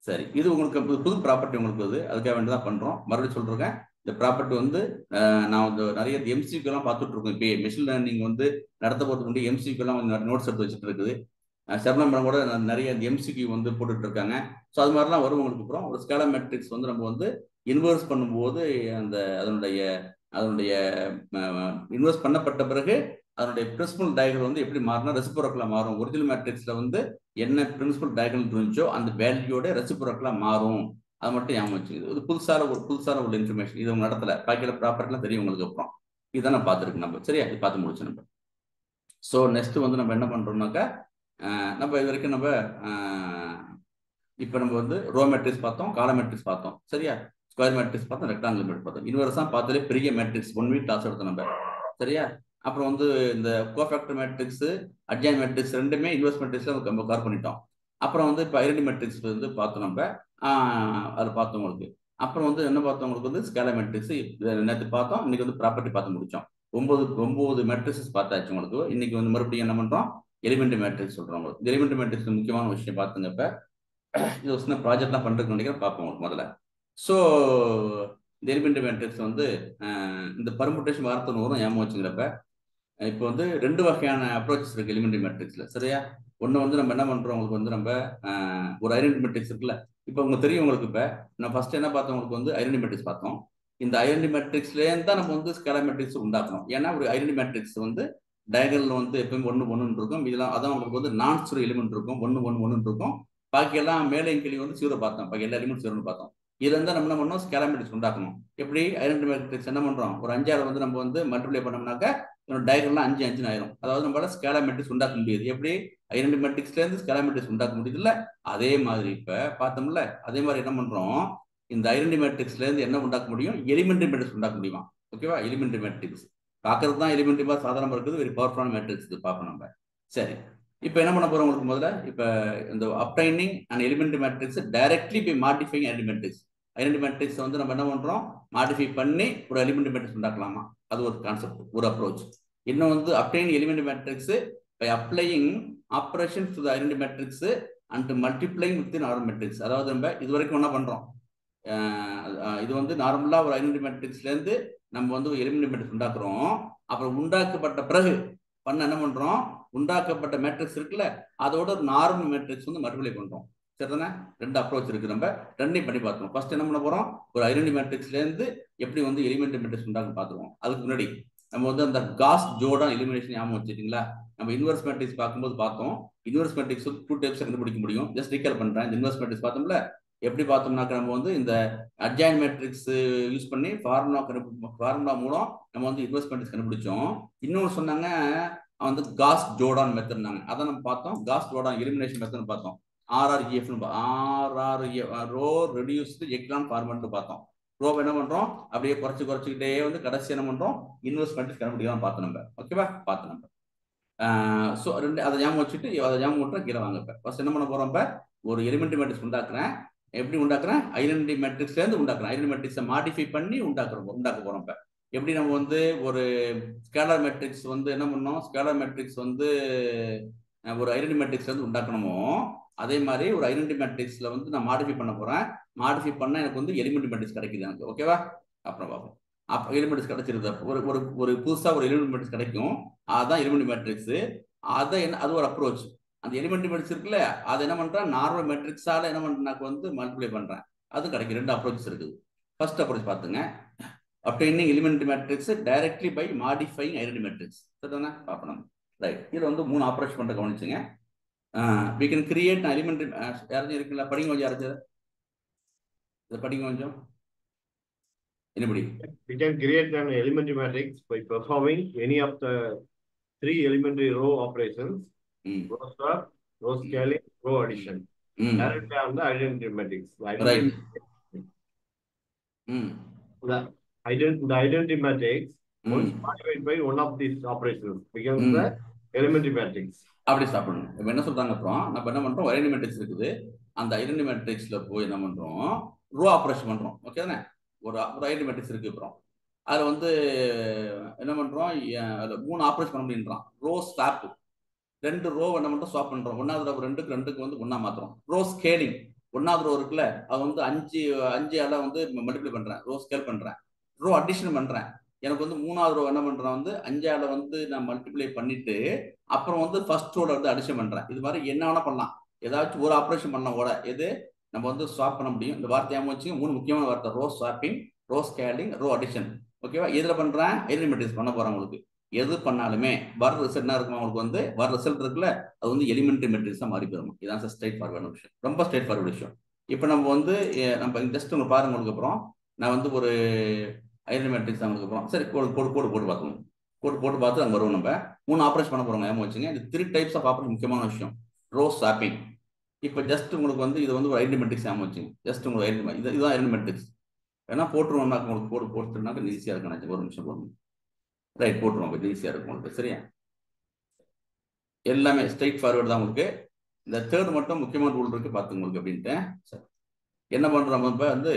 Speaker 1: சரி, இது உங்களுக்கு புது ப்ராப்பர்ட்டி உங்களுக்கு வருது, அதுக்காக வேண்டியதான் பண்றோம். மறுபடியும் சொல்றேன், இந்த ப்ராப்பர்ட்டி வந்து நான் வந்து நிறைய எம்சிக்யூ எல்லாம் பார்த்துட்டு இருக்கோம். இப்போ மெஷின் லேர்னிங் வந்து நடத்த போறதுக்கு முன்னாடி எம்சிக்யூ எல்லாம் நோட்ஸ் எடுத்து வச்சுட்டு இருக்குது. சரணம் மேடம் கூட நிறைய எம்சிக்யூ வந்து போட்டுட்டு இருக்காங்க. ஸோ அது மாதிரிலாம் வரும் உங்களுக்கு. அப்புறம் ஒரு ஸ்கேலர் மேட்ரிக்ஸ் வந்து நம்ம வந்து இன்வெர்ஸ் பண்ணும்போது அதனுடைய இன்வெர்ஸ் பண்ணப்பட்ட பிறகு அதனுடைய பிரின்சிபல் டயக்ராம் வந்து எப்படி மாறினா ரெசிப்ரோக்கலா மாறும். ஒரிஜினல் மேட்ரிக்ஸ்ல வந்து என்ன பிரின்சிபல் டயக்ராம் இருந்துச்சோ அந்த வேல்யூட ரெசிப்ரோக்கலா மாறும். அது மட்டும் ஞாபகம் வச்சுக்குது. இது புதுசான ஒரு இன்ஃபர்மேஷன். இது உங்க இடத்துல பாக்கிற ப்ராப்பர்ட்டிலாம் தெரியும் உங்களுக்கு. அப்புறம் இதான் நான் பார்த்துருக்கு நம்ம. சரியா? இது பார்த்து முடிச்சு நம்ம. ஸோ நெக்ஸ்ட் வந்து நம்ம என்ன பண்றோம்னாக்கா, நம்ம இது வரைக்கும் நம்ம இப்போ நம்ம வந்து ரோ மேட்ரிக்ஸ் பார்த்தோம், காலம் மேட்ரிக்ஸ் பார்த்தோம். சரியா? ஸ்கொயர் மேட்ரிக்ஸ் பார்த்தோம், ரெக்டாங்கிள் மேட்ரிக்ஸ் பார்த்தோம். இன்வெர்ஸா பார்த்தாலே பெரிய மேட்ரிக்ஸ் 1 வீக் கிளாஸ் எடுத்தோம் நம்ம. சரியா? அப்புறம் வந்து இந்த கோஃபேக்டர் மேட்ரிக்ஸ், அட்ஜாயின் மேட்ரிக்ஸ் ரெண்டுமே இன்வெர்ஸ் மேட்ரிக்ஸ்ல நம்ம கவர் பண்ணிட்டோம். அப்புறம் வந்து இப்போ ஐடென்டி மேட்ரிக்ஸ் வந்து பார்த்தோம் நம்ம. அதை பார்த்தோம் உங்களுக்கு. அப்புறம் வந்து என்ன பார்த்தோம், உங்களுக்கு வந்து ஸ்கேலர் மேட்ரிக்ஸ் நேற்று பார்த்தோம். இன்னைக்கு வந்து ப்ராப்பர்ட்டி பார்த்து முடிச்சோம். 9 மேட்ரிக்ஸ் பார்த்தாச்சு உங்களுக்கு. இன்னைக்கு வந்து மறுபடியும் என்ன பண்றோம், எலிமெண்ட்ரி மேட்ரிக்ஸ் சொல்றோம் உங்களுக்கு. இந்த எலிமெண்ட்ரி மேட்ரிக்ஸ் முக்கியமான விஷயம் பார்த்துங்க. இப்போ இது ஒரு சின்ன ப்ராஜெக்ட்லாம் பண்றதுக்கு நினைக்கிறேன், பார்ப்போம் முதல்ல. ஸோ இந்த எலிமெண்ட்ரி மேட்ரிக்ஸ் வந்து இந்த பர்முட்டேஷன் வார்த்தை வரும், ஞாபகம் வச்சுங்கிறப்ப. இப்போ வந்து 2 வகையான அப்ரோச்சஸ் இருக்கு எலிமெண்ட்ரி மேட்ரிக்ஸ்ல. சரியா? ஒன்று வந்து நம்ம என்ன பண்றோம், உங்களுக்கு வந்து நம்ம ஒரு ஐடென்டி மேட்ரிக்ஸ் இருக்குல்ல. இப்போ உங்களுக்கு தெரியும் உங்களுக்கு. இப்போ நான் ஃபர்ஸ்ட் என்ன பார்த்தோம், உங்களுக்கு வந்து ஐடென்டி மேட்ரிக்ஸ் பார்த்தோம். இந்த ஐடென்டி மேட்ரிக்ஸ்லேருந்து தான் நம்ம வந்து ஸ்கேலர் மேட்ரிக்ஸ் உண்டாக்கணும். ஏன்னா ஒரு ஐடென்டி மேட்ரிக்ஸ் வந்து டயகனல் வந்து எப்பவும் 1 1 இருக்கும். இதெல்லாம் அதான் உங்களுக்கு வந்து நான் ஸ்டோரி எலிமெண்ட் இருக்கும், 1 1 1 இருக்கும். பாக்கி எல்லாம் மேலே கிளி வந்து 0 பார்த்தோம். பாக்கி எல்லா எலிமெண்ட் 0 பார்த்தோம். இதுல இருந்தா நம்ம என்ன பண்ணோம், ஸ்கேலர் மேட்ரிக்ஸ் உண்டாக்கணும். எப்படி ஐடென்டி மேட்ரிக்ஸ் என்ன பண்றோம், ஒரு 5 வந்து நம்ம வந்து மல்டிப்ளை பண்ணோம்னாக்கா டயகனல் 5 5 ஆயிரும். அதாவது நம்மளால ஸ்கேலர் மேட்ரிக்ஸ் உண்டாக்க முடியாது. எப்படி ஐடென்டி மேட்ரிக்ஸ்ல இருந்து ஸ்கேலர் மேட்ரிக்ஸ் உண்டாக்க முடியுது இல்ல, அதே மாதிரி இப்ப பார்த்தோம்ல. அதே மாதிரி என்ன பண்றோம், இந்த ஐடென்டி மேட்ரிக்ஸ்ல இருந்து என்ன உண்டாக்க முடியும், எலிமெண்ட்ரி மேட்ரிக்ஸ் உண்டாக்க முடியுமா. ஓகேவா? எலிமெண்ட்ரி மேட்ரிக்ஸ் பார்க்கறது தான் எலிமெண்ட்ரி மாதிரி சாதாரணமா இருக்குது, வெரி பவர்ஃபுல்லான மேட்ரிக்ஸ் இது பார்ப்போம் நம்ம. சரி, இப்போ என்ன பண்ண போறோம் உங்களுக்கு முதல்ல, இப்போ இந்த obtaining and elementary matrix directly by modifying identity matrix. Identity matrix வந்து நம்ம என்ன பண்றோம், மாடிஃபை பண்ணி ஒரு எலிமெண்ட் மேட்ரிக்ஸ் உண்டாக்கலாமா, அது ஒரு கான்செப்ட், ஒரு அப்ரோச். இன்னும் வந்து obtain element matrix by applying operation to the identity matrix and multiplying with normal matrix. அதாவது நம்ம இது வரைக்கும் என்ன பண்றோம், இது வந்து நார்மலா ஒரு ஐடென்டி மேட்ரிக்ஸ்ல இருந்து நம்ம வந்து ஒரு எலிமெண்ட் மேட்ரிக்ஸ் உண்டாக்குறோம். அப்புறம் உண்டாக்கப்பட்ட பிறகு பண்ண என்ன பண்றோம், உண்டாக்கப்பட்ட மேட்ரிக்ஸ் இருக்குல்ல அதோட ஒரு நார்மல் மேட்ரிக்ஸ் வந்து மல்டிப்ளை பண்றோம். சரிதானே? ரெண்டு அப்ரோச் இருக்கு, நம்ம ரெண்டையும் பண்ணி பார்த்துருவோம். ஃபர்ஸ்ட் என்ன பண்ண போறோம், ஒரு ஐடென்டி மேட்ரிக்ஸ்ல இருந்து எப்படி வந்து எலிமெண்ட் மேட்ரிக்ஸ் உண்டாக்க பார்த்துருவோம். அதுக்கு முன்னாடி நம்ம வந்து அந்த காஸ் ஜோர்டான் எலிமினேஷன் ஞாபகம் வச்சுட்டீங்களா? நம்ம இன்வெர்ஸ் மேட்ரிக்ஸ் பார்க்கும்போது பார்த்தோம். இன்வெர்ஸ் மேட்ரிக்ஸ் 2 டைப்ஸ் கண்டுபிடிக்க முடியும். ஜஸ்ட் ரீகால் பண்றேன். இந்த இன்வெர்ஸ் மேட்ரிக்ஸ் பார்த்தோம்ல, எப்படி பார்த்தோம்னாக்க நம்ம வந்து இந்த அட்ஜாயின் மேட்ரிக்ஸ் யூஸ் பண்ணி ஃபார்முலா மூலம் நம்ம வந்து இன்வெர்ஸ் மேட்ரிக்ஸ் கண்டுபிடிச்சோம். இன்னொன்று சொன்னாங்க வந்து காஸ் ஜோர்டான் மெத்தட்னாங்க, அதை நம்ம பார்த்தோம். காஸ் ஜோர்டான் எலிமினேஷன் மெத்தட் பார்த்தோம். RREF ரோ ரெடியூஸ்டு எக்லான் ஃபார்மட்னு பார்த்தோம். ரோ என்ன பண்றோம், அப்படியே குறைச்சிக்கிட்டே வந்து கடைசி என்ன பண்றோம், இன்வெர்ஸ் மேட்ரிக்ஸ் கண்டுபிடிக்கலாம் பார்த்தோம் நம்ம. ஓகேவா? பார்த்தோம் நம்ம. ஸோ ரெண்டு அதை ஞாபகம் வச்சுட்டு அதை ஞாபகம் விட்டு கீழே வாங்க. இப்போ ஃபர்ஸ்ட் என்ன பண்ண போறோம், இப்போ ஒரு எலிமெண்ட்ரி மேட்ரிக்ஸ் உண்டாக்குறேன். எப்படி உண்டாக்குறேன், ஐடென்டி மேட்ரிக்ஸ்ல இருந்து உண்டாக்குறேன். ஐடென்டி மேட்ரிக்ஸை மாடிஃபை பண்ணி உண்டாக்க போறோம். இப்போ எப்படி நம்ம வந்து ஒரு ஸ்கேலர் மேட்ரிக்ஸ் வந்து என்ன பண்ணோம், ஸ்கேலர் மேட்ரிக்ஸ் வந்து ஒரு ஐடென்டி மேட்ரிக்ஸ்ல இருந்து உண்டாக்கணுமோ அதே மாதிரி ஒரு ஐடென்டி மேட்ரிக்ஸ்ல வந்து நான் மாடிஃபை பண்ண போறேன். மாடிஃபை பண்ணா எனக்கு வந்து எலிமெண்ட் மேட்ரிக்ஸ் கிடைக்குது எனக்கு. ஓகேவா? அப்புறம் பார்ப்போம். அப்போ எலிமெண்ட்ஸ் கிடைச்சிருது. ஒரு புதுசா ஒரு எலிமெண்ட் மேட்ரிக்ஸ் கிடைக்கும். அதுதான் எலிமெண்ட் மேட்ரிக்ஸ். அதை என்ன, அது ஒரு அப்ரோச். அந்த எலிமெண்ட் மேட்ரிக்ஸ் இருக்குல்ல, அதை என்ன பண்றேன், நார்மல் மேட்ரிக்ஸால என்ன பண்றேன் வந்து மல்டிப்ளை பண்றேன். அது கிடைக்கும். ரெண்டு அப்ரோச்சஸ் இருக்குது. ஃபர்ஸ்ட் அப்ரோச் பார்த்துங்க, obtaining elementary matrix directly by modifying identity matrix. சரிதானே? பார்ப்போம். ரைட். இதில் வந்து 3 ஆப்ரேஷன் பண்ண கவனிச்சுங்க. we can create an elementary யாரும் இருக்குல்ல, படிங்க கொஞ்சம். யாராச்சும் இதை படிங்க கொஞ்சம். Anybody?
Speaker 2: We can create an elementary matrix by performing any of the 3 elementary row operations, row swap, row scaling, row addition. Directly on the identity matrix.
Speaker 1: Right.
Speaker 2: The identity matrix once modified by one of these operations becomes the elementary matrix.
Speaker 1: அப்படி stop பண்ணணும். இப்போ என்ன சொல்றாங்க, அப்புறம் நம்ம என்ன பண்றோம், identity matrix இருக்குது. அந்த ஐடென்டி மேட்ரிக்ஸ்ல போய் என்ன பண்றோம், ரோ ஆப்ரேஷன் பண்றோம். ஓகே தானே? ஒரு ஐடென்டி மேட்ரிக்ஸ் இருக்கு. அப்புறம் அதுல வந்து என்ன பண்றோம், 3 ஆப்ரேஷன் பண்ண முடியுன்றான். ரோ ஸ்வாப், 2 ரோ என்ன பண்றோம், ஸ்வாப் பண்றோம். 1வது ரோ 2க்கு வந்து 1 மாத்துறோம். ரோ ஸ்கேலிங், 1வது ரோ இருக்குல்ல அது வந்து 5 ஆல வந்து மல்டிப்ளை பண்றேன், ரோ ஸ்கேல் பண்றேன். ரோ அடிஷன் பண்றேன். எனக்கு வந்து 3வது ரோ என்ன பண்றேன் வந்து 5 ஆல வந்து நான் மல்டிப்ளை பண்ணிட்டு அப்புறம் வந்து ஃபர்ஸ்ட் ரோல வந்து அடிஷன் பண்றேன். இது மாதிரி என்ன வேணா பண்ணலாம். ஏதாச்சும் ஒரு ஆப்ரேஷன் பண்ண கூட எது நம்ம வந்து ஸ்வாப் பண்ண முடியும். இந்த வார்த்தையை வச்சு 3 முக்கியமான வார்த்தை, row swapping, row scaling, row addition. ஓகேவா? எதுல பண்றேன், ஐடென்டி மேட்ரிக்ஸ் பண்ண போறேன். உங்களுக்கு எது பண்ணாலுமே வர ரிசல்ட் என்ன இருக்கும், உங்களுக்கு வந்து வர ரிசல்ட் இருக்குல்ல அது வந்து எலிமெண்டரி மேட்ரிக்ஸா மாறி போயிடும். இதான் சார் ஸ்ட்ரைட் ஃபார்வர்டான விஷயம், ரொம்ப ஸ்ட்ரைட் ஃபார்வர்ட் விஷயம். இப்போ நம்ம வந்து நம்ம ஜஸ்ட் உங்களுக்கு பாருங்க. உங்களுக்கு அப்புறம் நான் வந்து ஒரு ஐடென்டி மேட்ரிக்ஸ் அவங்களுக்கு அப்புறம் சரி கோடு போட்டு பார்க்கணும். கோடு போட்டு பார்த்து அங்கே வருவோம். நம்ம 3 ஆப்ரேஷன் பண்ண போறோம். ஏமா வச்சுங்க, இது 3 டைப்ஸ் ஆஃப் ஆப்ரேஷன். முக்கியமான விஷயம் ரோ ஸ்வாப்பிங். இப்போ ஜஸ்ட் உங்களுக்கு வந்து இது வந்து ஒரு ஐடென்டி மேட்ரிக்ஸ் ஏமா வச்சுங்க. ஜஸ்ட் உங்களுக்கு இதுதான் ஐடென்டி மேட்ரிக்ஸ். ஏன்னா போட்டுருவோம்னா உங்களுக்கு கோடு போட்டுனாக்க ஈஸியாக இருக்கும். ஒரு நிமிஷம் போடணும். ரைட், போட்டுருவோம். கொஞ்சம் ஈஸியாக இருக்கும் உங்களுக்கு. சரியா? எல்லாமே ஸ்ட்ரைட் ஃபார்வர்டு தான் உங்களுக்கு. இந்த தேர்ட் மட்டும் முக்கியமான ரூல் இருக்கு பார்த்துங்க உங்களுக்கு அப்படின்ட்டு. சரி, என்ன பண்றோம் இப்போ வந்து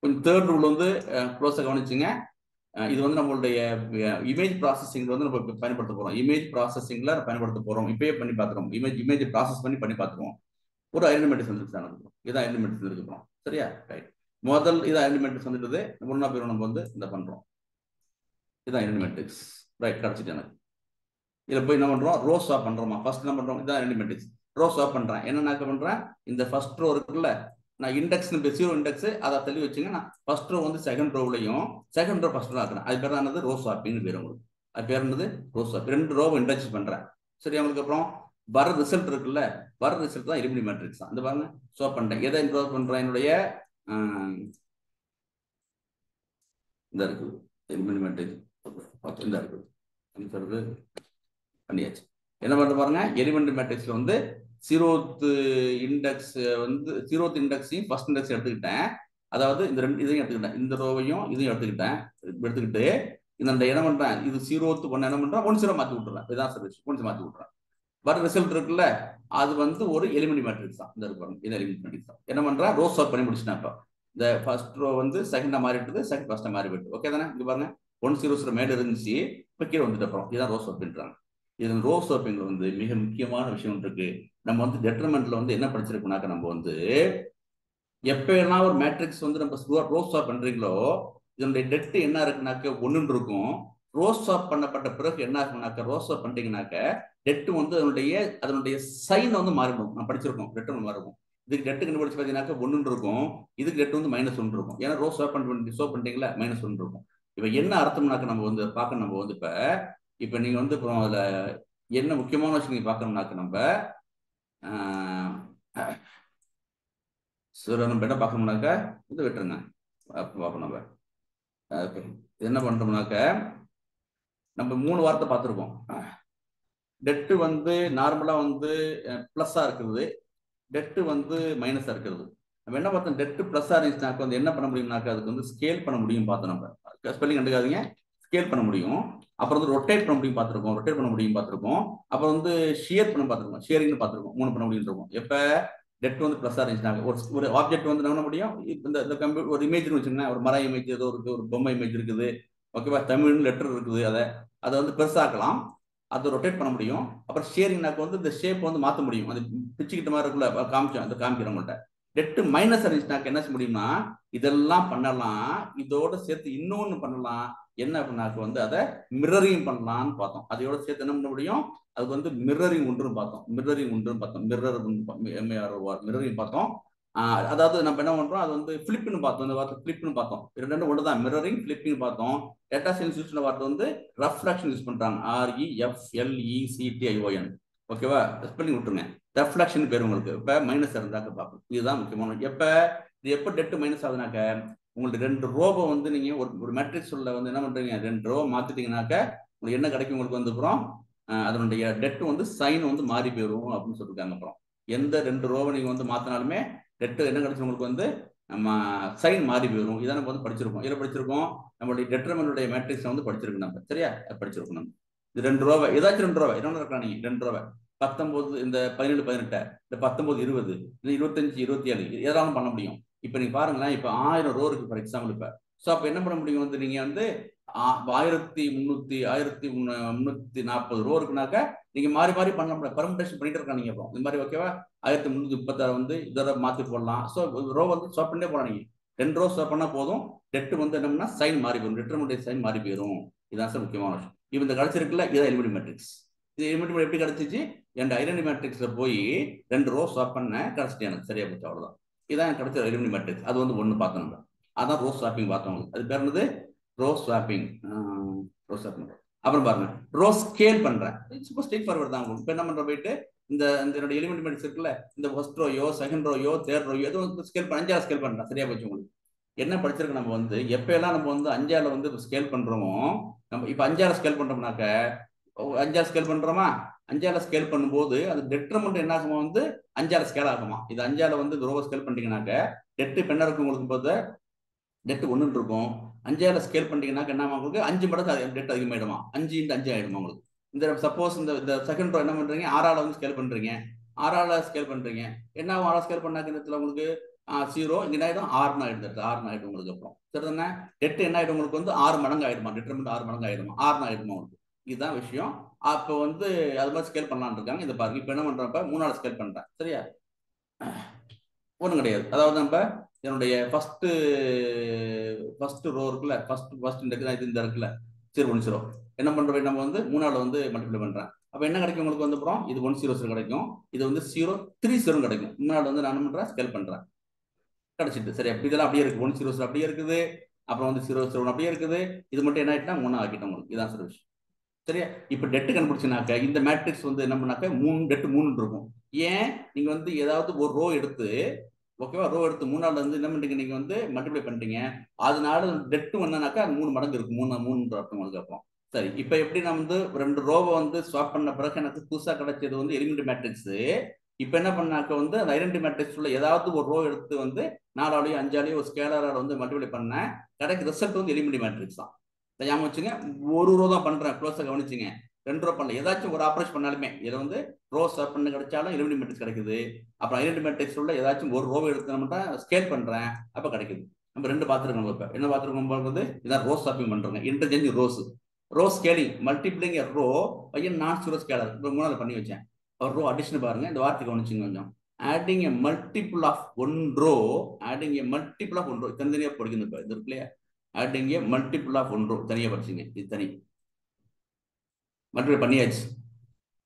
Speaker 1: கொஞ்சம் தேர்ட் ரூல் வந்து க்ளோஸாக கவனிச்சுங்க. இது வந்து நம்மளுடைய இமேஜ் ப்ராசஸிங் வந்து நம்ம பயன்படுத்த போறோம். இமேஜ் ப்ராசஸிங்ல பயன்படுத்த போறோம். இப்பயே பண்ணி பார்த்துருவோம். இமேஜ் ப்ராசஸ் பண்ணி பார்த்துருவோம். ஒரு ஐடென்டி மேட்ரிக்ஸ் வந்துருக்கு. இதான் ஐடென்டி மேட்ரிக்ஸ் இருக்கிறோம். சரியா? ரைட். முதல் இது ஐடென்டி மேட்ரிக்ஸ் வந்துட்டு ஒன்னா பேரும் நம்ம வந்து இந்த பண்றோம். இதான் ஐடென்டி மேட்ரிக்ஸ். ரைட், கிடைச்சிட்டு எனக்கு இதில் போய் என்ன பண்றோம், ரோ ஸ்வாப் பண்றோமா. ஃபர்ஸ்ட் என்ன பண்றோம், இதான் ஐடென்டி மேட்ரிக்ஸ். ரோ ஸ்வாப் பண்றேன். என்ன பண்றேன், இந்த ஃபர்ஸ்ட் ரோ இருக்குல்ல நான் இண்டெக்ஸ் 0 இண்டெக்ஸ் அதை தள்ளி வச்சுங்க. நான் ஃபர்ஸ்ட் ரோ வந்து செகண்ட் ரோவ்லையும் செகண்ட் ரோ ஃபர்ஸ்ட் ரோ ஆக்குறேன். அது பேர் தான் ரோ ஸ்வாப்பிங்னு பேர். உங்களுக்கு அது பேர் என்னது, ரோ ஸ்வாப். 2 ரோவை இண்டெக்ஸ் பண்றேன். சரி, அவங்களுக்கு அப்புறம் வர ரிசல்ட் இருக்குல்ல, வர ரிசல்ட் தான் எலிமெண்டரி மேட்ரிக்ஸ் தான். அந்த பாருங்க, ஸ்வாப் பண்ணிட்டேன். எதை இன்க்ளோஸ் பண்றேன், என்னுடைய இந்த இருக்குது எலிமெண்டரி மேட்ரிக்ஸ். இந்த இருக்குது பண்ணியாச்சு. என்ன பண்ற பாருங்க, எலிமெண்டரி மேட்ரிக்ஸ்ல வந்து 0th இண்டெக்ஸ் வந்து 0th இண்டெக்ஸையும் ஃபர்ஸ்ட் இண்டெக்ஸ் எடுத்துக்கிட்டேன். அதாவது இந்த 2 இதையும் எடுத்துக்கிட்டேன், இந்த ரோவையும் இதையும் எடுத்துக்கிட்டு இந்த என்ன பண்றேன், இது 0th 1 என்ன பண்றேன் 1 0 மாத்தி விட்டுறேன். இதான் சர்வீஸ் 1 மாத்தி விட்டுறேன். வர ரிசல்ட் இருக்குல்ல அது வந்து ஒரு எலிமெண்ட் மேட்ரிக்ஸ் தான். இந்த இருக்கு இது எலிமெண்ட் மேட்ரிக்ஸ் தான். என்ன பண்றா ரோ சார்ட் பண்ணி முடிச்சுனா இப்போ இந்த ஃபர்ஸ்ட் ரோ வந்து செகண்டா மாறிட்டு செகண்ட் ஃபர்ஸ்டா மாறி போயிட்டு ஓகே தானே. இங்க பாருங்க 100 மேல இருந்துச்சு இப்போ கீழே வந்துட்டு அப்புறம் இதான் ரோ சார்ட் பண்றாங்க. இது ரோ சார்ட்டிங்ல வந்து மிக முக்கியமான விஷயம் இருக்கு. நம்ம வந்து டெட்டர்மெண்ட்ல வந்து என்ன படிச்சிருக்கோம்னாக்க நம்ம வந்து எப்பெல்லாம் ஒரு மேட்ரிக்ஸ் வந்து நம்ம ரோ சார்ட் பண்றீங்களோ இதனுடைய டெட் என்ன இருக்குனாக்க 1 இருக்கும். ரோஸ் ஸ்வாப் பண்ணப்பட்ட பிறகு என்ன ஆகுனாக்க ரோஸ் ஸ்வாப் பண்ணிட்டீங்கன்னாக்க டெட் வந்து அதனுடைய சைன் வந்து மாறிடும். நான் படிச்சிருக்கோம் டெட் மாறும். இதுக்கு டெட்டு கண்டுபிடிச்சு பார்த்தீங்கன்னாக்க 1 இருக்கும். இதுக்கு டெட் வந்து -1 இருக்கும். ஏன்னா ரோஸ் ஸ்வாப் பண்ணிட்டீங்களா -1 இருக்கும். இப்போ என்ன அர்த்தம்னாக்க நம்ம வந்து பார்க்க நம்ம வந்து இப்போ நீங்க வந்து இப்போ அதுல என்ன முக்கியமான விஷயம் நீங்க பார்க்கணும்னாக்க நம்ம நம்ம என்ன பார்க்கணும்னாக்க இது விட்டுருங்க பார்ப்போம். நம்ம என்ன பண்றோம்னாக்க நம்ம 3 வார்த்தை பார்த்துருக்கோம். டெட்டு வந்து நார்மலா வந்து பிளஸ்ஸா இருக்கிறது, டெட்டு வந்து மைனஸா இருக்கிறது. நம்ம என்ன பார்த்தோம் டெட்டு பிளஸ்ஸா இருந்துச்சுனாக்க வந்து என்ன பண்ண முடியும்னாக்க அதுக்கு வந்து ஸ்கேல் பண்ண முடியும் பார்த்தோம். நம்ம ஸ்பெல்லிங் கண்டுக்காதீங்க, ஸ்கேல் பண்ண முடியும். அப்புறம் வந்து ரொட்டேட் பண்ண முடியும் பார்த்துருக்கோம், ரொட்டேட் பண்ண முடியும் பார்த்துருக்கோம். அப்புறம் வந்து ஷியர் பண்ண பார்த்துருக்கோம், ஷியரிங்னு பார்த்துருக்கோம். 3 பண்ண முடியும் இருக்கும். எப்போ டெட் வந்து பிளஸ்ஸா இருந்துச்சுனாக்க ஒரு ஆப்ஜெக்ட் வந்து என்ன முடியும், இந்த கம்ப்யூட்டர் ஒரு இமேஜ்னு வச்சுக்கோங்க, ஒரு மர இமேஜ் ஏதோ இருக்கு, ஒரு பொம்மை இமேஜ் இருக்குது, ஓகேவா, தமிழ் லெட்டர் இருக்குது, அதை வந்து பெருசாக்கலாம், அதை ரொட்டேட் பண்ண முடியும். அப்புறம் ஷேரிங்னாக்க வந்து இந்த ஷேப் வந்து மாற்ற முடியும். அது பிச்சுக்கிட்ட மாதிரி இருக்குல்ல காமிச்சோம், அந்த காமிக்கிறவங்கள்ட்ட. டெட்டு மைனஸ் இருந்துச்சுனாக்க என்ன செய்ய முடியும்னா இதெல்லாம் பண்ணலாம். இதோட சேர்த்து இன்னொன்னு பண்ணலாம். என்ன அப்படின்னாக்க வந்து அதை மிரரிங் பண்ணலாம்னு பார்த்தோம். அதையோட சேர்த்து என்ன பண்ண முடியும், அதுக்கு வந்து மிரரிங் ஒன்று பார்த்தோம். மிரரிங் பார்த்தோம். அதாவது நம்ம என்ன பண்றோம், அது வந்து ஃபிளிப்னு பார்த்தோம். இந்த வார்த்தை ஃபிளிப்னு பார்த்தோம். ரெண்டு ஒன்று தான், மிரரிங் ஃபிளிப்பிங் பார்த்தோம். டேட்டா சயின்ஸ் யூஸ் பண்ண வார்த்தை வந்து ரெஃப்ளெக்ஷன் யூஸ் பண்றாங்க, REFLECTION. ஓகேவா, ஸ்பெல்லிங் விட்டுருங்க. ரெஃப்ளெக்ஷன் பேர் உங்களுக்கு. இப்போ மைனஸ் இருந்தாக்க பார்ப்போம். இதுதான் முக்கியமான. எப்போ டெட்டு மைனஸ் ஆகுதுனாக்க உங்களுக்கு 2 ரோவை வந்து நீங்க ஒரு மேட்ரிக்ஸ் உள்ள வந்து என்ன பண்றீங்க, 2 ரோ மாத்திட்டீங்கன்னாக்க உங்களுக்கு என்ன கிடைக்கும், உங்களுக்கு வந்து அப்புறம் அதனுடைய டெட் வந்து சைன் வந்து மாறி போயிடும் அப்படின்னு சொல்லியிருக்காங்க. அப்புறம் எந்த 2 ரோவை நீங்க வந்து மாத்தினாலுமே டெட் என்ன கிடைச்சு உங்களுக்கு வந்து நம்ம சைன் மாறி போயிடும். இதான் நம்ம வந்து படிச்சிருக்கோம். இதில் படிச்சிருக்கோம் நம்மளுடைய டெட்டர்மென்ட்டுடைய மேட்ரிக்ஸ் வந்து படிச்சிருக்கு நம்ம. சரியா, படிச்சிருக்கோம் நம்ம. இது 2 ரோவை, ஏதாச்சும் 2 ரோவை என்ன இருக்கலாம் நீங்க 2 ரோவை 19 இந்த 17 18 இந்த 19 20 இந்த 25 27 எதாலும் பண்ண முடியும். இப்போ நீங்க பாருங்களேன், இப்போ 1000 ரோ இருக்கு ஃபார் எக்ஸாம்பிள். இப்போ ஸோ அப்போ என்ன பண்ண முடியும் வந்து நீங்க வந்து 1340 ரோ இருக்குனாக்க நீங்க மாறி மாறி பண்ண முடியாது, பர்முடேஷன் பண்ணிட்டு இருக்காங்க நீங்க. இந்த மாதிரி ஓகேவா, 1336 வந்து இதோட மாற்றி போடலாம். ஸோ ரோ வந்து ஸ்வாப் பண்ணே போகலாம். நீங்க 2 ரோ ஸ்வாப் பண்ணா போதும், டெட் வந்து என்னன்னா சைன் மாறி போயிடும், டெட்டர்மெண்ட் சைன் மாறி போயிடும். இதுதான் சார் முக்கியமான விஷயம். இப்போ இந்த கிடைச்சிருக்குல்ல, இதான் எலிமெண்ட் மேட்ரிக்ஸ். இது எலிமெண்ட் எப்படி கிடைச்சிச்சு, என் ஐடென்டி மேட்ரிக்ஸ்ல போய் 2 ரோ ஸ்வாப் பண்ண கிடைச்சிட்டு எனக்கு சரியா போச்சு, அவ்வளவுதான். இதான் எனக்கு கிடைச்ச எலிமெண்ட் மேட்ரிக்ஸ். அது வந்து 1 பார்த்தோம். அதான் ரோ ஸ்வாப்பிங் பார்த்தோம். அது பேர் என்னது, ரோ ஸ்வாப்பிங். அப்புறம் பாருங்க, ரோ ஸ்கேல் பண்றேன். சூப்பர் ஸ்ட்ரெயிட் ஃபார்வர்ட் தான். உங்களுக்கு என்ன பண்ற போயிட்டு இந்த எலிமெண்ட் மேட்ரிக்ஸ் இருக்குல்ல, இந்த ஃபர்ஸ்ட் ரோயோ செகண்ட் ரோயோ தேர்ட் ரோயோ ஏதோ ஸ்கேல் 5ஆல ஸ்கேல் பண்றேன். சரியா போச்சு. உங்களுக்கு என்ன படிச்சிருக்கு, நம்ம வந்து எப்பெல்லாம் நம்ம வந்து 5ஆல வந்து ஸ்கேல் பண்றோமோ, நம்ம இப்போ 5ஆல ஸ்கேல் பண்றோம்னாக்க 5ஆல ஸ்கேல் பண்றோமா, 5ஆல ஸ்கேல் பண்ணும்போது அது டெட்டர்மெண்ட் என்ன ஆகுமா வந்து 5ஆல ஸ்கேல் ஆகுமா. இது 5ஆல வந்து ரோவை ஸ்கேல் பண்ணிட்டீங்கன்னாக்க டெட்டு பெண்ணா இருக்கும் உங்களுக்கு போது டெட் 1 இருக்கும். 5ஆல ஸ்கேல் பண்ணிட்டீங்கன்னாக்க என்ன உங்களுக்கு 5 மடங்கு டெட் அதிகமாயிடுமா, 5 × 5 ஆயிடுமா உங்களுக்கு. இந்த சப்போஸ் இந்த செகண்ட் ரோ என்ன பண்றீங்க, 6ஆல வந்து ஸ்கேல் பண்றீங்க, 6ஆல ஸ்கேல் பண்றீங்க, என்ன 6ஆல ஸ்கேல் பண்ணாக்க இந்த இடத்துல உங்களுக்கு 0 இங்க என்ன ஆயிடும், 6 ஆயிடுது. 6 ஆயிடும் உங்களுக்கு. அப்புறம் சரிதானே, டெட் என்ன ஆயிடும் உங்களுக்கு வந்து 6 மடங்கு ஆயிடுமா, டெட்டர்மெண்ட் 6 மடங்கு ஆயிடுமா, 6 ஆயிடுமா உங்களுக்கு. இதுதான் விஷயம். அப்போ வந்து அது மாதிரி ஸ்கேல் பண்ணலான்னு இருக்காங்க. இதை பாருங்க, இப்போ என்ன பண்றப்ப 3ஆல ஸ்கேல் பண்றேன். சரியா, ஒன்றும் கிடையாது. அதாவது நம்ம என்னுடைய ஃபர்ஸ்ட் ரோ இருக்குல்ல, ஃபர்ஸ்ட் இந்த இருக்குல்ல 0 என்ன பண்றோம், நம்ம வந்து 3ஆல வந்து மல்டிப்ளை பண்றேன். அப்ப என்ன கிடைக்கும் உங்களுக்கு வந்து அப்புறம் இது 100 கிடைக்கும், இது வந்து 030 கிடைக்கும். 3ஆல வந்து நான் என்ன பண்றேன், ஸ்கேல் பண்றேன், கிடைச்சிட்டு. சரியா, இதெல்லாம் அப்படியே இருக்கு, 100 அப்படியே இருக்குது, அப்புறம் வந்து 001 அப்படியே இருக்குது. இது மட்டும் என்ன ஆயிட்டுனா 3 ஆக்கிட்டோம் உங்களுக்கு. இதான் சார் விஷயம். சரியா, இப்ப டெட் கண்டுபிடிச்சுனாக்க இந்த மேட்ரிக்ஸ் வந்து என்ன பண்ணாக்க 3 டெட் 3 இருக்கும். ஏன் நீங்க வந்து ஏதாவது ஒரு ரோ எடுத்து ஓகேவா, ரோ எடுத்து 3ஆல இருந்து என்ன பண்றீங்க, நீங்க வந்து மல்டிப்ளை பண்றீங்க, அதனால டெட் வந்தானாக்கா 3 மடங்கு இருக்கு, 3 அர்த்தம் உங்களுக்கு. அப்புறம் சரி, இப்ப எப்படி நான் வந்து 2 ரோவை வந்து ஸ்வாப் பண்ண பிறகு எனக்கு புதுசா கிடைச்சது வந்து எலிமெண்ட் மேட்ரிக்ஸ். இப்ப என்ன பண்ணாக்க வந்து அந்த ஐடென்டி மேட்ரிக்ஸ் உள்ள ஏதாவது ஒரு ரோ எடுத்து வந்து 4ஆலயோ 5ஆலயோ ஒரு ஸ்கேலரால வந்து மல்டிப்ளை பண்ண கிடைக்க ரிசல்ட் வந்து எலிமெண்ட் மேட்ரிக்ஸ் தான். ஞாபகம் வச்சுங்க, ஒரு ரோ தான் பண்றேன், க்ளோஸா கவனிச்சுங்க. 2 ரோ பண்ணல, ஏதாச்சும் ஒரு ஆப்ரேஷன் பண்ணாலுமே இதில் வந்து ரோ ஸ்வாப் பண்ண கிடைச்சாலும் எலிமெண்ட் மேட்ரிக்ஸ் கிடைக்குது. அப்புறம் ஐடென்டி மேட்ரிக்ஸ் உள்ள ஏதாச்சும் ஒரு ரோவை எடுத்து ஸ்கேல் பண்றேன் அப்போ கிடைக்குது. நம்ம 2 பார்த்துருக்கோம். இப்போ என்ன பார்த்துருக்கோம் போது இதான் ரோ ஸ்வாப்பிங் பண்றோங்க. Interchange row scaling multiplying row by an non zero scalar இப்போ 3 பண்ணி வச்சேன். ஒரு ரோ அடிஷன் பாருங்க, இந்த வார்த்தைக்கு கவனிச்சுங்க கொஞ்சம். adding a multiple of one row, தனித்தனியா படிக்கணும். இப்போ இது இருக்கு இல்லையா, adding a multiple of one row தனியா படிச்சுங்க. இது தனி மல்டிப்ளை பண்ணியாச்சு,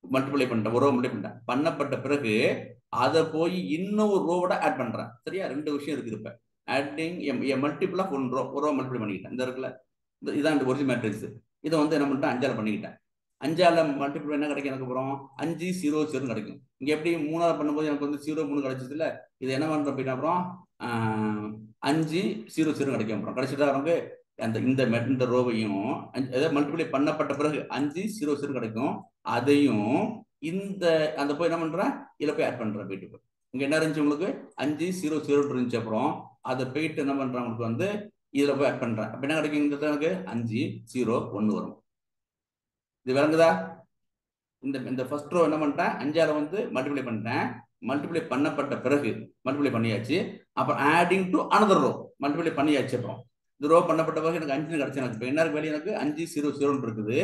Speaker 1: மல்டிப்ளை பண்ணிட்டேன், ஒரு ரோ மல்டிப்ளை பண்ணிட்டேன். பண்ணப்பட்ட பிறகு அதை போய் இன்னொரு ரோவோட ஆட் பண்றேன். சரியா, 2 விஷயம் இருக்குது. இப்போ adding a multiple of one row, ஒரு ரோ மல்டிப்ளை பண்ணிக்கிட்டேன். இந்த இருக்குல்ல, இதான் ஒரிஜினல் மேட்ரிக்ஸ். இதை வந்து என்ன பண்ணிட்டேன், 5ஆல் பண்ணிக்கிட்டேன். 5ஆல் மல்டிப்ளை என்ன கிடைக்கும் எனக்கு? அப்புறம் 5 0 0 கிடைக்கும். இங்க எப்படி 3ஆல் பண்ணும்போது எனக்கு வந்து 0 3 கிடைச்சது இல்லை. இது என்ன பண்றோம் அப்படின்னா அப்புறம் 5 0 0 கிடைக்கும். அப்புறம் கிடைச்சிட்டா நமக்கு இந்த ரோவையும் மல்டிப்ளை பண்ணப்பட்ட பிறகு 5 0 0 கிடைக்கும். அதையும் அந்த போய் என்ன பண்றேன், இதில் போய் ஆட் பண்றேன். போயிட்டு இங்க என்ன இருந்துச்சு உங்களுக்கு, 5 0 0 இருந்துச்சு. அப்புறம் அதை போயிட்டு என்ன பண்றேன், உங்களுக்கு வந்து இதுல போய் ஆட் பண்றேன். அப்ப என்ன கிடைக்கும், எனக்கு 5 0 1 வரும். இது விளங்குதா? இந்த ஃபர்ஸ்ட் ரோ என்ன பண்ணிட்டேன், 5ஆல் வந்து மல்டிப்ளை பண்ணிட்டேன். மல்டிப்ளை பண்ணப்பட்ட பிறகு மல்டிப்ளை பண்ணியாச்சு. அப்புறம் adding to another row multiply பண்ணியாச்சு. அப்புறம் இந்த ரோ பண்ணப்பட்ட பிறகு எனக்கு 5 கிடைச்சு. எனக்கு இப்போ என்ன இருக்கு, வெளியே எனக்கு 5 0 0 இருக்குது.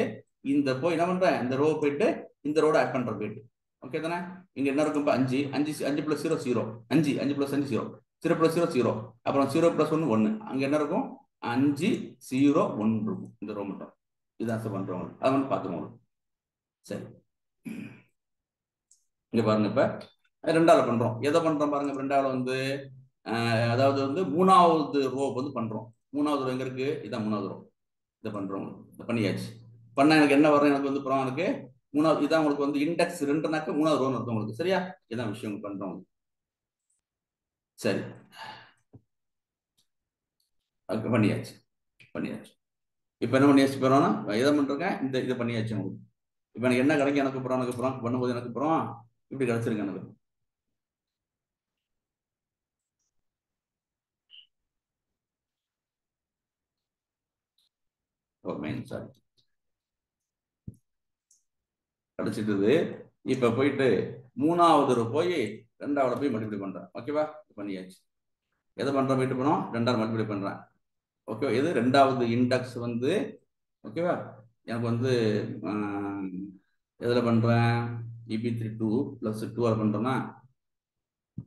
Speaker 1: இந்த போய் என்ன பண்றேன், இந்த ரோ போயிட்டு இந்த ரோட ஆட் பண்ற போயிட்டு. ஓகே தானே? இங்க என்ன இருக்கும், 5 5 + 0 0, 5 5 + 5 0, 0 + 0 0, அப்புறம் 0 + 1 1. அங்க என்ன இருக்கும், 5 0 1 இருக்கும். இந்த ரோ மட்டும் இதான் பண்றவங்க, அதை வந்து பார்த்துக்கோங்க. சரி, இங்க பாருங்க. இப்ப 2ஆல் பண்றோம். எதை பண்றோம் பாருங்க. 2ஆல் வந்து அதாவது வந்து 3வது ரோ வந்து பண்றோம். 3வது ரோ எங்க இருக்கு, இதான் 3வது ரோ. இதை பண்றோம், பண்ணியாச்சு. பண்ணா எனக்கு என்ன வரும், எனக்கு வந்து அப்புறம் எனக்கு 3வது இதான் உங்களுக்கு வந்து இண்டெக்ஸ் 2னாக்க 3வது ரோன்னு இருக்கும் உங்களுக்கு. சரியா, இதான் விஷயம் பண்றோம். சரி, பண்ணியாச்சு. இப்ப என்ன பண்ணியாச்சு போறோம்னா, எதை பண்றேங்க, இதை பண்ணியாச்சு. உங்களுக்கு இப்ப எனக்கு என்ன கிடைக்கும், எனக்கு அப்புறம் பண்ணும்போது எனக்கு அப்புறம் இப்படி கிடைச்சிருக்கு எனக்கு. சாரி, கிடைச்சிட்டு இப்ப போயிட்டு 3வது ரோ போய் 2ஆவது போய் மல்டிப்ளை பண்றேன். ஓகேவா, பண்ணியாச்சு. எதை பண்றேன், போயிட்டு போனோம் 2ஆல் மல்டிப்ளை பண்றேன். ஓகே, இது 2வது இண்டெக்ஸ் வந்து ஓகேவா. எனக்கு வந்து எதில் பண்றேன், EB3 2 + 2ஆல் பண்றேன்னா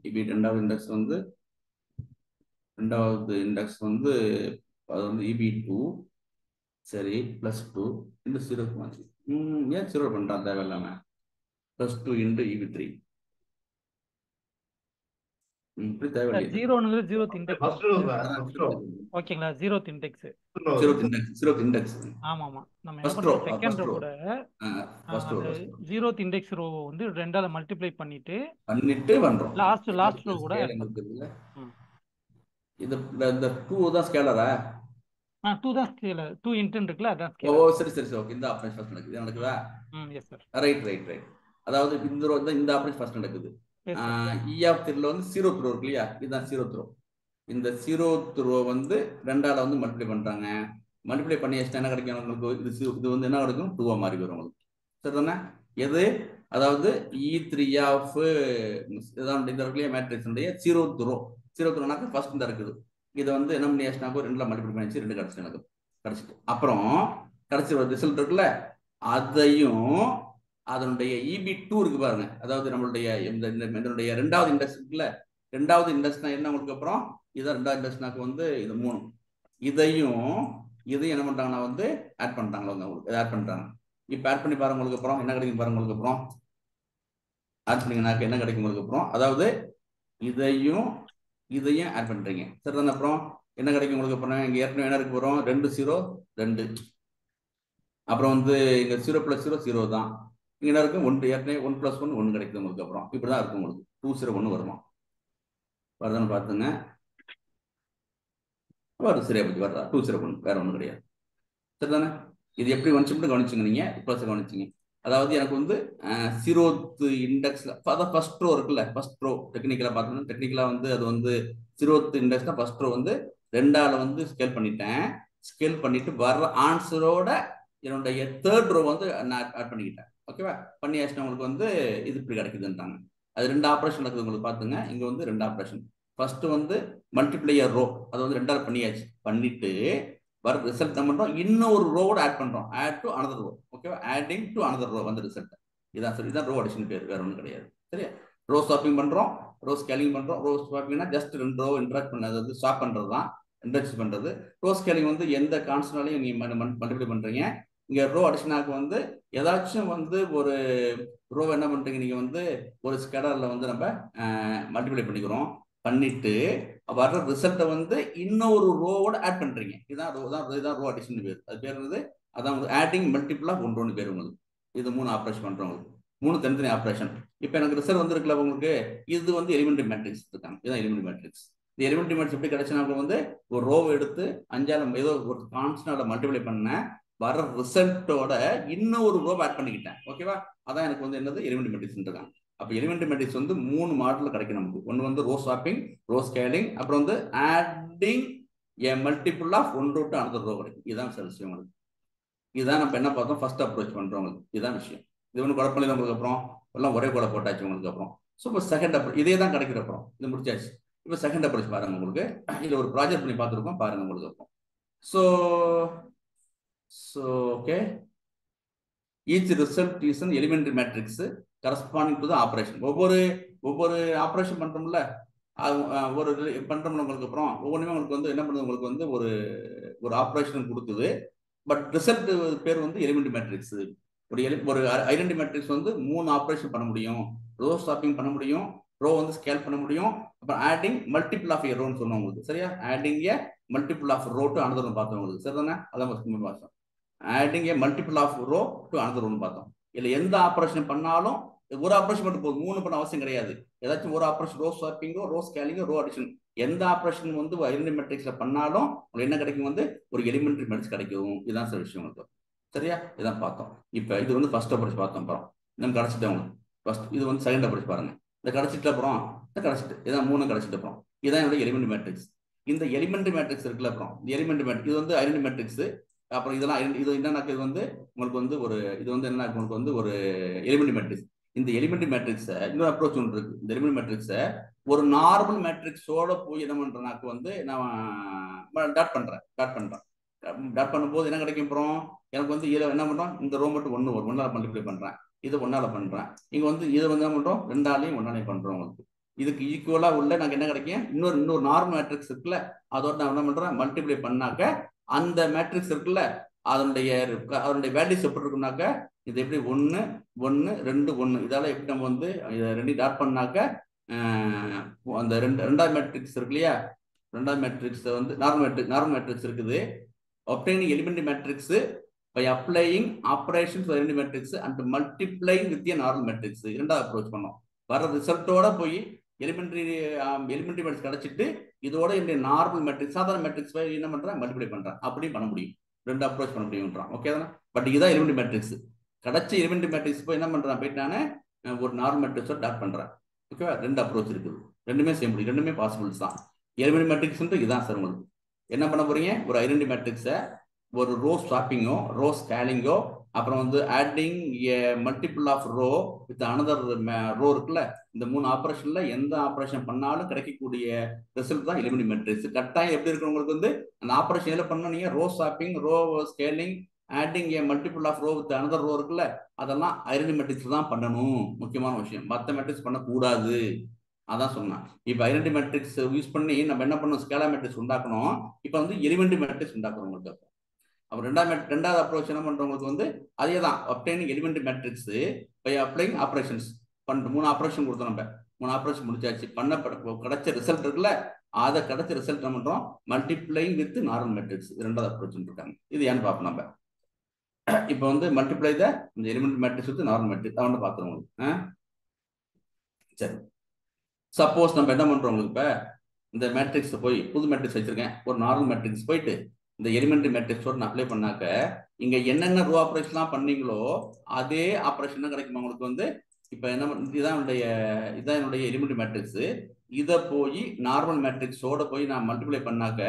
Speaker 1: EB 2வது இண்டெக்ஸ் வந்து அது வந்து EB2 சரி +2 இந்த 0 மாற்றி ஏன் 0 பண்றான் தேவையில்லாம, +2 × EB3 இப்படி தேவையில்லை.
Speaker 3: 0th இண்டெக்ஸ் ஓகேங்களா, 0th இண்டெக்ஸ் ஆமா ஆமா. நம்ம என்ன பண்றோம், செகண்ட் ரோ கூட 0th இண்டெக்ஸ் ரோ வந்து 2ஆல மல்டிப்ளை பண்ணிட்டு
Speaker 1: பண்றோம்.
Speaker 3: லாஸ்ட் ரோ கூட
Speaker 1: இது இந்த 2 தான் ஸ்கேலரா,
Speaker 3: 2 தான் ஸ்கேலர், 2 இன்டென்ட் இருக்குல, அதான்
Speaker 1: ஓ
Speaker 3: ஸ்கேலர்.
Speaker 1: சரி ஓகே. இந்த ஆபரேஷன் ஃபர்ஸ்ட் நடக்குது, நடக்குதா?
Speaker 3: Yes sir.
Speaker 1: ரைட். அதாவது இந்த ஆபரேஷன் ஃபர்ஸ்ட் நடக்குது. E(3) ல வந்து 0th ரோ இருக்கு இல்லையா, இதுதான் 0th ரோ. இந்த 0th ரோ வந்து 2ஆல வந்து மல்டிப்ளை பண்றாங்க. மல்டிப்ளை பண்ணியாச்சுன்னா என்ன கிடைக்கும் உங்களுக்கு, இது வந்து என்ன கிடைக்கும், 2ஆ மாறி வரும் உங்களுக்கு. சரிதானே? எது, அதாவது E3 ஆஃப் இதான் இந்த இருக்கு இல்லையா, matrix 0th row. 0th ரோனாக்க first இந்த இருக்குது. இதை வந்து என்ன பண்ணியாச்சுனாக்கோ 2ஆல் மல்டிப்ளை பண்ணியாச்சு, 2 கிடைச்சிட்டு எனக்கு கிடைச்சிட்டு. அப்புறம் கடைசி ஒரு ரிசல்ட் இருக்குல்ல, அதையும் அதனுடைய EB2 இருக்கு பாருங்க. அதாவது நம்மளுடைய இதனுடைய 2வது இண்டெக்ஸ் இருக்குல்ல, 2வது இண்டெக்ஸ்னா என்ன உங்களுக்கு, அப்புறம் இதான் 2வது இண்டெக்ஸ்னாக்கு வந்து இது 3. இதையும் என்ன பண்றாங்கன்னா வந்து ஆட் பண்றாங்க உங்களுக்கு, ஆட் பண்றாங்க. இப்ப ஆட் பண்ணி பாருங்க உங்களுக்கு அப்புறம் என்ன கிடைக்கும் பாருங்க உங்களுக்கு. அப்புறம் ஆட் பண்ணீங்கன்னாக்க என்ன கிடைக்கும் உங்களுக்கு அப்புறம், அதாவது இதையும் ஆட் பண்றீங்க. சரிதானே? அப்புறம் என்ன கிடைக்கும் உங்களுக்கு அப்புறம், இங்க ஏற்கனவே என்ன இருக்கு வரும், 2 0 2, அப்புறம் வந்து இங்க 0 + 0 0 தான். இங்க என்ன இருக்கும், 1 ஏற்கனவே 1 + 1 1 கிடைக்குது உங்களுக்கு. அப்புறம் இப்படிதான் இருக்கும் உங்களுக்கு, 2 0 1 வருமா, வருதான்னு பார்த்துங்க. வருது, சரியா போச்சு, வருதா, 2 0 1, வேற ஒன்றும் கிடையாது. சரிதானே? இது எப்படி வந்துச்சு கவனிச்சுங்க நீங்க, இப்போ கவனிச்சிங்க. அதாவது எனக்கு வந்து 0th இண்டெக்ஸ்ல அதான் ஃபர்ஸ்ட் ரோ இருக்குல்ல, ஃபர்ஸ்ட் ரோ டெக்னிக்கலா பார்த்தோம்னா, டெக்னிக்கலா வந்து அது வந்து 0th இண்டெக்ஸ்னா ஃபர்ஸ்ட் ரோ வந்து 2ஆல வந்து ஸ்கேல் பண்ணிட்டு வர்ற ஆன்சரோட என்னுடைய தேர்ட் ரோ வந்து நான் ஆட் பண்ணிக்கிட்டேன். ஓகேவா? பண்ணியாச்சுன்னா உங்களுக்கு வந்து இது இப்படி கிடைக்குதுன்றாங்க. அது 2 ஆப்ரேஷன் நடக்குது உங்களுக்கு. பார்த்துங்க, இங்கே வந்து 2 ஆப்ரேஷன். ஃபர்ஸ்ட் வந்து மல்டிப்ளையர் ரோ, அது வந்து 2ஆல் பண்ணியாச்சு. பண்ணிட்டு வர ரிசல்ட் என்ன பண்ணுறோம், இன்னொரு ரோவோட ஆட் பண்ணுறோம். Add to another row. ஓகேவா? ஆடிங் டு அனதர் ரோ வந்து ரிசல்ட். இதான் சரி, இதான் ரோ அடிஷன் பேர், வேற ஒன்றும் கிடையாது. சரியா? ரோ ஸ்வாப்பிங் பண்ணுறோம், ரோ ஸ்கேலிங் பண்ணுறோம். ரோ ஸ்வாப்பிங்னா ஜஸ்ட் 2 ரோ இன்ட்ராக்ட் பண்ண, அதாவது ஸ்வாப் பண்ணுறது தான், இன்ட்ராக்ட் பண்ணுறது. ரோ ஸ்கேலிங் வந்து எந்த கான்ஸ்டன்ட்லையும் நீங்கள் மல்டிப்ளை பண்ணுறீங்க. இங்கே ரோ அடிஷனாக்கு வந்து ஏதாச்சும் வந்து ஒரு ரோ என்ன பண்ணுறீங்க, நீங்கள் வந்து ஒரு ஸ்கேலரில் வந்து நம்ம மல்டிப்ளை பண்ணிக்கிறோம். பண்ணிட்டு வர்ற ரிசல்ட்டை வந்து இன்னொரு ரோவோட ஆட் பண்ணுறீங்க. இதுதான் ரோ, இதுதான் ரோ அடிஷன் பேர். அது பேர் வந்து அதான் வந்து ஆடிங் மல்டிபிளாக ஒன்று பேர் உங்களுக்கு. இது 3 ஆப்ரேஷன் பண்ணுறோம் உங்களுக்கு. 3 தனித்தனி ஆப்ரேஷன். இப்போ எனக்கு ரிசல்ட் வந்துருக்குல்ல உங்களுக்கு, இது வந்து எலிமெண்ட்ரி மேட்ரிக்ஸ் இருக்காங்க. இதுதான் எலிமெண்ட்ரி மேட்ரிக்ஸ். இந்த எலிமெண்ட்ரி மேட்ரிக்ஸ் எப்படி கிடைச்சுன்னா வந்து ஒரு ரோவை எடுத்து 5ஆல் ஏதோ ஒரு கான்ஸ்டன்டால மல்டிப்ளை பண்ண வர ரிசல்ட்டோட இன்னொரு ரோவை ஆட் பண்ணிக்கிட்டேன். ஓகேவா? அதான் எனக்கு வந்து என்னது எலிமெண்ட்ரி மேட்ரிக்ஸ் இருக்காங்க. அப்போ எலிமெண்ட்ரி மேட்ரிக்ஸ் வந்து 3 மாடலில் கிடைக்கும் நமக்கு. ஒன்று வந்து ரோ ஸ்வாப்பிங், ரோ ஸ்கேலிங், அப்புறம் வந்து adding a multiple of one row to another row கிடைக்கும். இதுதான் சார் விஷயம் உங்களுக்கு. இதுதான் நம்ம என்ன பார்த்தோம், ஃபர்ஸ்ட் அப்ரோச் பண்ணுறவங்க. இதுதான் விஷயம். இது ஒன்றும் குழப்பம் இல்லை உங்களுக்கு. அப்புறம் எல்லாம் ஒரே கூட போட்டாச்சு உங்களுக்கு. அப்புறம் ஸோ இப்போ செகண்ட் அப்ரோச் இதே தான் கிடைக்கிற. அப்புறம் இது முடிச்சாச்சு. இப்போ செகண்ட் அப்ரோச் பாருங்க உங்களுக்கு. இதில் ஒரு ப்ராஜெக்ட் பண்ணி பார்த்துருக்கோம் பாருங்க உங்களுக்கு. அப்புறம் so okay, each result is an elementary matrix corresponding to the operation. ஒவ்வொரு ஆப்ரேஷன் பண்ணுறோம்ல, ஒரு பண்ணுறோம்ல உங்களுக்கு. அப்புறம் ஒவ்வொன்றுமே உங்களுக்கு வந்து என்ன பண்ணுது, உங்களுக்கு வந்து ஒரு ஆப்ரேஷன் கொடுக்குது. பட் ரிசல்ட் பேர் வந்து எலிமெண்ட்ரி மேட்ரிக்ஸ். ஒரு ஐடென்டி மேட்ரிக்ஸ் வந்து 3 ஆப்ரேஷன் பண்ண முடியும். ரோ ஸ்வாப்பிங் பண்ண முடியும், ரோ வந்து ஸ்கேல் பண்ண முடியும், அப்புறம் ஆடிங் மல்டிபிள் ஆஃப் ஏ ரோன்னு சொன்னோம் உங்களுக்கு. சரியா? Adding a multiple of row to another பார்த்தோம் உங்களுக்கு. சரிதானே? அதான் பார்த்தோம். Adding a multiple of row to another ரோன்னு பார்த்தோம். இல்லை எந்த ஆப்ரேஷன் பண்ணாலும் ஒரு ஆப்ரேஷன் மட்டும் போதும், 3 பண்ண அவசியம் கிடையாது. ஏதாச்சும் ஒரு ஆப்ரேஷன், ரோ ஸ்வாப்பிங்கோ, ரோ ஸ்கேலிங்கோ, ரோ அடிஷன், எந்த ஆப்ரேஷன் வந்து ஐடென்டி மேட்ரிக்ஸ்ல பண்ணாலும் உங்களுக்கு என்ன கிடைக்கும் வந்து ஒரு எலிமெண்ட்ரி மேட்ரிக்ஸ் கிடைக்கும். இதுதான் சார் விஷயம் உங்களுக்கு. சரியா? இதான் பார்த்தோம். இப்போ இது வந்து ஃபர்ஸ்ட் அப்ரோச் பார்த்தோம். அப்புறம் நம்ம கிடைச்சிட்டு உங்களுக்கு ஃபர்ஸ்ட் இது வந்து செகண்ட் அப்ரோச் பாருங்க. இந்த கிடைச்சிட்டு அப்புறம் கிடைச்சிட்டு இதான் 3 கிடைச்சிட்டு அப்புறம் இதான் என்னோட எலிமெண்ட்ரி மேட்ரிக்ஸ். இந்த எலிமெண்ட்ரி மேட்ரிக்ஸ் இருக்குல்ல, அப்புறம் இந்த எலிமெண்ட்ரி மேட்ரிக்ஸ் இது வந்து ஐடென்டி மேட்ரிக்ஸ். அப்புறம் இதெல்லாம் இது என்னன்னா, இது வந்து உங்களுக்கு வந்து இது வந்து என்ன, உங்களுக்கு வந்து ஒரு எலிமெண்ட்ரி மேட்ரிக்ஸ். இந்த எலிமெண்ட்ரி மேட்ரிக்ஸை இன்னொரு அப்ரோச் ஒன்று இருக்கு. இந்த எலிமெண்ட்ரி மேட்ரிக்ஸை ஒரு நார்மல் மேட்ரிக்ஸோட போய் என்ன பண்றேன்னாக்கு வந்து நான் டாட் பண்ணும்போது என்ன கிடைக்கும், அப்புறம் எனக்கு வந்து இதில் என்ன பண்றோம், இந்த ரோ மட்டும் 1 வரும், 1ஆல் மல்டிப்ளை பண்றேன், இது 1ஆல் பண்றேன். இங்க வந்து இதை வந்து என்ன பண்றோம், 2ஆலையும் 1ஆலையும் பண்றோம் உங்களுக்கு. இதுக்கு ஈக்குவலா உள்ள நாங்கள் என்ன கிடைக்கும், இன்னொரு நார்மல் மேட்ரிக்ஸ் இருக்குல்ல, அதோட நான் என்ன பண்றேன், மல்டிப்ளை பண்ணாக்க அந்த மேட்ரிக்ஸ் இருக்குல்ல, அதனுடைய வேல்யூஸ் எப்படி இருக்குனாக்க இது எப்படி 1 1 2 1 இதால எப்படி நம்ம வந்து 2 டாட் பண்ணாக்க அந்த ரெண்டாவது மேட்ரிக்ஸ் இருக்கு இல்லையா, ரெண்டாவது மேட்ரிக்ஸ் வந்து நார்மல் மேட்ரிக்ஸ் இருக்குது. obtaining elementary matrix by applying operations for elementary matrix and multiplying with a normal matrix. இரண்டாவது அப்ரோச் பண்ணோம். வர ரிசல்ட்டோட போய் எலிமெண்ட்ரி மேட்ரிக்ஸ் கிடைச்சிட்டு இதோட என்னுடைய நார்மல் மேட்ரிக்ஸ், சாதாரண மேட்ரிக்ஸ் என்ன பண்றேன், மல்டிப்ளை பண்றேன். அப்படியும் பண்ண முடியும், 2 அப்ரோச் பண்ண முடியும்ன்றான். ஓகே தானே? பட் இதான் எலிமெண்ட்ரி மேட்ரிக்ஸ். கிடைச்ச எலிமெண்ட்ரி மேட்ரிக்ஸ் போய் என்ன பண்றான், போயிட்டு நானே ஒரு நார்மல் மேட்ரிக்ஸோட டாட் பண்றேன். ஓகேவா? 2 அப்ரோச் இருக்குது, ரெண்டுமே செய்ய முடியும், ரெண்டுமே பாசிபிள்ஸ் தான். எலிமெண்ட்ரி மேட்ரிக்ஸ் இதான் சார். உங்களுக்கு என்ன பண்ண போறீங்க, ஒரு ஐடென்டி மேட்ரிக்ஸை ஒரு ரோ ஸ்வாப்பிங்கோ, ரோ ஸ்கேலிங்கோ, அப்புறம் வந்து adding a multiple of row with another row இருக்குல்ல, இந்த 3 ஆப்ரேஷன்ல எந்த ஆப்ரேஷன் பண்ணாலும் கிடைக்கக்கூடிய ரிசல்ட் தான் எலிமெண்ட்ரி மேட்ரிக்ஸ். கட்டாயம் எப்படி இருக்கு உங்களுக்கு வந்து அந்த ஆப்ரேஷன் எல்லாம் பண்ண நீங்க row swapping, row scaling, adding a multiple of row with another row இருக்குல்ல, அதெல்லாம் ஐடென்டி மேட்ரிக்ஸ் தான் பண்ணணும். முக்கியமான விஷயம், மற்ற மேட்ரிக்ஸ் பண்ணக்கூடாது. அதான் சொன்னான். இப்போ ஐடென்டி மேட்ரிக்ஸ் யூஸ் பண்ணி நம்ம என்ன பண்ணணும், ஸ்கேலார் மேட்ரிக்ஸ் உண்டாக்கணும். இப்போ வந்து எலிமெண்ட்ரி மேட்ரிக்ஸ் உண்டாக்குறோம் உங்களுக்கு. அப்போ ரெண்டாவது அப்ரோச் என்ன பண்றவங்களுக்கு வந்து அதே தான், obtaining elementary matrix by applying operations. 3 operation கொடுத்தோம். நம்ம 3 ஆப்ரேஷன் முடிச்சாச்சு. கிடைச்ச ரிசல்ட் இருக்குல்ல, அதை கிடைச்ச ரிசல்ட் என்ன பண்றோம், மல்டிப்ளைங் வித் நார்மல் மேட்ரிக்ஸ். ரெண்டாவது அப்ரோச் இருக்காங்க. இது ஏன்னு பார்ப்போம் நம்ம. இப்போ வந்து மல்டிப்ளை த இந்த elementary matrix with normal matrix அவன் பார்த்துருவோம். சரி, சப்போஸ் நம்ம என்ன பண்றோம், உங்களுக்கு இப்போ இந்த மேட்ரிக்ஸ் போய் புது மேட்ரிக்ஸ் வச்சிருக்கேன், ஒரு நார்மல் மேட்ரிக்ஸ் போயிட்டு இந்த எலிமெண்ட்ரி மேட்ரிக்ஸோட நான் அப்ளை பண்ணாக்க இங்க என்னென்ன ரோ ஆப்ரேஷன்லாம் பண்ணீங்களோ அதே ஆப்ரேஷன் தான் கிடைக்கும் உங்களுக்கு வந்து. இப்போ என்ன, இதான் என்னுடைய எலிமெண்ட்ரி மேட்ரிக்ஸ். இதை போய் நார்மல் மேட்ரிக்ஸோட போய் நான் மல்டிப்ளை பண்ணாக்க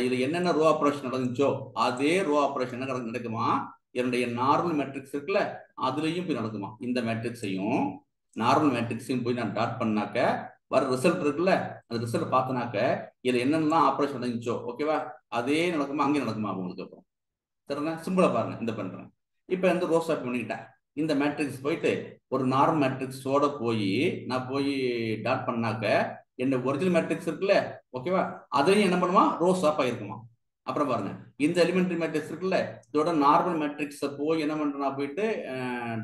Speaker 1: இது என்னென்ன ரோ ஆப்ரேஷன் நடந்துச்சோ அதே ரோ ஆப்ரேஷன் என்ன நடக்குமா, என்னுடைய நார்மல் மேட்ரிக்ஸ் இருக்குல்ல அதுலயும் போய் நடக்குமா. இந்த மேட்ரிக்ஸையும் நார்மல் மேட்ரிக்ஸையும் போய் நான் டாட் பண்ணாக்க வர ரிசல்ட் இருக்குல்ல அந்த ரிசல்ட் பார்த்தனாக்க இதுல என்னென்னலாம் ஆப்ரேஷன் நடந்துச்சோ ஓகேவா அதே நடக்குமா அங்கே நடக்குமா உங்களுக்கு. அப்புறம் சரிண்ணா சிம்பிளா பாருங்க இந்த பண்றேன். இப்போ வந்து ரோஸ் ஆப் பண்ணிக்கிட்டேன். இந்த மேட்ரிக்ஸ் போயிட்டு ஒரு நார்மல் மேட்ரிக்ஸோட போய் நான் போய் டாட் பண்ணாக்க என்ன ஒரிஜினல் மேட்ரிக்ஸ் இருக்குல்ல ஓகேவா அதையும் என்ன பண்ணுமா ரோஸ் ஆப் ஆயிருக்குமா. அப்புறம் பாருங்க இந்த எலிமெண்டரி மேட்ரிக்ஸ் இருக்குல்ல இதோட நார்மல் மேட்ரிக்ஸை போய் என்ன பண்றேன் போயிட்டு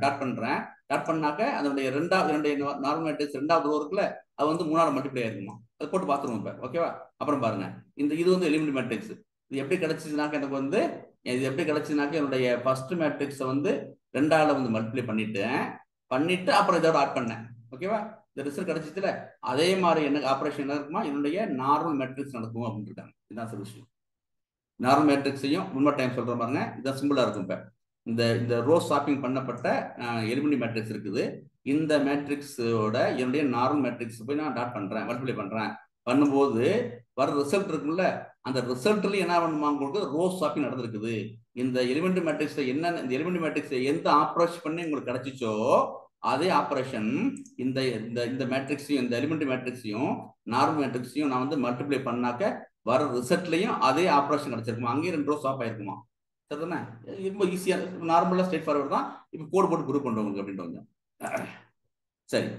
Speaker 1: டாட் பண்றேன். டாட் பண்ணாக்க அதனுடைய ரெண்டாவது நார்மல் மேட்ரிக்ஸ் ரெண்டாவது ரோ இருக்குல்ல அது வந்து 3ஆல் மல்டிப்ளை ஆயிருக்குமா. அது போட்டு பார்த்துருவோம் இப்போ ஓகேவா. அப்புறம் பாருங்க இது வந்து எலிமெண்டரி மேட்ரிக்ஸ். இது எப்படி கிடைச்சிச்சுனாக்க எனக்கு வந்து இது எப்படி கிடைச்சுனாக்க என்னுடைய ஃபர்ஸ்ட் மேட்ரிக்ஸை வந்து 2ஆல் வந்து மல்டிப்ளை பண்ணிட்டு அப்புறம் இதோட ஆட் பண்ணேன் ஓகேவா. இந்த ரிசல்ட் கிடைச்சிச்சுல அதே மாதிரி என்ன ஆப்ரேஷன் என்ன இருக்குமா என்னுடைய நார்மல் மேட்ரிக்ஸ் நடக்கும் அப்படின்னு இருக்காங்க. இதுதான் சொல்யூஷன். நார்மல் மேட்ரிக்ஸையும் முன்னர் டைம் சொல்ற பாருங்க இதான் சிம்பிளா இருக்கும். இப்போ இந்த ரோ ஷாப்பிங் பண்ணப்பட்ட எலிமெண்டரி மேட்ரிக்ஸ் இருக்குது. இந்த மேட்ரிக்ஸோட என்னுடைய நார்மல் மேட்ரிக்ஸ் போய் நான் டாட் பண்றேன் மல்டிப்ளை பண்றேன் பண்ணும்போது வர ரிசல்ட் இருக்குல்ல அந்த ரிசல்ட்ல என்ன பண்ணுமா உங்களுக்கு ரோ ஷாப்பிங் நடந்திருக்குது. இந்த எலிமெண்டரி மேட்ரிக்ஸ் என்ன இந்த எலிமெண்டரி மேட்ரிக்ஸ் எந்த ஆப்ரேஷன் பண்ணி உங்களுக்கு கிடைச்சிச்சோ அதே ஆப்ரேஷன் இந்த இந்த மேட்ரிக்ஸையும் இந்த எலிமெண்டரி மேட்ரிக்ஸையும் நார்மல் மேட்ரிக்ஸையும் நான் வந்து மல்டிப்ளை பண்ணாக்க வர ரிசல்ட்லையும் அதே ஆப்ரேஷன் கிடைச்சிருக்குமா. அங்கேயும் 2 ரோ ஸ்வாப் ஆயிருக்குமா. சரிதானே ரொம்ப ஈஸியா நார்மலா ஸ்ட்ரெயிட் ஃபார்வர்ட் தான். இப்போ கோட் போட்டு குரூப் பண்ணுறவங்களுக்கு அப்படின்ட்டு வந்து சரி.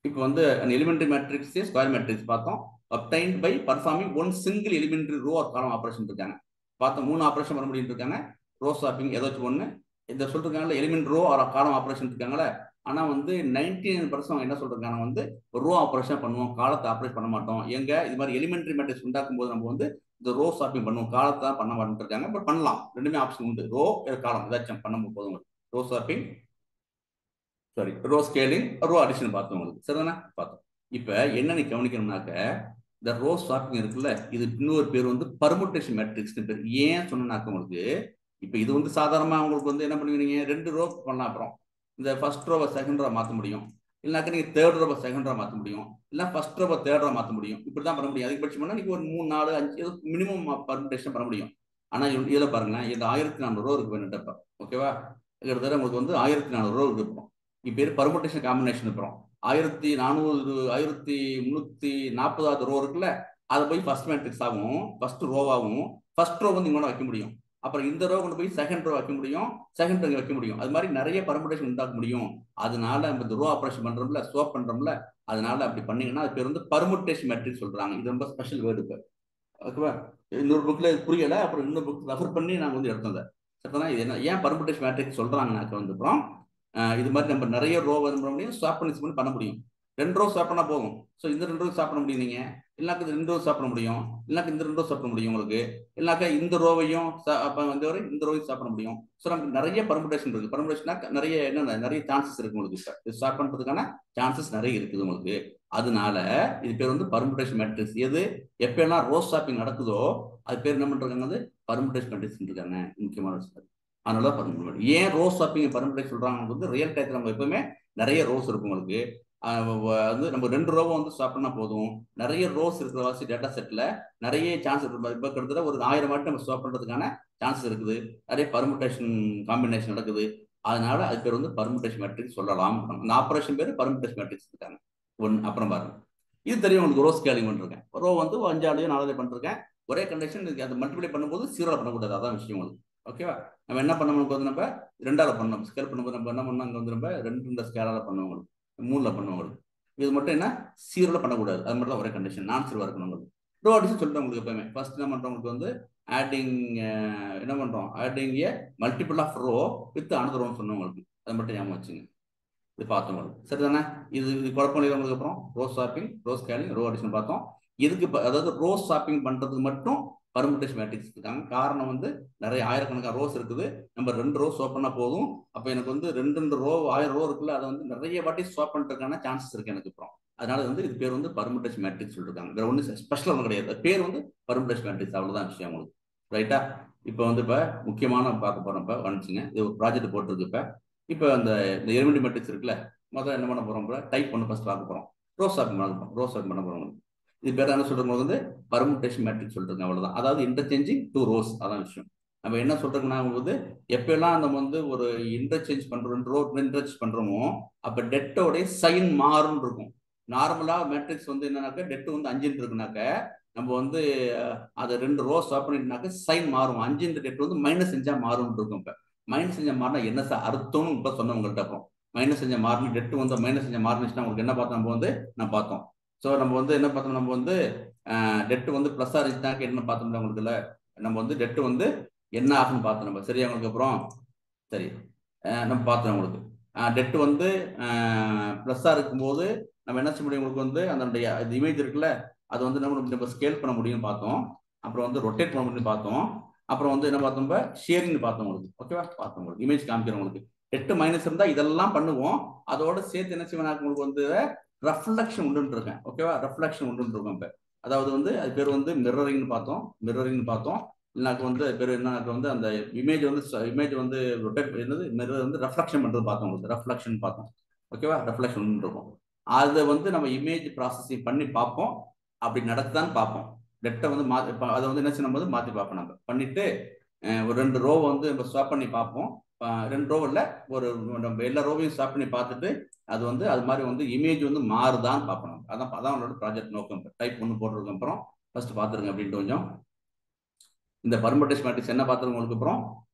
Speaker 1: இப்போ வந்து எலிமெண்டரி மேட்ரிக்ஸ் ஸ்கொயர் மேட்ரிக்ஸ் பார்த்தோம். obtained by performing one single elementary row or column operation இருக்காங்க. பார்த்தோம் 3 ஆப்ரேஷன் பண்ண முடியும் இருக்காங்க. ரோ ஸ்வாப்பிங் ஏதாச்சும் ஒன்று இந்த சொல்லிருக்காங்கல்ல element row or column operation இருக்காங்களே. ஆனா வந்து 99% என்ன சொல்றாங்க வந்து ரோ ஆப்ரேஷன் பண்ணுவோம் காலத்தை ஆப்ரேட் பண்ண மாட்டோம். எங்க இது மாதிரி எலிமெண்டரி மேட்ரிக்ஸ் உண்டாக்கும் போது நம்ம வந்து இந்த ரோ ஸ்வாப்பிங் பண்ணுவோம் காலத்தை தான் பண்ண மாட்டேன்னு இருக்காங்க. பட் பண்ணலாம் ரெண்டுமே ஆப்ஷன் உண்டு. ரோ காலம் ஏதாச்சும் பண்ண போதும். Row swapping sorry row scaling row addition பார்த்தோம் உங்களுக்கு சரிதானே பார்த்தோம். இப்போ என்னன்னு கவனிக்கணும்னாக்க இந்த ரோ ஸ்வாப்பிங் இருக்குல்ல இது இன்னொரு பேர் வந்து பர்முட்டேஷன் மேட்ரிக்ஸ் பேர். ஏன் சொன்னாக்க உங்களுக்கு இப்போ இது வந்து சாதாரணமாக உங்களுக்கு வந்து என்ன பண்ணுவீங்க 2 ரோ பண்ணலாம். அப்புறம் இந்த ஃபர்ஸ்ட் ரோவை செகண்ட் ரோ மாற்ற முடியும். இல்லைனாக்க நீங்கள் தேர்ட் ரோவை செகண்ட் ரோ மாற்ற முடியும். இல்லை ஃபர்ஸ்ட் ரோவை தேர்ட் ரோ மாற்ற முடியும். இப்படி தான் பண்ண முடியும். அதிகபட்சம் பண்ணால் நீங்கள் ஒரு 3 4 5 ஏதோ மினிமம் பர்முட்டேஷன் பண்ண முடியும். ஆனால் இதில் பாருங்களேன் இது 1400 ரோ இருக்கு வேணுட்டப்ப ஓகேவா. கிட்டத்தட்ட உங்களுக்கு வந்து 1400 ரோ இருக்கும். இப்போ பேர் பர்முட்டேஷன் காம்பினேஷன் இருக்கிறோம். 1340 ரோ இருக்குல்ல அதை போய் ஃபர்ஸ்ட் மேட்ரிக்ஸ் ஆகும் ஃபர்ஸ்ட் ரோவாகவும் ஃபர்ஸ்ட் ரோ வந்து இங்கே வைக்க முடியும். அப்புறம் இந்த ரோ கொண்டு போய் செகண்ட் ரோ வைக்க முடியும். செகண்ட் ரோ வைக்க முடியும். அது மாதிரி நிறைய பர்முட்டேஷன் உண்டாக்க முடியும். அதனால நம்ம இந்த ரோ ஆப்ரேஷன் பண்றோம்ல ஸ்வாப் பண்றோம்ல அதனால அப்படி பண்ணீங்கன்னா அது பேர் வந்து பர்முட்டேஷன் மேட்ரிக்ஸ் சொல்றாங்க. இது ரொம்ப ஸ்பெஷல் வேர்டு. இப்போ ஓகேவா இன்னொரு புக்ல புரியல அப்புறம் இன்னொரு புக் ரெஃபர் பண்ணி நாங்கள் வந்து எடுத்தோம். சரிதானா இது என்ன ஏன் பர்முட்டேஷன் மேட்ரிக்ஸ் சொல்றாங்கன்னாக்க வந்து அப்புறம் இது மாதிரி நம்ம நிறைய ரோ பண்ண முடியும் ஸ்வாப் பண்ண முடியும். 2 ரோ ஸ்வாப் பண்ணா போதும். ஸோ இந்த 2 ரோ ஸ்வாப் பண்ண முடியும். நீங்க இல்லைனாக்க இந்த 2 ரோ ஸ்வாப் பண்ண முடியும். இல்லைனாக்க இந்த 2 ரோ ஸ்வாப் பண்ண முடியும் உங்களுக்கு. இல்லைனாக்கா இந்த ரோவையும் அப்போ வந்து இந்த ரோவையும் ஸ்வாப் பண்ண முடியும். ஸோ நமக்கு நிறைய பர்முட்டேஷன் இருக்கு. பர்முட்டேஷனா நிறைய சான்சஸ் இருக்கு உங்களுக்கு. இப்போ ஸ்வாப் பண்ணுறதுக்கான சான்சஸ் நிறைய இருக்குது உங்களுக்கு. அதனால இது பேர் வந்து பர்முட்டேஷன் மேட்ரிக்ஸ். எது எப்பெல்லாம் ரோ ஸ்வாப்பிங் நடக்குதோ அது பேர் என்ன பண்றாங்க வந்து பர்முட்டேஷன் மேட்ரிக்ஸ் இருக்காங்க. முக்கியமான விஷயம் அதனால பர்முட்டேஷன். ஏன் ரோ ஸ்வாப்பிங் பர்முட்டேஷன் சொல்றாங்க வந்து ரியல் டைத்துல நம்ம எப்பவுமே நிறைய ரோஸ் இருக்கும் உங்களுக்கு. வந்து நம்ம 2 ரோவை வந்து ஸ்வாப் பண்ணா போதும். நிறைய ரோஸ் இருக்கிற வாசி டேட்டா செட்ல நிறைய சான்ஸ் இருக்கு. இப்போ கிட்டத்தட்ட ஒரு 1000 வாட்டி நம்ம ஸ்வாப் பண்றதுக்கான சான்சஸ் இருக்குது. நிறைய பர்முட்டேஷன் காம்பினேஷன் நடக்குது. அதனால அது பேர் வந்து பர்முட்டேஷன் மேட்ரிக்ஸ் சொல்லலாம். இந்த ஆப்ரேஷன் பேர் பர்முட்டேஷன் மேட்ரிக்ஸ் இருக்காங்க. அப்புறம் பாருங்க இது தெரியும் உங்களுக்கு. ரோ ஸ்கேலிங் பண்ணிருக்கேன். ரோ வந்து 5 4 பண்ணிருக்கேன். ஒரே கண்டிஷன் அதை மல்டிப்ளை பண்ணும்போது 0 பண்ணக்கூடாது. அதான் விஷயம் உங்களுக்கு. ஓகேவா நம்ம என்ன பண்ணணும் வந்து நம்ம 2ஆல பண்ணணும். ஸ்கேல் பண்ணும்போது நம்ம என்ன பண்ணோம் வந்து நம்ம 2 ஸ்கேலால பண்ணுவோம் 3ல பண்ணுவோம். இது மட்டும் என்ன 0ல பண்ணக்கூடாது. அது மட்டும் தான் ஒரே கண்டிஷன். நான் 0 இருக்கணும் உங்களுக்கு. ரோ அடிஷன் சொல்லிட்டு உங்களுக்கு எப்பவுமே ஃபர்ஸ்ட் என்ன பண்றவங்களுக்கு வந்து ஆடிங் என்ன பண்றோம் adding a multiple of row with another ரோன்னு சொன்னவங்களுக்கு அதை மட்டும் ஞாபகம் வச்சுங்க. இது பார்த்தவங்களுக்கு சரிதானே. இது குழப்பம் இல்லை உங்களுக்கு. அப்புறம் row swapping row scaling row addition பார்த்தோம். இதுக்கு அதாவது ரோ ஸ்வாப்பிங் பண்றதுக்கு மட்டும் பர்முட்டேஷன் மேட்ரிக்ஸ் இருக்காங்க. காரணம் வந்து நிறைய ஆயிரக்கணக்கான ரோஸ் இருக்குது. நம்ம 2 ரோ ஸ்வாப் பண்ணா போதும். அப்போ எனக்கு வந்து 2 ரோ 1000 ரோ இருக்குல்ல அதை வந்து நிறைய வாட்டி ஸ்வாப் பண்றதுக்கான சான்சஸ் இருக்கு எனக்கு. அப்புறம் அதனால வந்து இது பேர் வந்து பர்முட்டேஷன் மேட்ரிக்ஸ் சொல்லிருக்காங்க. வேற ஒன்றும் ஸ்பெஷல் ஒன்றும் கிடையாது. பேர் வந்து பர்முட்டேஷன் மேட்ரிக்ஸ் அவ்வளவுதான் விஷயம் உங்களுக்கு. ரைட்டா இப்போ வந்து இப்போ முக்கியமான பார்க்க போறோம். இப்போ வந்துச்சுங்க இது ஒரு ப்ராஜெக்ட் போட்டிருக்கு. இப்போ அந்த எலிமெண்டரி மேட்ரிக்ஸ் இருக்குல்ல முதல்ல என்ன பண்ண போறோம் டைப் பண்ண ஃபர்ஸ்ட் பார்க்க போறோம். ரோ ஸ்வாப்பிங் பண்ண போறோம். ரோ ஸ்வாப்பிங் பண்ண போறோம். இது பேர் என்ன சொல்றது வந்து பர்முட்டேஷன் மேட்ரிக்ஸ் சொல்லிருக்காங்க. அவ்வளவுதான். அதாவது இன்டர்சேஞ்சிங் 2 ரோஸ் அதான் விஷயம். நம்ம என்ன சொல்றோம்னா வந்து எப்பெல்லாம் நம்ம வந்து ஒரு இன்டர்சேஞ்ச் பண்றோம், ரோ இன்டர்சேஞ்ச் பண்றோமோ அப்ப டெட்டோடைய சைன் மாறும் இருக்கும். நார்மலா மேட்ரிக்ஸ் வந்து என்னன்னாக்க டெட் வந்து 5 இருக்குனாக்க நம்ம வந்து அதை 2 ரோ ஸ்வாப் பண்ணிட்டுனாக்க சைன் மாறும். 5 டெட் வந்து -5 மாறும் இருக்கும். இப்ப -5 மாறினா என்ன சார் அர்த்தம்னு இப்ப சொன்னவங்கள்ட்ட அப்புறம் -5 மாறின டெட் வந்து -5 மாறினுச்சுன்னா உங்களுக்கு என்ன பார்த்தோம் நம்ம வந்து நான் பார்த்தோம். ஸோ நம்ம வந்து என்ன பார்த்தோம், நம்ம வந்து டெட் வந்து பிளஸ் இருந்துச்சுனாக்க என்ன பார்த்தோம்ல உங்களுக்கு இல்லை, நம்ம வந்து டெட் வந்து என்ன ஆகுன்னு பார்த்தோம் நம்ம. சரியா உங்களுக்கு அப்புறம் சரி நம்ம பார்த்தோம் உங்களுக்கு டெட் வந்து ப்ளஸ்ஸாக இருக்கும்போது நம்ம என்ன செய்ய முடியும், உங்களுக்கு வந்து அதனுடைய இமேஜ் இருக்குல்ல அது வந்து நம்ம ஸ்கேல் பண்ண முடியும்னு பார்த்தோம். அப்புறம் வந்து ரொட்டேட் பண்ண முடியும்னு பார்த்தோம். அப்புறம் வந்து என்ன பார்த்தோம், ஷேரிங் பார்த்தோம் உங்களுக்கு. ஓகேவா, பார்த்தோம் உங்களுக்கு இமேஜ் காமிக்கிறோம் உங்களுக்கு. 8 - இருந்தா இதெல்லாம் பண்ணுவோம். அதோட சேர்த்து என்ன செய்வேன் உங்களுக்கு வந்து ரெஃப்ளெக்ஷன் உண்டுன்னு இருக்கேன். ஓகேவா, ரெஃப்ளெக்ஷன் உண்டுன்னு இருக்கோம். இப்போ அதாவது வந்து அது பேர் வந்து மிரரிங்னு பார்த்தோம். இல்லைனாக்கு வந்து பேர் என்னன்னாக்க வந்து அந்த இமேஜ் வந்து ரொட்டேட் என்னது மிரர் வந்து ரெஃப்ளெக்ஷன் பண்றது பார்த்தோம் உங்களுக்கு. ரெஃப்ளெக்ஷன் பார்த்தோம். ஓகேவா, ரெஃப்ளெக்ஷன் இருக்கும். அதை வந்து நம்ம இமேஜ் ப்ராசஸிங் பண்ணி பார்ப்போம். அப்படி நடக்குதான்னு பார்ப்போம். டெட்டை வந்து அதை வந்து என்ன செய்யும் போது மாற்றி பார்ப்போம். நம்ம பண்ணிட்டு ஒரு 2 ரோவை வந்து நம்ம ஸ்வாப் பண்ணி பார்ப்போம். 2 ரோ இல்லை, ஒரு நம்ம எல்லா ரோவையும் ஸ்வாப் பண்ணி பார்த்துட்டு அது வந்து அது மாதிரி வந்து இமேஜ் வந்து மாறுதான்னு பார்க்கணும். அதான் அவங்களோட ப்ராஜெக்ட் நோக்கம். டைப் 1 போடுறதுக்கு அப்புறம் ஃபர்ஸ்ட் பார்த்துருங்க அப்படின்ட்டு கொஞ்சம் இந்த பர்முடேஷன் மேட்ரிக்ஸ் என்ன பார்த்துருங்க. அப்புறம்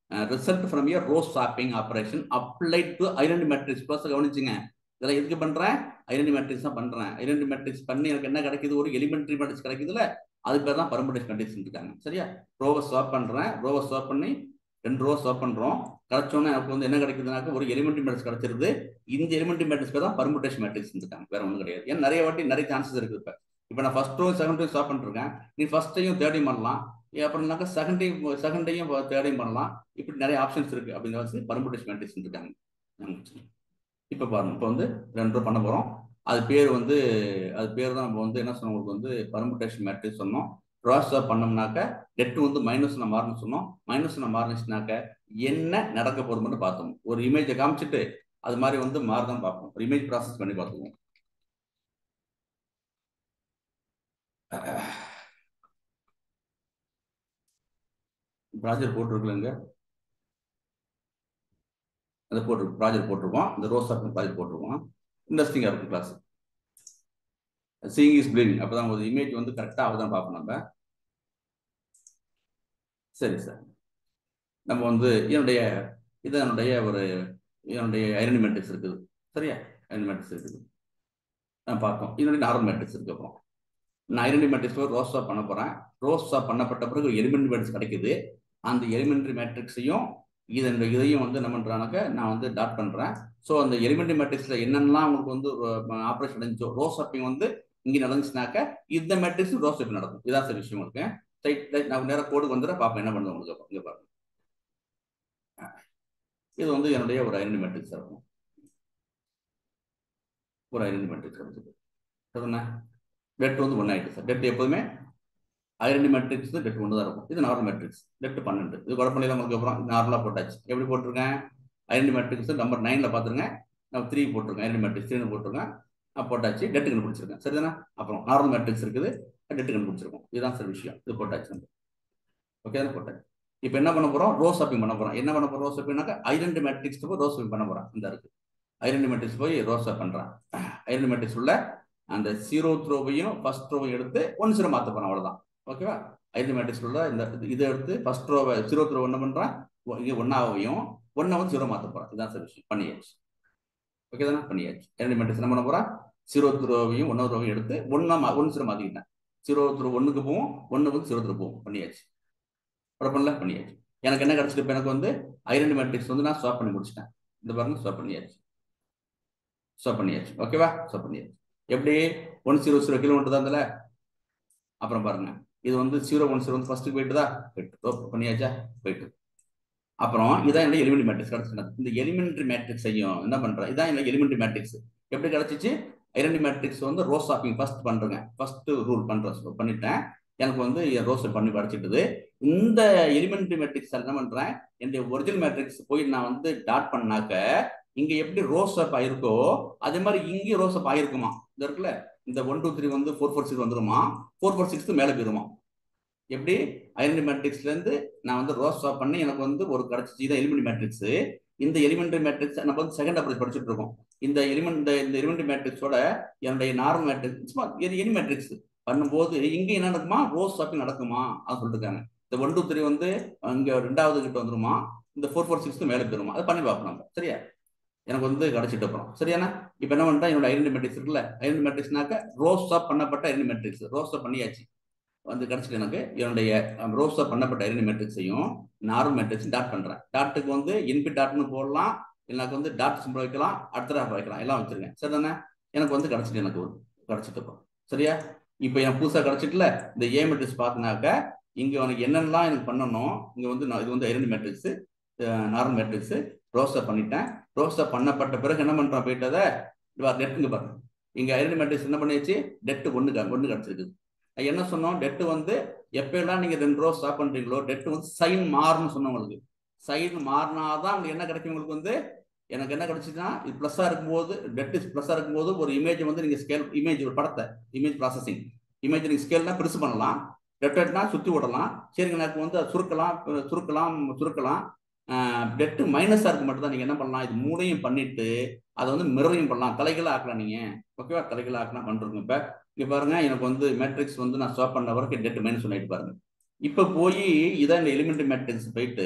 Speaker 1: result from a row swapping operation applied to identity matrix. Plus கவனிச்சுங்க, இதெல்லாம் எதுக்கு பண்றேன், ஐடென்டி மேட்ரிக்ஸ் தான் பண்றேன். ஐடென்டி மேட்ரிக்ஸ் பண்ணி எனக்கு என்ன கிடைக்குது, ஒரு எலிமெண்ட்ரி மேட்ரிக்ஸ் கிடைக்குதுல்ல, அது பேர் தான் பர்முடேஷன் மேட்ரிக்ஸ் இருக்காங்க. சரியா, ரோவை ஸ்வாப் பண்றேன், ரோவை ஸ்வாப் பண்ணி 2 ரோ ஸ்வாப் பண்றோம். கிடைச்சோன்னே எனக்கு வந்து என்ன கிடைக்குதுனாக்க ஒரு எலிமெண்ட்ரி மேட்ரிக்ஸ் கிடைச்சிருது. இந்த எலிமெண்ட்ரி மேட்ரிக்ஸ் பேர் தான் பர்முடேஷன் மேட்ரிக்ஸ் இருக்காங்க, வேற ஒன்றும் கிடையாது. ஏன்னா நிறைய வாட்டி நிறைய சான்சஸ் இருக்கு. இப்போ நான் first row second row swap பண்ணிருக்கேன், நீ ஃபர்ஸ்ட்டையும் தேர்டையும் பண்ணலாம், அப்புறம்னாக்கா செகண்டையும் தேர்டையும் பண்ணலாம். இப்படி நிறைய ஆப்ஷன்ஸ் இருக்கு. அப்படிங்கிற பர்முடேஷன் மேட்ரிக்ஸ் இருக்காங்க. இப்போ பாருங்க, இப்போ வந்து 2 ரோ பண்ண போறோம். அது பேர் தான் நம்ம வந்து என்ன சொன்னோம் உங்களுக்கு வந்து பர்முடேஷன் மேட்ரிக்ஸ் சொன்னோம். கிராஸ் ஸ்வாப் பண்ணோம்னாக்க டெட் வந்து மைனஸ் மாறணும்னு சொன்னோம். மைனஸ் மாறினுச்சுனாக்க என்ன நடக்க போறோம்னு பார்த்தோம். ஒரு இமேஜை காமிச்சிட்டு அது மாதிரி வந்து மாறுதான் பார்ப்போம். ஒரு இமேஜ் ப்ராசஸ் பண்ணி பார்த்துக்குவோம். ப்ராஜெக்ட் போட்டிருக்கலங்க, அதை ப்ராஜெக்ட் போட்டிருக்கோம். இந்த ரோஸ் ஆஃப் ப்ராஜெக்ட் போட்டிருக்கோம். இன்ட்ரெஸ்டிங்காக இருக்கும் கிளாஸ். Seeing is பிளீவிங். அப்பதான் ஒரு இமேஜ் வந்து கரெக்டாக அவதான் பார்ப்போம் நம்ம. சரி சார், நம்ம வந்து என்னுடைய ஐடென்டி மேட்ரிக்ஸ் இருக்குது. சரியா, ஐடென்டி மேட்ரிக்ஸ் இருக்குது நான் பார்த்தோம். இதனுடைய நார்மல் மேட்ரிக்ஸ் இருக்கு. அப்புறம் நான் ஐடென்டி மேட்ரிக்ஸ் ரோஸ் ஸ்வாப் பண்ண போறேன். ரோஸ் ஸ்வாப் பண்ணப்பட்ட பிறகு ஒரு எலிமெண்ட்ரி மேட்ரிக்ஸ் கிடைக்குது. அந்த எலிமெண்ட்ரி மேட்ரிக்ஸையும் இதையும் வந்து என்ன பண்றானாக்க நான் வந்து டாட் பண்றேன். ஸோ அந்த எலிமெண்ட்ரி மேட்ரிக்ஸ்ல என்னென்னலாம் உங்களுக்கு வந்து ஆப்ரேஷன் நடந்துச்சோ ரோஸ் ஸ்வாப்பிங் வந்து இங்கே நடந்துச்சுனாக்க இந்த மேட்ரிக்ஸ் ரோஸ் ஸ்வாப்பிங் நடக்கும். இதான் சரி விஷயம் இருக்கு. நான் நேரம் கோடு வந்துட பார்ப்பேன் என்ன பண்ணுது உங்களுக்கு. இங்கே பாருங்க, இது வந்து என்னுடைய ஒரு ஐடென்டி மேட்ரிக்ஸ் இருக்கும். ஒரு ஐடென்டி மேட்ரிக்ஸ் கிடைச்சது. சரிண்ணா, டெட் வந்து 1 ஆயிடுச்சு சார். டெட் எப்போதுமே ஐடென்டி மேட்ரிக்ஸ் டெட் 1 தான் இருக்கும். இது நார்மல் மேட்ரிக்ஸ் டெட் 12. இது குழப்பம் இல்லை உங்களுக்கு. அப்புறம் நார்மலாக போட்டாச்சு. எப்படி போட்டிருக்கேன், ஐடென்டி மேட்ரிக்ஸ் நம்பர் 9ல பார்த்துருங்க. நான் 3 போட்டிருக்கேன். ஐடென்டி மேட்ரிக்ஸ் 3 போட்டிருக்கேன். போட்டாச்சு. டெட்டு கண்டுபிடிச்சிருக்கேன். சரிதானே. அப்புறம் நார்மல் மேட்ரிக்ஸ் இருக்குது, டெட்டு கண்டுபிடிச்சிருக்கோம். இதுதான் சார் விஷயம். இது போட்டாச்சு நம்ம. ஓகே தானே, போட்டாச்சு. இப்போ என்ன பண்ண போறோம், ரோ ஸ்வாப்பிங் பண்ண போறோம். என்ன பண்ண போறோம், ரோ ஸ்வாப்பிங்னாக்க ஐடென்டி மேட்ரிக்ஸ் போய் ரோ ஸ்வாப்பிங் பண்ண போறோம். இந்த இருக்கு ஐடென்டி மேட்ரிக்ஸ் போய் ரோ ஸ்வாப் பண்றான். ஐடென்டி மேட்ரிக்ஸ் உள்ள அந்த 0th ரோவையும் ஃபர்ஸ்ட் ரோவையும் எடுத்து 1 0 மாற்ற போறோம். அவ்வளவுதான். ஓகேவா, ஐடென்டி மேட்ரிக்ஸ் உள்ள இந்த இதை எடுத்து ஃபர்ஸ்ட் ரோவை 0th ரோ என்ன பண்றான், இங்கே 1ஆவையும் 1 வந்து 0 மாற்ற போறான். இதுதான் சார் விஷயம். பண்ணியாச்சு. ஓகே தானே, பண்ணியாச்சு. ஐடென்டி மேட்ரிக்ஸ் என்ன பண்ண போறான், 0th ரோவையும் 1வது ரோவையும் எடுத்து 1 0 மாத்திக்கிட்டேன். 0th ரோ 1க்கு போவோம், 1 வந்து 0th ரோ போவோம். பண்ணியாச்சு. பண்ணல, பண்ணியாச்சு. எனக்கு என்ன கிடைச்சிட்டு, எனக்கு வந்து ஐடென்டி மேட்ரிக்ஸ் வந்து நான் ஸ்வாப் பண்ணி முடிச்சிட்டேன். இந்த பாருங்க, ஸ்வாப் பண்ணியாச்சு. ஓகேவா, ஸ்வாப் பண்ணியாச்சு. எப்படி 1 0 0 கிலோமீட்டர் தான் இதுல. அப்புறம் பாருங்க, இது வந்து 0 1 0 வந்து ஃபர்ஸ்ட் போயிட்டுதா, போயிட்டு பண்ணியாச்சா, போயிட்டு. அப்புறம் இதான் என்னோட எலிமெண்ட்ரி மேட்ரிக்ஸ் கிடைச்சிருந்தது. இந்த எலிமெண்ட்ரி மேட்ரிக்ஸையும் என்ன பண்றேன், இதான் என்னோட எலிமெண்ட்ரி மேட்ரிக்ஸ். எப்படி கிடைச்சிச்சு, ஐடென்டி மேட்ரிக்ஸ் வந்து ரோ ஸ்வாப்பிங் ஃபர்ஸ்ட் பண்றேங்க. ஃபர்ஸ்ட் ரூல் பண்றேன், பண்ணிட்டேன். எனக்கு வந்து ரோஸ் பண்ணி படிச்சுட்டுது. இந்த எலிமெண்ட்ரி மேட்ரிக்ஸ் என்ன பண்றேன், என்னுடைய ஒரிஜினல் மேட்ரிக்ஸ் போய் நான் வந்து டாட் பண்ணாக்க இங்க எப்படி ரோஸ் ஸ்வாப் ஆயிருக்கோ அதே மாதிரி இங்கே ரோஸ் ஸ்வாப் ஆயிருக்குமா. இது இருக்குல்ல, இந்த 1 2 3 வந்து 4 4 6 வந்துருமா, 4 4 6 மேல போயிருமா. எப்படி ஐடென்டி மேட்ரிக்ஸ்லேருந்து நான் வந்து ரோ ஸ்வாப் பண்ணி எனக்கு வந்து ஒரு கிடச்சிச்சு. இதான் எலிமெண்ட்ரி மேட்ரிக்ஸ். இந்த எலிமெண்ட்ரி மேட்ரிக்ஸ் நம்ம வந்து செகண்ட் அப்ரோச் படிச்சுட்டு இருக்கோம். இந்த எலிமெண்ட்ரி மேட்ரிக்ஸோட என்னுடைய நார்மல் மேட்ரிக்ஸ் எனி மேட்ரிக்ஸ் பண்ணும்போது இங்கே என்ன நடக்குமா, ரோ ஸ்வாப்பிங் நடக்குமா அது சொல்லிருக்காங்க. இந்த 1 2 3 வந்து இங்கே 2வது கிட்ட வந்துருமா, இந்த 4 4 6 மேலே போயிருமா, அதை பண்ணி பார்ப்போம் நம்ம. சரியா, எனக்கு வந்து கிடைச்சிட்டு அப்புறம் சரியானா. இப்போ என்ன பண்ணிட்டா, என்னோட ஐடென்டி மேட்ரிக்ஸ் இருக்குல்ல, ஐடென்டி மேட்ரிக்ஸ்னாக்க ரோ ஸ்வாப் பண்ணப்பட்ட ஐடென்டி மேட்ரிக்ஸ். ரோ ஸ்வாப் பண்ணியாச்சு, வந்து கிடைச்சிட்டு எனக்கு என்னுடைய ரோஸ்டா பண்ணப்பட்ட ஐடென்டி மேட்ரிக்ஸையும் நார்மல் மேட்ரிக்ஸையும் டாட் பண்றேன். டாட்டுக்கு வந்து இன்புட் டாட்னு போடலாம், எனக்கு வந்து டாட் சிம்பிள் வைக்கலாம், அடுத்த வைக்கலாம், எல்லாம் வச்சிருக்கேன். சரி தானே, எனக்கு வந்து கிடைச்சிட்டு எனக்கு கிடைச்சிட்டு அப்புறம் சரியா. இப்போ எனக்கு புதுசாக கிடைச்சிட்டுல இந்த ஏ மேட்ரிக்ஸ் பார்த்தினாக்க இங்கே உனக்கு என்னென்னலாம் எனக்கு பண்ணணும். இங்கே வந்து நான் இது வந்து ஐடென்டி மேட்ரிக்ஸ், நார்மல் மேட்ரிக்ஸ் ரோஸ்டா பண்ணிட்டேன். ரோஸ்டா பண்ணப்பட்ட பிறகு என்ன பண்றேன், போயிட்டதை டெட்டுங்க பாருங்க. இங்கே ஐடென்டி மேட்ரிக்ஸ் என்ன பண்ணியாச்சு, டெட்டு ஒன்று கிடைச்சிருக்குது. என்ன சொன்னோம், டெட்டு வந்து எப்பெல்லாம் நீங்க 2 ரோ ஸ்டாப் பண்றீங்களோ டெட்டு வந்து சைன் மாறணும்னு சொன்னோம். உங்களுக்கு சைன் மாறினாதான் உங்களுக்கு என்ன கிடைக்கும். உங்களுக்கு வந்து எனக்கு என்ன கிடைச்சுன்னா, இது பிளஸ்ஸா இருக்கும்போது, டெட் இஸ் பிளஸ்ஸா இருக்கும்போது ஒரு இமேஜ் வந்து நீங்க ஸ்கேல் இமேஜ், ஒரு படத்தை இமேஜ் ப்ராசஸிங் இமேஜ் நீங்க ஸ்கேல்னா பெருசு பண்ணலாம், டெட்னா சுத்தி விடலாம். சரிங்க, எனக்கு வந்து சுருக்கலாம். டெட்டு மைனஸா இருக்கு மட்டும் தான் நீங்க என்ன பண்ணலாம், இது 3ஐயும் பண்ணிட்டு அதை வந்து மிரரையும் பண்ணலாம், தலைகளாக ஆக்கலாம் நீங்க. ஓகேவா, தலைகளாக ஆக்கலாம் பண்றோம். இப்ப இங்க பாருங்க, எனக்கு வந்து மேட்ரிக்ஸ் வந்து நான் ஸ்வாப் பண்ண வரைக்கும் டெட் மைனஸ் பண்ணிட்டு பாருங்க. இப்ப போய் இதான் இந்த எலிமெண்ட்ரி மேட்ரிக்ஸ் போயிட்டு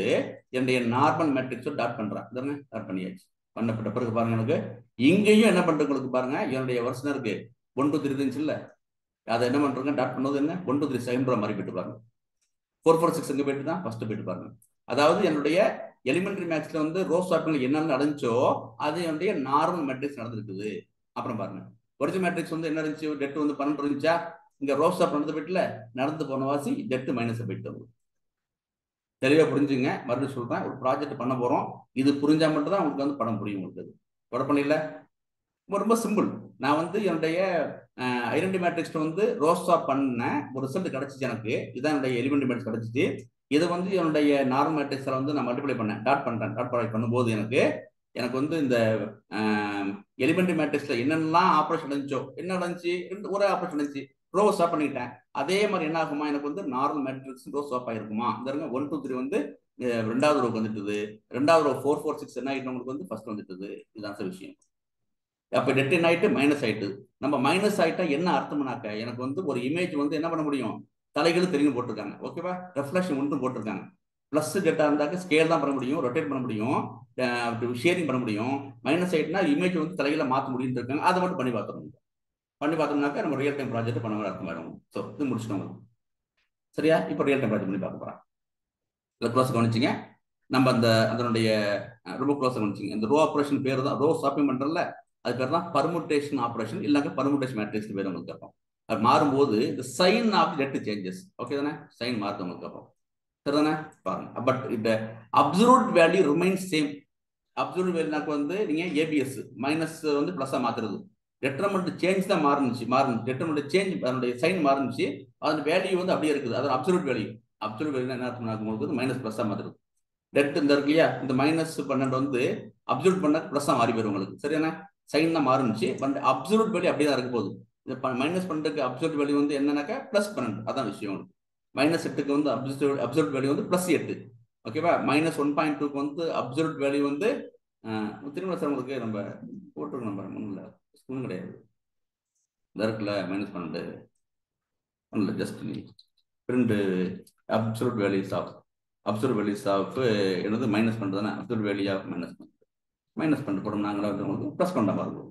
Speaker 1: என்னுடைய நார்மல் மேட்ரிக்ஸை டாட் பண்றேன். இதானே டாட் பண்ணியாச்சு. பண்ணப்பட்ட பிறகு பாருங்க, எனக்கு இங்கேயும் என்ன பண்றது உங்களுக்கு பாருங்க, என்னுடைய வருஷம் இருக்கு 1 2 3 இருந்துச்சு இல்ல, அதை என்ன பண்றேங்க, டாட் பண்ணது என்ன 1 2 3 செகண்ட் மாதிரி போயிட்டு பாருங்க. 4 4 6 எங்க போயிட்டு தான் ஃபர்ஸ்ட் போயிட்டு பாருங்க. அதாவது என்னுடைய எலிமெண்ட்ரி மேட்ரிக்ஸ்ல வந்து ரோ ஸ்வாப்பிங் என்னென்ன நடந்துச்சோ அது என்னுடைய நார்மல் மேட்ரிக்ஸ் நடந்திருக்குது. அப்புறம் பாருங்க, ஒரிஜினல் மேட்ரிக்ஸ் வந்து என்ன இருந்துச்சு, டெட் வந்து 12 இருந்துச்சா, இங்க ரோ ஸ்வாப் நடந்து போயிட்டுல, நடந்து போன வாசி டெட் மைனஸ் போயிட்டு. தெளிவா புரிஞ்சுங்க. மறுபடியும் சொல்றேன், ஒரு ப்ராஜெக்ட் பண்ண போறோம், இது புரிஞ்சா மட்டும் தான் உங்களுக்கு வந்து படம் புரியும். உங்களுக்கு குழப்பம் இல்லை, ரொம்ப சிம்பிள். நான் வந்து என்னுடைய ஐடென்டி மேட்ரிக்ஸ் வந்து ரோ ஸ்வாப் பண்ண ஒரு ரிசல்ட் கிடைச்சிச்சு எனக்கு. இதான் என்னுடைய எலிமெண்ட் மேட்ரிக்ஸ் கிடைச்சிச்சு. இதை வந்து என்னுடைய நார்மல் மேட்ரிக்ஸில் வந்து நான் மல்டிப்ளை பண்ணேன், டாட் ப்ராடக்ட் பண்ணும்போது எனக்கு வந்து இந்த எலிமெண்ட்ரி மேட்ரிக்ஸ்ல என்னென்னலாம் ஆப்ரேஷன் நடந்துச்சோ, என்ன நடந்துச்சு, ஒரே ஆப்ரேஷன் நடந்துச்சு, ரோ ஸ்வாப் பண்ணிட்டேன். அதே மாதிரி என்ன ஆகுமா, எனக்கு வந்து நார்மல் மேட்ரிக்ஸ் ரோ ஸ்வாப் ஆயிருக்குமா. இந்த 1 2 3 வந்து 2வது ரோக்கு வந்துட்டுது, 2வது ரோ 4 4 6 என்ன ஆயிட்டு உங்களுக்கு வந்து ஃபர்ஸ்ட் வந்துட்டுது. இதுதான் சார் விஷயம். அப்ப டெட் என்ன ஆயிட்டு, மைனஸ் ஆயிட்டு. நம்ம மைனஸ் ஆயிட்டா என்ன அர்த்தம்னாக்க, எனக்கு வந்து ஒரு இமேஜ் வந்து என்ன பண்ண முடியும், தலைகளும் தெரிஞ்சு போட்டிருக்காங்க. ஓகேவா, ரெஃப்ளெக்ஷன் ஒன்றும் போட்டிருக்காங்க. பிளஸ் டெட்டா இருந்தாக்க ஸ்கேல் தான் பண்ண முடியும், ரொட்டேட் பண்ண முடியும், ஷேரிங் பண்ண முடியும். மைனஸ் ஆயிட்டுனா இமேஜ் வந்து தலைகளை மாற்ற முடியும் இருக்காங்க. அதை மட்டும் பண்ணி பார்த்தோம்னாக்க நம்ம ரியல் டைம் ப்ராஜெக்ட் பண்ண அர்த்தம் ஆயிடும். ஸோ இது முடிச்சிட்டோம் சரியா. இப்போ ரியல் டைம் ப்ராஜெக்ட் பண்ணி பார்க்க போறோம். இதில் க்ளோஸ் கவனிச்சிங்க, நம்ம அதனுடைய ரொம்ப க்ளோஸ் கவனிச்சிங்க. இந்த ரோ ஆப்ரேஷன் பேர் தான், ரோ ஸ்வாப்பிங் பண்றதுல அது பேர் தான் பர்முட்டேஷன் ஆப்ரேஷன், இல்லைங்க பர்முட்டேஷன் மேட்ரிக்ஸ் பேர் உங்களுக்கு இருக்கும். அது மாறும்போது இந்த sign of det changes. Okay தானே, சைன் மாறுது உங்களுக்கு அப்புறம் சரிதானே பாருங்க. பட் இந்த absolute value remains same. Absolute வேல்யூனாக்கு வந்து நீங்க ஏபிஎஸ் மைனஸ் வந்து பிளஸ்ஸா மாத்துறது, டெட்ரமெண்ட் சேஞ்ச் தான் மாறுனுச்சு. டெட்ரமெண்ட் சேஞ்ச், அதனுடைய சைன் மாறுனுச்சு, அதோட வேல்யூ வந்து அப்படியே இருக்குது. அது அப்சல்யூட் வேல்யூ. அப்சல்யூட் வேல்யூ என்ன அர்த்தம், உங்களுக்கு மைனஸ் பிளஸ்ஸா மாத்துறது. டெட் இந்த இருக்கு இல்லையா, இந்த -12 வந்து அப்சல்யூட் பண்ண பிளஸ்ஸா மாறி போயிடும் உங்களுக்கு. சரியான சைன் தான் மாறுனுச்சு, பட் அப்சல்யூட் வேல்யூ அப்படியே தான் இருக்க போகுது. இந்த -12க்கு அப்சல்யூட் வேல்யூ வந்து என்னன்னாக்கா +12. அதான் விஷயம் உங்களுக்கு. -8க்கு வந்து அப்சல்யூட் வேல்யூ வந்து +8. ஓகேவா, -1.2க்கு வந்து அப்சல்யூட் வேல்யூ வந்து திரும்ப சார் உங்களுக்கு நம்ம போட்டுருக்கோம், நம்ம ஒன்றும் ஸ்கூலும் கிடையாது, இந்த இருக்குல்ல -12 ஒன்றும் just print absolute values of என்னது மைனஸ் பண்ணுறதுனா அப்சல்யூட் வேல்யூ ஆஃப் மைனஸ் பண்ணிட்டு போடும். நாங்கள் உங்களுக்கு ப்ளஸ் பண்ண மாதிரி இருக்கும்,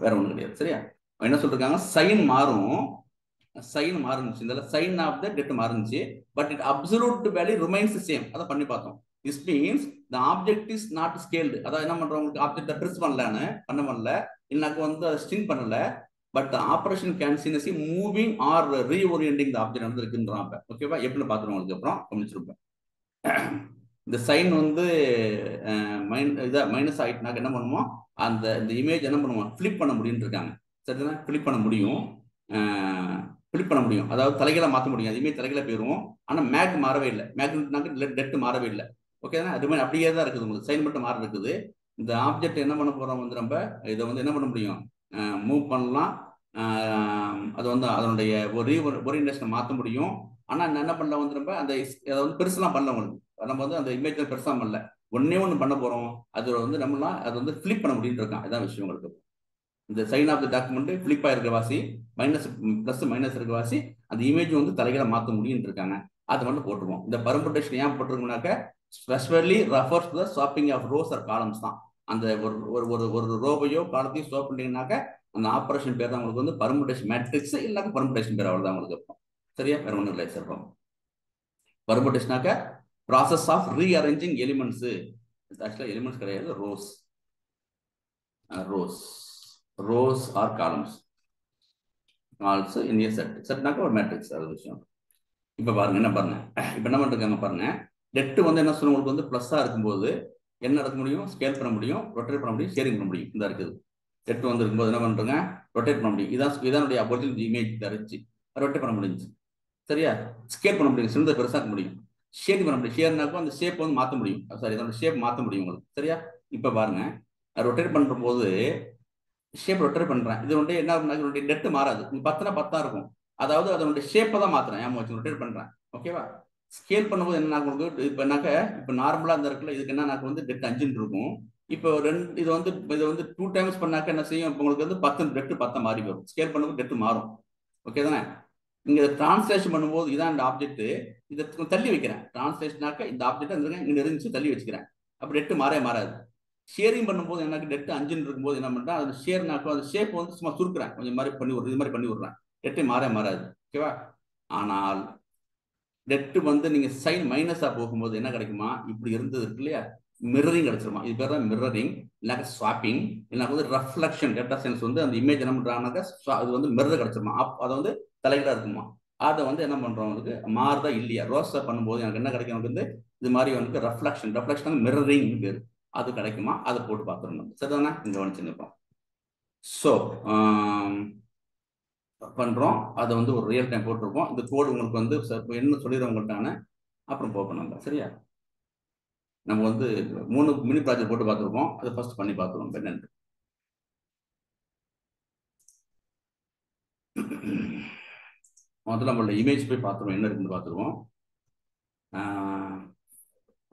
Speaker 1: வேற ஒன்றும் கிடையாது. சரியா, என்ன சொல்றாங்க, சைன் மாறுனுச்சு, இந்த சைன் ஆஃப் த டெட் மாறுனுச்சு, but it absolute value remains same. அதை பண்ணி பார்த்தோம். This means the object is not scaled. அதாவது என்ன பண்றோம், உங்களுக்கு ஆப்ஜெக்ட் ட்ரெஸ் பண்ணல, இல்லைனாக்க வந்து அதை ஸ்டிங் பண்ணல, but operation can seen moving or reorienting the object நடந்திருக்குன்றாங்க. ஓகேவா, எப்படின்னு பார்த்துருவோம் உங்களுக்கு அப்புறம் கவனிச்சிருப்பேன். இந்த சைன் வந்து மைனஸ் ஆயிட்டுனாக்க என்ன பண்ணுவோம், இந்த இமேஜ் என்ன பண்ணுவோம், ஃபிளிப் பண்ண முடியும்னு இருக்காங்க. சரிதான், ஃபிளிப் பண்ண முடியும், அதாவது தலைகளை மாற்ற முடியும். அது இமேஜ் தலைகளை போயிடும். ஆனால் மேக் மாறவே இல்லை, மேக்னாக்க டெட் மாறவே இல்லை. ஓகேதான், ரிமைன் அப்படியே தான் இருக்குது. உங்களுக்கு சைன் மட்டும் மாற இருக்குது. இந்த ஆப்ஜெக்ட் என்ன பண்ண போறோம் வந்து நம்ம இதை வந்து என்ன பண்ண முடியும், மூவ் பண்ணலாம், அது வந்து அதனுடைய ஒரு ஓரியன்டேஷனை மாற்ற முடியும். ஆனால் என்ன பண்ணல வந்து நம்ம அந்த அதை வந்து பெருசெல்லாம் பண்ணல உங்களுக்கு. நம்ம வந்து அந்த இமேஜ் பெருசாக பண்ணல, ஒன்று பண்ண போகிறோம். அது வந்து நம்மளாம் அதை வந்து ஃபிளிப் பண்ண முடியும்னு இருக்கான். இதான் விஷயம் உங்களுக்கு. இந்த sign of the document flip ஆயிருக்க வாசி, ப்ளஸ் மைனஸ் இருக்க வாசி அந்த இமேஜ் வந்து தலைகளை மாற்ற முடியும் இருக்காங்க. அதை மட்டும் போட்டுருவோம். இந்த பர்முடேஷன் ஏன் போட்டிருக்கோம்னாக்க specially refers to the swapping of rows or columns தான். அந்த ஒரு ரோவையோ காலத்தையும் ஸ்வாப் பண்ணிட்டீங்கன்னாக்க அந்த ஆப்ரேஷன் பேர் தான் உங்களுக்கு வந்து பர்முடேஷன் மேட்ரிக்ஸ், இல்லாத பர்முடேஷன் பேர் அவ்வளோதான் உங்களுக்கு இருக்கும். சரியா? வேற ஒன்றும் இல்லை சார். பர்முடேஷனாக்க ப்ராசஸ் ஆஃப் ரீஅரேஞ்சிங் எலிமெண்ட்ஸ். ஆக்சுவலாக எலிமெண்ட்ஸ் கிடையாது, rows or columns also in a set. செட்னாக்க ஒரு மேட்ரிக்ஸ். அது விஷயம். இப்போ பாருங்க என்ன பண்ணிருக்காங்க பாருங்க. டெட் வந்து என்ன சொல்லுங்க, உங்களுக்கு வந்து ப்ளஸ்ஸாக இருக்கும்போது என்ன நடக்க முடியும்? ஸ்கேல் பண்ண முடியும், ரொட்டேட் பண்ண முடியும், ஷேரிங் பண்ண முடியும். இந்த இருக்குது டெட் வந்து இருக்கும்போது என்ன பண்ணுறங்க, ரொட்டேட் பண்ண முடியும். இதனுடைய ஒரிஜினல் இமேஜ் தரிச்சு ரொட்டேட் பண்ண முடிஞ்சு. சரியா? ஸ்கேல் பண்ண முடியும், சின்னதை பெருசாக்க முடியும், ஷேரிங் பண்ண முடியும். ஷேர்னாக்கும் அந்த ஷேப் வந்து மாற்ற முடியும். சாரி, இதோட ஷேப் மாற்ற முடியும் உங்களுக்கு. சரியா? இப்போ பாருங்க, ரொட்டேட் பண்ணுற போது ஷேப் ரொட்டேட் பண்றேன். இது வந்து என்ன இதனுடைய டெட் மாறாது. 10னா 10 இருக்கும். அதாவது அதனுடைய ஷேப்பை தான் மாத்துறேன். ஏன் வச்சு ரொட்டேட் பண்றேன். ஓகேவா? ஸ்கேல் பண்ணும்போது என்ன உங்களுக்கு இப்போ நார்மலா இந்த இருக்குல்ல, இதுக்கு என்ன வந்து டெட் 5 இருக்கும். இப்போ இது வந்து 2 டைம்ஸ் பண்ணாக்க என்ன செய்யும், உங்களுக்கு வந்து 10 டெட் 10 மாறி வரும். ஸ்கேல் பண்ணும்போது டெட் மாறும். ஓகே தானே? இங்க டிரான்ஸ்லேஷன் பண்ணும்போது இதான் இந்த ஆப்ஜெக்ட், இதை தள்ளி வைக்கிறேன். டிரான்ஸ்லேஷனாக்க இந்த ஆப்ஜெக்ட் இங்க இருந்துச்சு தள்ளி வச்சுக்கிறேன். அப்ப டெட் மாறாது. ஷேரிங் பண்ணும்போது எனக்கு டெட் 5 இருக்கும்போது என்ன பண்றேன், அது ஷேர்னாக்கும் அந்த ஷேப் வந்து சும்மா சுருக்குறேன், கொஞ்சம் மாதிரி பண்ணி விடுறேன், இது மாதிரி பண்ணி விடுறேன். டெட்டு மாறாது. ஓகேவா? ஆனால் டெட் வந்து நீங்க சைன் மைனஸா போகும்போது என்ன கிடைக்குமா, இப்படி இருந்தது இருக்கு இல்லையா, மிரரிங் கிடைச்சிருமா. இது பேர் தான் மிரரிங், இல்லைனாக்க ஸ்வாப்பிங், இல்லைனா வந்து ரெஃப்ளெக்ஷன். டேட்டா சயின்ஸ் வந்து அந்த இமேஜ் என்ன பண்றாங்கனாக்கா அது வந்து மிரர் கிடைச்சிருமா, அதை வந்து தலைகீழா இருக்குமா. அதை வந்து என்ன பண்றவங்களுக்கு மாறுதா இல்லையா, ரோஸா பண்ணும்போது எனக்கு என்ன கிடைக்கும், எனக்கு வந்து இது மாதிரி வந்து ரெஃப்ளெக்ஷன் மிரரிங் பேர், அது கிடைக்குமா, அதை போட்டு பார்த்துருந்தோம். சரிதானே? இங்க கவனிச்சுருப்போம். ஸோ பண்றோம், அதை வந்து ஒரு ரியல் டைம் போட்டிருக்கோம். இந்த கோடு உங்களுக்கு வந்து என்ன சொல்லிடுறவங்கள்ட்டான அப்புறம் போகணும் நம்ம. சரியா? நம்ம வந்து 3 மினி ப்ராஜெக்ட் போட்டு பார்த்துருக்கோம். அதை ஃபர்ஸ்ட் பண்ணி பார்த்துருவோம் என்னன்னு. முதல்ல நம்மளோட இமேஜ் போய் பார்த்துருவோம், என்ன இருக்குன்னு பார்த்துருவோம்.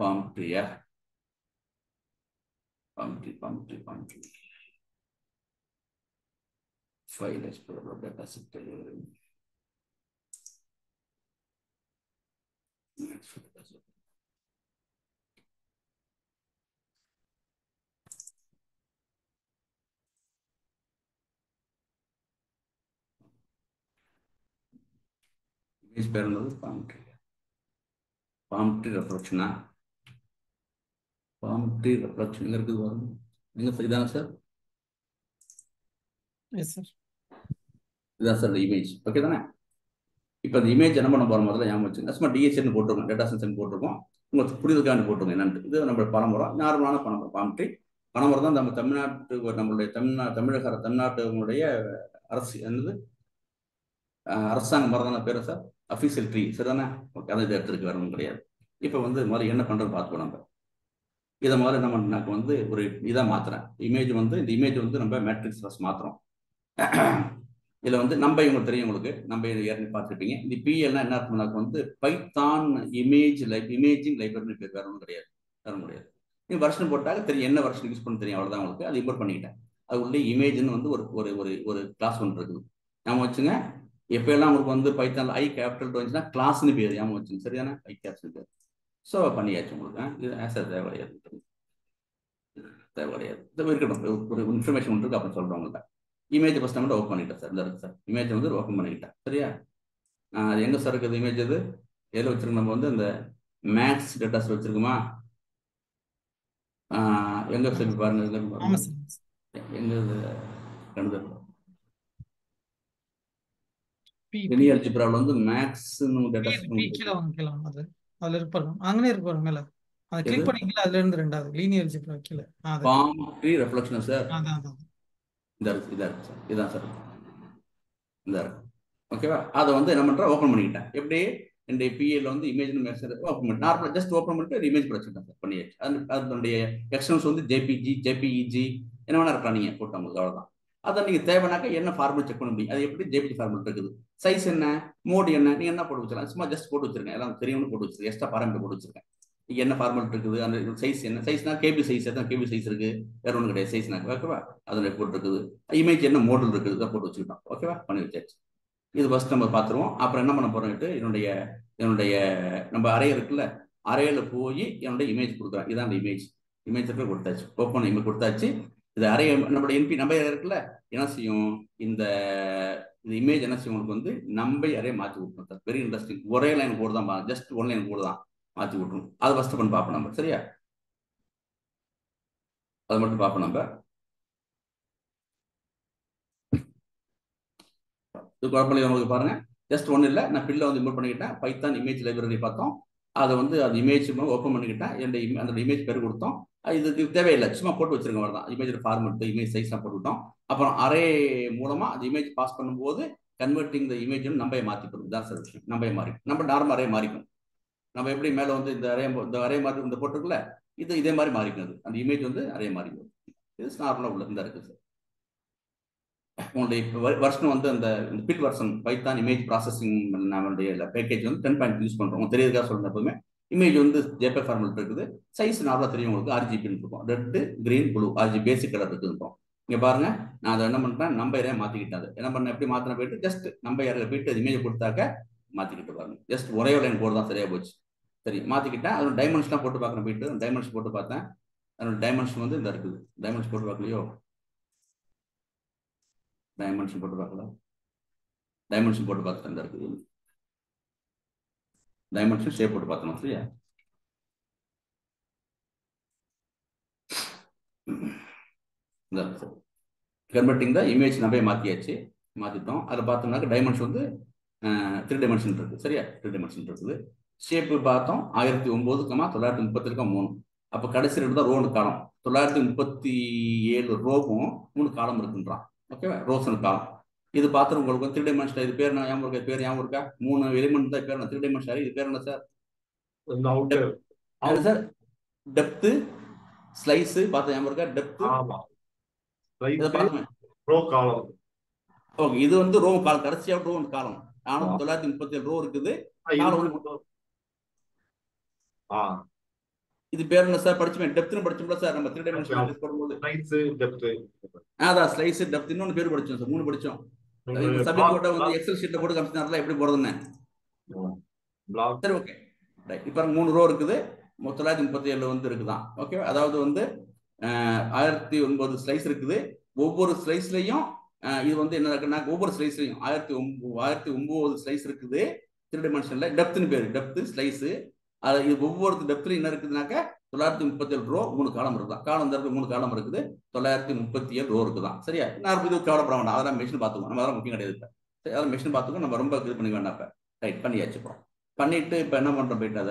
Speaker 1: பாம்ட்ரியா palm tree file explorer data set image பேர் என்னது? பாம்ட்ரி ரெஃப்ளெக்ஷனா? பாம்ட்ரி ரெஃப்ளெக்ஷன் எங்க இருக்குது வரும்? எங்க இதான சார்?
Speaker 3: Yes sir.
Speaker 1: இதான் சார் இமேஜ். ஓகே தானே? இப்போ அந்த இமேஜ் என்ன பண்ண போறோம், முதல்ல ஞாபகம் வச்சுங்க. சும்மா டிஎஸ்என் போட்டிருக்கோம், டேட்டா சயின்ஸ் போட்டிருக்கோம். உங்களுக்கு புரிதலுக்காண்டி போட்டிருக்கோம் என்னன்னு. இது நம்ம பணமுறை, நார்மலான பணமுறை. பாம்ட்ரி பணமுறை தான் நம்ம நம்மளுடைய தமிழ்நாட்டுடைய அரசு என்னது அரசாங்கம் மரதான பேரு சார், அஃபீஷியல் ட்ரீ. சரிதானே? ஓகே, அதை இதை எடுத்துருக்கு, வேற ஒன்றும் கிடையாது. இப்போ வந்து முதல்ல என்ன பண்றது பார்த்துக்கோ. நம்ம இதை முதல்ல என்ன பண்ணாக்க வந்து ஒரு இதாக மாத்துறேன். இமேஜ் வந்து இந்த இமேஜ் வந்து நம்ம மேட்ரிக்ஸ் ஃபர்ஸ்ட் மாத்துறோம். இதில் வந்து நம்ம இவங்களுக்கு தெரியும், உங்களுக்கு நம்ம ஏற்கனவே பார்த்துருப்பீங்க. இந்த பிஎல்னா என்ன அர்த்தம்னாக்க வந்து பைத்தான் இமேஜிங் லைப்ரரின்னு பேர், வேற ஒன்றும் கிடையாது, வேற முடியாது. நீங்கள் வருஷன் போட்டாக்க தெரியும், என்ன வருஷன் யூஸ் பண்ண தெரியும், அவ்வளோதான் உங்களுக்கு. அதை இம்போர்ட் பண்ணிக்கிட்டேன். அது உள்ளே இமேஜ்னு வந்து ஒரு கிளாஸ் ஒன்று இருக்குது. ஞாபகம் வச்சுங்க. எப்பெல்லாம் உங்களுக்கு வந்து பைத்தான் ஐ கேபிட்டல் வந்துச்சுன்னா கிளாஸ்னு பேர், ஞாபகம் வச்சுங்க. சரிதானே? ஐ கேபிட்டல் பேர். ஸோ பண்ணியாச்சு உங்களுக்கு. இது ஆன்சர் தேவை கிடையாது. இருக்கட்டும், ஒரு இன்ஃபர்மேஷன் ஒன்று இருக்கு, அப்புறம் சொல்கிறேன் உங்கள்கிட்ட. இமேஜ் ஃபஸ்ட் நம்ம ஓப்பன் பண்ணிட்டேன் சார். இந்த இருக்கு சார், இமேஜ் வந்து ஓப்பன் பண்ணிக்கிட்டேன். சரியா? அது எங்கே சார் இருக்குது இமேஜ்? அது எதில் வச்சிருக்கோம் நம்ம வந்து இந்த மேக்ஸ் டேட்டாஸ் வச்சிருக்குமா? எங்கே சார் பாருங்க, எங்கே கண்டுதல் லினியர் அல்ஜிப்ரால வந்து மேக்ஸ்னு டேட்டாஸ்
Speaker 3: கீழ வாங்க, அது அதுல இருக்கு பாருங்க, அங்கனே இருக்கு பாருங்க மேல. அத கிளிக் பண்ணீங்களா, அதுல இருந்து ரெண்டாவது லினியர் அல்ஜிப்ரா கீழ.
Speaker 1: பாம்ட்ரி ரெஃப்ளெக்ஷன் சார்.
Speaker 3: அதான்
Speaker 1: இதா இருக்கு சார், இதான் சார் இந்த இருக்கு. ஓகேவா? அதை வந்து என்ன பண்றேன், ஓப்பன் பண்ணிக்கிட்டேன். எப்படி இந்த பிஏல வந்து இமேஜ் ஓப்பன் பண்ணி நார்மலா ஜஸ்ட் ஓப்பன் பண்ணிட்டு இமேஜ் படிச்சுட்டேன் சார், பண்ணியாச்சு. அதனுடைய எக்ஸ்டென்ஸ் வந்து ஜேபிஜி, ஜேபிஇஜி என்ன வேணா இருக்கலாம், நீங்க போட்டோம். அவ்வளவுதான். அதை நீங்க தேவைனாக்கா என்ன ஃபார்முலா செக் பண்ண முடியும். அது எப்படி ஜேபிஜி ஃபார்முலா இருக்குது. சைஸ் என்ன, மோடு என்ன, நீங்க என்ன போட்டு வச்சிருக்கலாம். சும்மா ஜஸ்ட் போட்டு வச்சிருக்கேன், எல்லாம் தெரியும்னு போட்டு வச்சிருக்கேன், எக்ஸ்ட்ரா பாராமீட்டர் போட்டு வச்சிருக்கேன். இங்க என்ன ஃபார்முலா இருக்குது, அந்த சைஸ் என்ன சைஸ்னா கேபி சைஸ், எத்தனை கேபி சைஸ் இருக்கு, வேற ஒன்றும் கிடையாது சைஸ்னா. ஓகேவா, அதில் போட்டு இருக்குது. இமேஜ் என்ன மோடல் இருக்குது தான் போட்டு வச்சுக்கிட்டோம். ஓகேவா, பண்ணி வச்சாச்சு. இது ஃபர்ஸ்ட் நம்ம பார்த்துருவோம். அப்புறம் என்ன பண்ண போறோம்ட்டு என்னுடைய நம்ம அரே இருக்குல்ல, அரேல போய் என்னுடைய இமேஜ் கொடுக்குறேன். இதான் அந்த இமேஜ் கொடுத்தாச்சு. ஓப்பன் இமேஜ் கொடுத்தாச்சு. இது அரே நம்மளுடைய என்பி நம்பர் இருக்குல்ல, என்ன செய்யும், இந்த இமேஜ் என்ன செய்யும், உங்களுக்கு வந்து நம்பை அரே மாற்றி விட்டுரும். Very interesting. ஒரே லைன் கோடு தான், ஜஸ்ட் ஒன் லைன் கோடு தான் மாற்றி விட்டுரும். அது ஃபர்ஸ்ட் பண்ணி பார்ப்போம் நம்ம. சரியா, அது மட்டும் பார்ப்போம் நம்ம. இது குழப்பம் உங்களுக்கு பாருங்க. ஜஸ்ட் ஒன்றும் இல்லை, நான் பில்ல வந்து இம்போர்ட் பண்ணிக்கிட்டேன். பைத்தான் இமேஜ் லைப்ரரி பார்த்தோம். அதை வந்து அது இமேஜ் ஓப்பன் பண்ணிக்கிட்டேன். அந்த இமேஜ் பேர் கொடுத்தோம். இதுக்கு தேவையில்லை, சும்மா போட்டு வச்சிருக்க மாதிரி தான். இமேஜ் ஃபார்மெட், இமேஜ் சைஸ்லாம் போட்டுவிட்டோம். அப்புறம் அரே மூலமா அந்த இமேஜ் பாஸ் பண்ணும்போது கன்வெர்ட்டிங் த இமேஜ் நம்பை மாற்றிக்கணும். தான் சார் விஷயம். நம்பை மாறிக்கும். நம்ம நார்மல் அரே மாறிக்கும். நம்ம எப்படி மேலே வந்து இந்த அரே மாறி இந்த போட்டுருக்குல்ல, இதே மாதிரி மாறிக்கும். அது அந்த இமேஜ் வந்து அரே மாறிக்கும். இது நார்மலாக உள்ள இருந்தா இருக்குது சார். உங்களுடைய வருஷன் வந்து அந்த பிட் வருஷன் பைத்தான் இமேஜ் ப்ராசஸிங் நம்மளுடைய பேக்கேஜ் வந்து 10.0 யூஸ் பண்ணுறோம். தெரியுதுக்காக சொல்லுங்க. எப்பவுமே இமேஜ் வந்து ஜேபீஜி ஃபார்மேட் இருக்குது. சைஸ் நார்மலாக தெரியும் உங்களுக்கு. RGBன்னு இருக்கும். ரெட்டு, கிரீன், ப்ளூ, RGB பேசிக் கலர் இருக்குதுன்றோம். இங்கே பாருங்க, நான் அதை என்ன பண்ணுறேன், நம்பரே மாற்றிக்கிட்டேன். அது என்ன பண்ணேன், எப்படி மாற்றின போயிட்டு ஜஸ்ட் நம்பர் போயிட்டு அது இமேஜ் கொடுத்தாக்க மாற்றிக்கிட்டு பாருங்க. ஜஸ்ட் ஒரே லைன் போர்டு தான், சரியா போச்சு. சரி, மாற்றிக்கிட்டேன். அதோட டைமென்ஷன்லாம் போட்டு பார்க்குறேன். போயிட்டு டைமென்ஷன் போட்டு பார்த்தேன். அதோட டைமென்ஷன் வந்து இந்த இருக்குது. டைமென்ஷன் போட்டு பார்க்கலையோ, டைமென்ஷன் போட்டு பார்க்கல. டைமென்ஷன் போட்டு பார்த்துட்டு இந்த இருக்குது. டைமென்ஷன் ஷேப் போட்டு பார்த்தோம். சரியா, கன்வெர்ட்டிங் த இமேஜ் நம்பே மாற்றிட்டோம். அதில் பார்த்தோம்னாக்க டைமென்ஷன் வந்து 3 டைமென்ஷன் இருக்குது. சரியா, 3 டைமென்ஷன் இருக்குது. ஷேப்பு பார்த்தோம் 1009,930 அப்போ கடைசி ரெண்டு தான் ரோனு காலம். 937 ரோவும் 3 காலம் இருக்குன்றான். ஓகேவா, ரோஸ்னு காலம். இது பார்த்து உங்களுக்கு 3 டைமென்ஷன். இது பேர் ஞாபகம் இருக்கா, பேர் ஞாபகம் இருக்கா, 3 எலிமெண்ட் தான் பேர். 3 டைமென்ஷன். இது பேர் என்ன சார்? சார் டெப்த், ஸ்லைஸ் பார்த்து ஞாபகம் இருக்கா? டெப்த்,
Speaker 2: ரோ காலம்.
Speaker 1: ஓகே, இது வந்து ரோ காலம். கடைசியா ரோ காலம். 937 ரோ இருக்குது. இது பேர் என்ன சார்? படிச்சுமே டெப்த்னு படிச்சோம்ல சார் நம்ம 3 டைமென்ஷன் போடும்போது. அதான் ஸ்லைஸ், டெப்த், இன்னொன்னு பேர் படிச்சோம் சார். 3 படிச்சோம். சப்ஜெக்ட் போட்டா வந்து எக்ஸல் ஷீட்ல போட்டு காமிச்சினார்ல, எப்படி போடுறதுன்னு. சரி, ஓகே ரைட். இப்போ 3 ரோ இருக்குது. 937 வந்து இருக்குதான். ஓகே, அதாவது வந்து 1009 ஸ்லைஸ் இருக்குது. ஒவ்வொரு ஸ்லைஸ்லையும் இது வந்து என்ன இருக்குன்னா, ஒவ்வொரு ஸ்லைஸ்லையும் 1009 ஸ்லைஸ் இருக்குது 3 டைமென்ஷன்ல. டெப்த்னு பேரு, டெப்த், ஸ்லைஸ். இது ஒவ்வொரு டெப்த்லையும் என்ன இருக்குதுனாக்கா 937 ரோ 3 காலம் இருக்குதான். காலம் இந்த 3 காலம் இருக்குது. 937 ரோ இருக்குதான். சரியா, நான் இது கவலைப்பட வேண்டாம். அதெல்லாம் மெஷின் பார்த்துக்கோம். நம்ம அதெல்லாம் முக்கியம் கிடையாது. இப்போ அதெல்லாம் மெஷின் பார்த்துக்கோ. நம்ம ரொம்ப இது பண்ணி வேண்டாம். இப்போ ரைட் பண்ணியாச்சு. இப்போ பண்ணிட்டு இப்போ என்ன பண்ணுறோம், போயிட்டு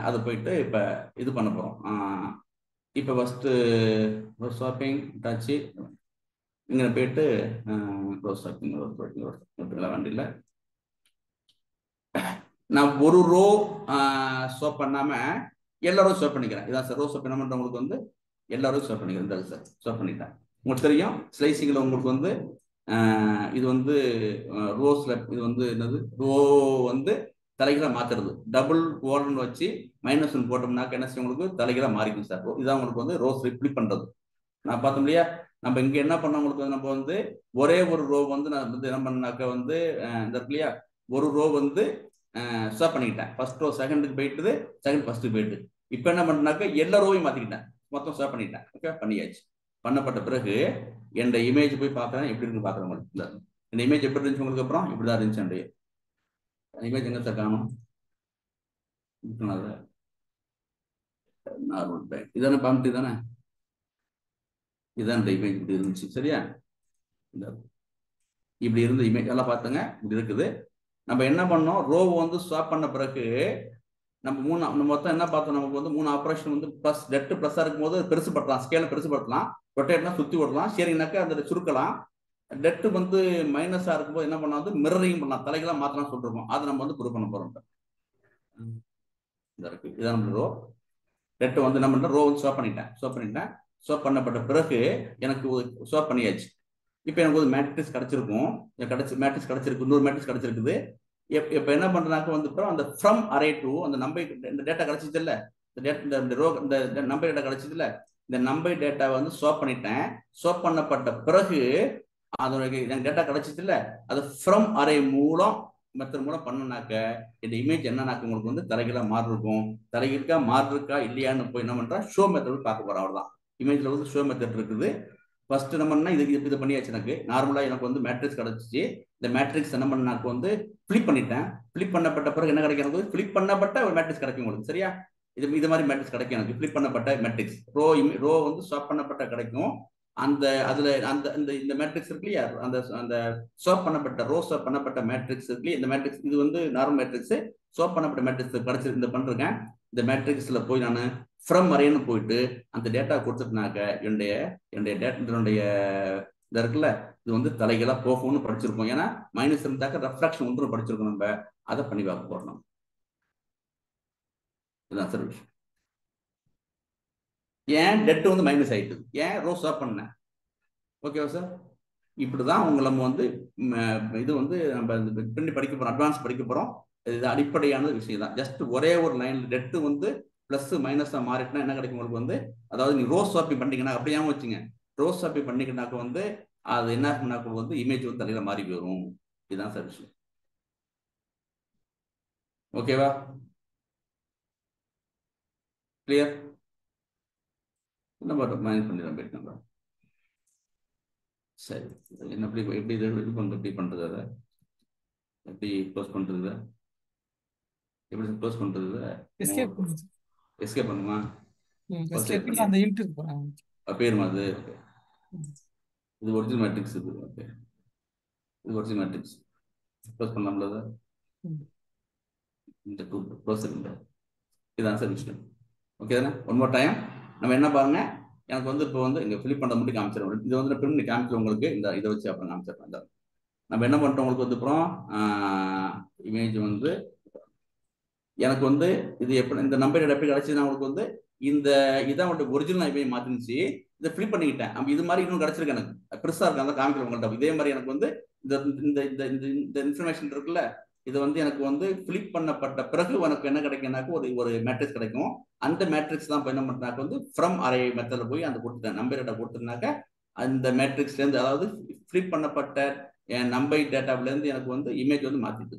Speaker 1: அதை போயிட்டு இப்போ இது பண்ண போகிறோம். இப்போ ஃபஸ்ட்டு ரோஸ் ஷாப்பிங் டாச்சு இங்கே போயிட்டு ரோஸ் ஷாப்பிங் வண்டியில் நான் ஒரு ரோ ஸ்வாப் பண்ணாமல் எல்லாரும் ஸ்வாப் பண்ணிக்கிறேன். இதான் சார் ரோ ஸ்வாப் என்ன பண்ணுறவங்களுக்கு வந்து எல்லாரும் ஸ்வாப் பண்ணிக்கிறேன். இந்த சார் ஸ்வாப் பண்ணிட்டேன். உங்களுக்கு தெரியும் ஸ்லைசிங்கில் உங்களுக்கு வந்து இது வந்து ரோஸில் இது வந்து என்னது, ரோ வந்து தலைகளாக மாற்றுறது. டபுள் கோலன் வச்சு -1 போட்டோம்னாக்க என்ன செய்யும், உங்களுக்கு தலைகளாக மாறிக்கும் சார். இதான் உங்களுக்கு வந்து ரோஸ் ரிப்ளி பண்ணுறது. நான் பார்த்தோம் இல்லையா, நம்ம இங்கே என்ன பண்ண உங்களுக்கு வந்து நம்ம வந்து ஒரே ஒரு ரோ வந்து நான் வந்து என்ன பண்ணாக்க வந்து இந்த இருக்கு இல்லையா, ஒரு ரோ வந்து ஸ்வாப் பண்ணிக்கிட்டேன். ஃபர்ஸ்ட் ரோ செகண்டுக்கு போயிட்டு, செகண்ட் ஃபர்ஸ்ட்டுக்கு போயிட்டு. இப்போ என்ன பண்ணாக்க எல்லா ரோவையும் மாற்றிக்கிட்டேன், மொத்தம் ஸ்வாப் பண்ணிட்டேன். ஓகே, பண்ணியாச்சு. பண்ணப்பட்ட பிறகு என் இமேஜ் போய் பார்க்குறேன், எப்படி இருக்குன்னு பார்க்குறேன். உங்களுக்கு இந்த இமேஜ் எப்படி இருந்துச்சு உங்களுக்கு? அப்புறம் இப்படி தான் இருந்துச்சு. என்னுடைய இமேஜ் எங்க சார் காணும்? நார்மல் பேக் இதானே, பாம்பு தானே, இதான் இந்த இமேஜ் இப்படி இருந்துச்சு. சரியா, இப்படி இருந்த இமேஜ் எல்லாம் பார்த்துங்க. இப்படி இருக்குது. நம்ம என்ன பண்ணோம், ரோவை வந்து ஸ்வாப் பண்ண பிறகு நம்ம மொத்தம் என்ன பார்த்தோம், நமக்கு வந்து 3 ஆப்ரேஷன் வந்து ப்ளஸ் டெட் ப்ளஸ்ஸாக இருக்கும் போது பெருசுப்படுத்தலாம், ஸ்கேலை பெருசுப்படுத்தலாம், ரொட்டேட்னா சுற்றி விடலாம், ஷேரிங்னாக்கா அந்த சுருக்கலாம். டெட்டு வந்து மைனஸாக இருக்கும்போது என்ன பண்ணலாம், வந்து மிரரிங் பண்ணலாம், தலைகளாக மாற்றலாம் சொல்லிருக்கோம். அதை நம்ம வந்து ப்ரூவ் பண்ண போகிறோம். இந்த இருக்கு, இதான் நம்ம ரோ. டெட்டு வந்து என்ன பண்ணுறேன், ரோ வந்து ஸ்வாப் பண்ணிட்டேன். ஸ்வாப் பண்ணப்பட்ட பிறகு எனக்கு ஸ்வாப் பண்ணியாச்சு. இப்போ எனக்கு ஒரு மேட்ரிக்ஸ் கிடைச்சிருக்கும், மேட்ரிக்ஸ் கிடைச்சிருக்கு, இன்னொரு மேட்ரிக்ஸ் கிடைச்சிருக்குது. இப்போ என்ன பண்றதுனாக்க வந்து அந்த ஃப்ரம் அரே டு அந்த நம்பர், இந்த டேட்டா கிடைச்சிச்சு இல்ல, இந்த ரோ இந்த நம்பர் டேட்டா கிடைச்சது இல்ல, இந்த நம்பர் டேட்டா வந்து ஸ்வாப் பண்ணிட்டேன். ஸ்வாப் பண்ணப்பட்ட பிறகு அதோட டேட்டா கிடைச்சிச்சு இல்ல, அது ஃப்ரம் அரே மூலம் மெத்தட் மூலம் பண்ணனாக்க இந்த இமேஜ் என்னன்னாக்க உங்களுக்கு வந்து தலைகீழா மாறி இருக்கும். தலைகீழா மாறி இருக்கா இல்லையான்னு போய் என்ன பண்றா, ஷோ மெத்தட் பார்க்க போறோம். அவ்வளவுதான். இமேஜ்ல வந்து ஷோ மெத்தட் இருக்குது. ஃபர்ஸ்ட் என்ன பண்ணா, இது பண்ணியாச்சு. எனக்கு நார்மலா எனக்கு வந்து மேட்ரிக்ஸ் கிடைச்சிச்சு. இந்த மேட்ரிக்ஸ் என்ன பண்ணாக்கு வந்து ஃபிளிப் பண்ணிட்டேன். ஃபிளிப் பண்ணப்பட்ட பிறகு என்ன கிடைக்கும், எனக்கு ஃபிளிப் பண்ணப்பட்ட ஒரு மேட்ரிக்ஸ் கிடைக்கும் உங்களுக்கு. சரியா? இது மாதிரி மேட்ரிக்ஸ் கிடைக்கும் எனக்கு, ஃபிளிப் பண்ணப்பட்ட மேட்ரிக்ஸ். ரோ வந்து ஸ்வாப் பண்ணப்பட்ட கிடைக்கும். அந்த அதுல அந்த இந்த மேட்ரிக்ஸ் இருக்கு இல்லையா, அந்த அந்த ஸ்வாப் பண்ணப்பட்ட ஸ்வாப் பண்ணப்பட்ட மேட்ரிக்ஸ் இருக்கு. இந்த மேட்ரிக்ஸ் இது வந்து நார்மல் மேட்ரிக்ஸ். ஸ்வாப் பண்ணப்பட்ட மேட்ரிக்ஸ் கிடைச்சி இந்த பண்றேன். இந்த மேட்ரிக்ஸ்ல போய் நான் ஃப்ரம் அரேன்னு போயிட்டு அந்த டேட்டா கொடுத்துட்டுனாக்க என்னுடைய இதனுடைய இது இருக்குல்ல, இது வந்து தலைகளா போகும்னு படிச்சிருக்கோம். ஏன்னா மைனஸ் இருந்தாக்க ரெஃப்ராக்ஷன் ஒன்று படிச்சிருக்கோம். நம்ம அதை பண்ணி பார்க்க போறோம். இதுதான் சார் விஷயம். ஏன் டெட் வந்து மைனஸ் ஆயிட்டு, ஏன் ரோ ஸ்வாப் பண்ண. ஓகேவா சார்? இப்படிதான் உங்களை நம்ம வந்து இது வந்து நம்ம பண்ணி படிக்க போறோம், அட்வான்ஸ் படிக்க போறோம். இது அடிப்படையான விஷயம் தான். ஜஸ்ட் ஒரே ஒரு லைன்ல டெட் வந்து பிளஸ் மைனஸா மாறிட்டுனா என்ன கிடைக்கும் உங்களுக்கு வந்து, அதாவது நீ ரோஸ் ஸ்வாப்பிங் பண்ணிட்டீங்கன்னா அப்படியாம வச்சுங்க, ரோஸ் ஸ்வாப்பிங் பண்ணிக்கிட்டாக்க வந்து அது என்ன பண்ணாக்க வந்து இமேஜ் வந்து தலையில மாறி போயிடும். இதுதான் சார் விஷயம். ஓகேவா? கிளியர்? நம்ம மைனஸ் பண்ணிடலாம் போயிட்டு நம்ம. சரி, என்ன எப்படி எப்படி பண்றது, அதை எப்படி க்ளோஸ் பண்றது, எப்படி க்ளோஸ் பண்றது, எஸ்கேப் பண்ணுமா,
Speaker 3: அந்த இன்ட்
Speaker 1: பேருமா அது. இது ஒரிஜினல் மேட்ரிக்ஸ். இது ஓகே, இது ஒரிஜினல் மேட்ரிக்ஸ். க்ளோஸ் பண்ணலாம்ல அதை, இந்த க்ளோஸ் இல்லை. இதுதான் சார் விஷயம். ஓகே தானே? ஒன் மோர் டைம் நம்ம என்ன பாருங்க, எனக்கு வந்து இப்போ வந்து இங்கே ஃபிலிப் பண்ண மட்டும் காமிச்சிடும். இது வந்து பிரிண்ட் காமிச்சிடும் உங்களுக்கு. இந்த இதை வச்சு அப்புறம் காமிச்சிடலாம். நம்ம என்ன பண்ணிட்டோம் உங்களுக்கு வந்து அப்புறம் இமேஜ் வந்து எனக்கு வந்து இது எப்படி இந்த நம்பர் எப்படி கிடைச்சதுன்னா உங்களுக்கு வந்து இந்த இதான் வந்து ஒரிஜினல் இமேஜ் மாத்திருந்துச்சு. இதை ஃபிளிப் பண்ணிக்கிட்டேன். அப்போ இது மாதிரி இன்னும் கிடைச்சிருக்கு எனக்கு, பெருசா இருக்கு. அந்த காமிக்கிறேன் உங்கள்கிட்ட. இதே மாதிரி எனக்கு வந்து இந்த இந்த இந்த இந்த இன்ஃபர்மேஷன் இருக்குல்ல, இது வந்து எனக்கு வந்து ஃபிளிப் பண்ணப்பட்ட பிறகு எனக்கு என்ன கிடைக்கும்னாக்க ஒரு மேட்ரிக்ஸ் கிடைக்கும். அந்த மேட்ரிக்ஸ் தான் என்ன பண்றாக்க வந்து ஃப்ரம் அரே மெத்தட்ல போய் அந்த கொடுத்துட்டேன். நம்பர் டேட்டா கொடுத்துருந்தாக்க அந்த மேட்ரிக்ஸ்ல இருந்து, அதாவது ஃபிளிப் பண்ணப்பட்ட என் நம்பர் டேட்டாவில இருந்து எனக்கு வந்து இமேஜ் வந்து மாத்திட்டு,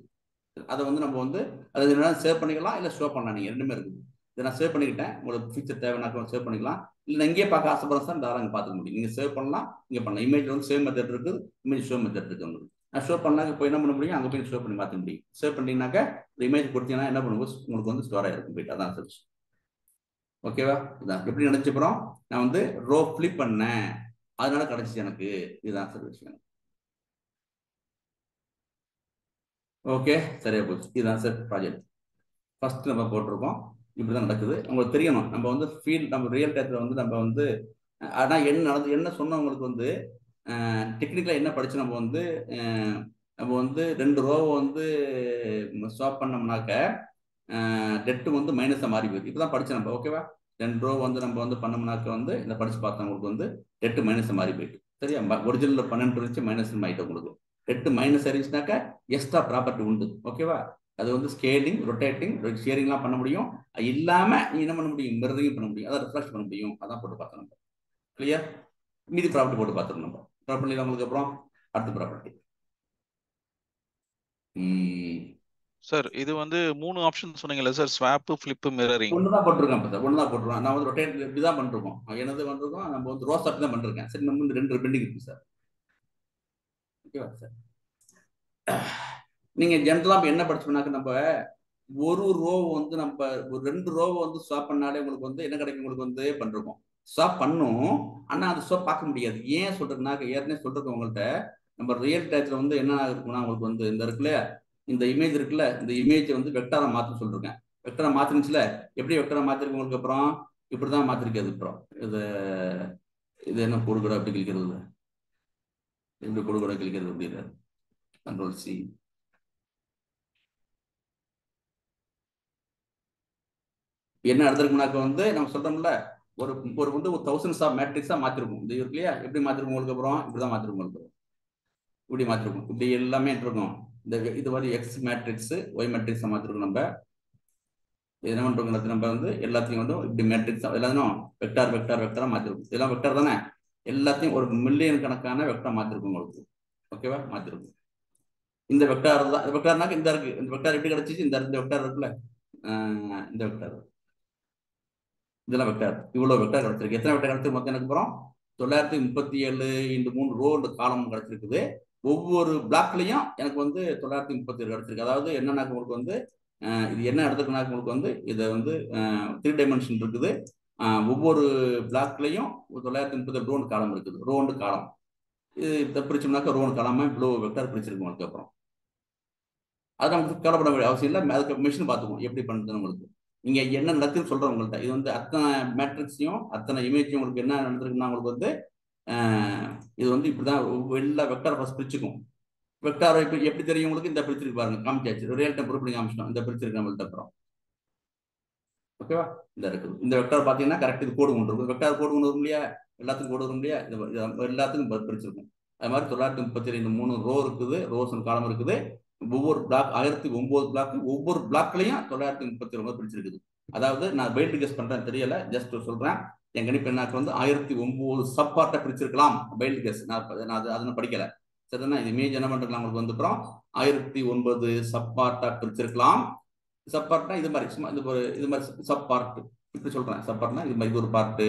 Speaker 1: அதை வந்து நம்ம வந்து அதை சேவ் பண்ணிக்கலாம், இல்லை ஷோ பண்ணலாம். நீங்க ரெண்டுமே இருக்குது. இதை நான் சேவ் பண்ணிக்கிட்டேன். உங்களுக்கு ஃபீச்சர் தேவைன்னா சேவ் பண்ணிக்கலாம். இல்லை இங்கேயே பார்க்க ஆசைப்படுற சார் தாராளங்க பார்த்துக்க முடியும். நீங்க சேவ் பண்ணலாம், இங்கே பண்ணலாம். இமேஜ் வந்து சேவ் மெத்தட் இருக்குது, இமேஜ் ஷோ மெத்தட் இருக்கு. உங்களுக்கு நான் ஷோ பண்ணாக்க போய் என்ன பண்ண முடியும், அங்கே போய் ஷோ பண்ணி மாற்ற முடியும். சேவ் பண்ணிங்கனாக்க இந்த இமேஜ் கொடுத்தீங்கன்னா என்ன பண்ணுவோம், உங்களுக்கு வந்து ஸ்டோர் ஆயிருக்கும் போயிட்டு. அதான் சார். ஓகேவா? இதான் எப்படி நினைச்சுக்கிறோம். நான் வந்து ரோ ஃபிளிப் பண்ணேன், அதனால கிடைச்சிச்சு எனக்கு. இதுதான் சார் விஷயம். ஓகே, சரியா போச்சு. இதுதான் சார் ப்ராஜெக்ட். ஃபர்ஸ்ட் நம்ம போட்டிருக்கோம். இப்படிதான் நடக்குது. உங்களுக்கு தெரியணும், நம்ம வந்து ஃபீல்ட், நம்ம ரியல் டைத்துல வந்து நம்ம வந்து ஆனால் என்ன நடந்து என்ன சொன்னவங்களுக்கு வந்து டெக்னிக்கலா என்ன படிச்சு நம்ம வந்து 2 ரோவை வந்து ஸ்வாப் பண்ணோம்னாக்க டெட்டு வந்து மைனஸா மாறி போயிருக்கு. இப்பதான் படிச்சு நம்ம. ஓகேவா? 2 ரோ வந்து நம்ம வந்து பண்ணோம்னாக்க வந்து இந்த படிச்சு பார்த்தவங்களுக்கு வந்து டெட்டு மைனஸ் மாறி போயிட்டு. சரியா? ஒரிஜினல் 12 இருந்துச்சு, மைனஸ் ஆயிட்டு உங்களுக்கு. டெட்டு மைனஸ் ஆயிடுச்சுனாக்க எக்ஸ்ட்ரா ப்ராப்பர்ட்டி உண்டு. ஓகேவா? அது வந்து ஸ்கேலிங், ரொட்டேட்டிங், ஷேரிங்லாம் பண்ண முடியும். இல்லாம நீ என்ன பண்ண முடியும், மிரரிங் பண்ண முடியும், அதை ரிஃப்ளெக்ட் பண்ண முடியும். அதான் போட்டு பார்த்தோம் நம்ம. கிளியர்? மீதி ப்ராப்பர்ட்டி போட்டு பார்த்துருவோம் நம்ம. ப்ராப்பர்ட்டி உங்களுக்கு அப்புறம் அடுத்த ப்ராப்பர்ட்டி.
Speaker 4: சார் இது வந்து 3 ஆப்ஷன் சொன்னீங்கல்ல சார், ஸ்வாப், ஃபிளிப், மிரரிங்.
Speaker 1: ஒண்ணுதான் போட்டிருக்கேன் சார், ஒண்ணுதான் போட்டுருக்கோம். நான் வந்து ரொட்டேட் இப்படிதான் பண்ணிருக்கோம். என்னது பண்ணிருக்கோம், நம்ம வந்து ரோஸ் ஆப் தான் பண்ணிருக்கேன். சரி, நம்ம வந்து 2 பெண்டிங் இருக்கு சார். ஓகேவா சார்? நீங்க ஜென்ரலா என்ன படிச்சோம்னாக்க, நம்ம ஒரு ரோ வந்து நம்ம ஒரு 2 ரோவை வந்து ஸ்வாப் பண்ணாலே உங்களுக்கு வந்து என்ன கிடைக்கும், உங்களுக்கு வந்து பண்ணிருக்கோம். ஸ்வாப் பண்ணும், ஆனா அது ஸ்வாப் பார்க்க முடியாது. ஏன் சொல்றதுன்னா, ஏற்கனவே சொல்றேன் உங்கள்கிட்ட, நம்ம ரியல் டைத்துல வந்து என்ன இருக்குன்னா உங்களுக்கு வந்து இந்த இருக்குல்ல, இந்த இமேஜ் இருக்குல்ல, இந்த இமேஜ் வந்து வெக்டாரா மாற்ற சொல்லிருக்கேன். வெக்டரா மாத்திருச்சுல, எப்படி வெக்டரா மாத்திருக்கு உங்களுக்கு அப்புறம் இப்படிதான் மாத்திருக்காது. அப்புறம் இது என்ன கொடுக்குற அப்படி கிளிக்கிறது, எப்படி கொடுக்குற கிளிக்கிறது அப்படிங்கிற கண்ட்ரோல் சி. என்ன நடந்திருக்குனாக்க வந்து நம்ம சொல்றோம்ல, ஒரு ஒரு வந்து ஒரு thousands ஆஃப் மேட்ரிக்ஸா மாத்திருக்கும். இது இருக்கு இல்லையா, எப்படி மாத்திருக்கும் உங்களுக்கு அப்புறம் இப்படிதான் மாத்திருக்கும் உங்களுக்கு, இப்படி மாத்திருக்கும். இப்படி எல்லாமே இருக்கும். இந்த இது மாதிரி எக்ஸ் மேட்ரிக்ஸ் ஒய் மேட்ரிக்ஸை மாத்திருக்கும். நம்ம என்ன பண்றோம், நம்ம வந்து எல்லாத்தையும் வந்து இப்படி மேட்ரிக்ஸ் எல்லாத்தையும் வெக்டார் வெக்டார் வெக்டாரா மாத்திருக்கும். இதெல்லாம் வெக்டார் தானே, எல்லாத்தையும் ஒரு மில்லியன் கணக்கான வெக்டார் மாத்திருக்கும் உங்களுக்கு. ஓகேவா, மாத்திருக்கும். இந்த வெக்டார் தான், வெக்டார்னாக்க இந்த இருக்கு. இந்த வெக்டார் எப்படி கிடைச்சிச்சு, இந்த வெக்டார் இருக்குல்ல, இந்த வெக்டார், இதெல்லாம் வெக்டார். இவ்வளவு வெக்டார் கிடைச்சிருக்கு. எத்தனை வெக்டார் கிடைச்சிருக்கு மொத்தம் எனக்கு அப்புறம் 937 × 3 ரோ காலம் கிடைச்சிருக்குது. ஒவ்வொரு பிளாக்லையும் எனக்கு வந்து 937 கிடைச்சிருக்கு. அதாவது என்னன்னா உங்களுக்கு வந்து இது என்ன இடத்துக்குனா உங்களுக்கு வந்து இதை வந்து 3 டைமென்ஷன் இருக்குது. ஒவ்வொரு பிளாக்லையும் 937 ரோ காலம் இருக்குது. ரோ காலம் இது பிரிச்சோம்னாக்க ரோ காலமா இவ்வளோ வெக்டார் பிரிச்சிருக்கு உங்களுக்கு. அப்புறம் அது நமக்கு கவலைப்பட வேண்டிய அவசியம் இல்லை. அதுக்கு மிஷின் பார்த்துக்குவோம் எப்படி பண்ணுறது உங்களுக்கு. நீங்க என்ன நடக்குதுன்னு சொல்றேன் உங்கள்கிட்ட. இது வந்து அத்தனை மேட்ரிக்ஸையும் அத்தனை இமேஜையும் உங்களுக்கு என்ன நடந்திருக்குன்னா உங்களுக்கு வந்து இது வந்து இப்படிதான் எல்லா வெக்டார் ஃபர்ஸ்ட் பிரிச்சுக்கும். வெக்டார் இப்போ எப்படி தெரியும் உங்களுக்கு, இந்த பிரிச்சிருக்கு பாருங்க, காமிச்சாச்சு. ரியல் டைம் ப்ரூஃப் பண்ணி காமிச்சிட்டோம். இந்த பிரிச்சிருக்கு நம்மள்ட்ட அப்புறம். ஓகேவா, இந்த இருக்குது. இந்த வெக்டார் பார்த்தீங்கன்னா கரெக்ட் இது கோடு கொண்டு இருக்கும். வெக்டார் கோடு கொண்டு வரும் இல்லையா, எல்லாத்துக்கும் கோடு வரும் இல்லையா, எல்லாத்துக்கும் பிரிச்சிருக்கும். அது மாதிரி 937 3 ரோ இருக்குது, ரோஸ் காலம் இருக்குது. ஒவ்வொரு பிளாக் 1009 பிளாக், ஒவ்வொரு பிளாக்லையும் 937 பிரிச்சிருக்குது. அதாவது நான் வெயிட் கெஸ் பண்றேன் தெரியல, ஜஸ்ட் சொல்றேன். என் கணிப்பு என்னாக்கு வந்து 1009 சப் பார்ட்டை பிரிச்சிருக்கலாம். வெயிட் கெஸ் நான் அதை படிக்கல. சரிதானே, இது இமேஜ் என்ன பண்ணிருக்கலாம் உங்களுக்கு வந்து அப்புறம் 1009 சப் பார்ட்டா பிரிச்சிருக்கலாம். சப் பார்ட்னா இது மாதிரி இது மாதிரி சப் பார்ட் இப்படி சொல்றேன். சப் பார்ட்னா இது மாதிரி, இது ஒரு பார்ட்டு,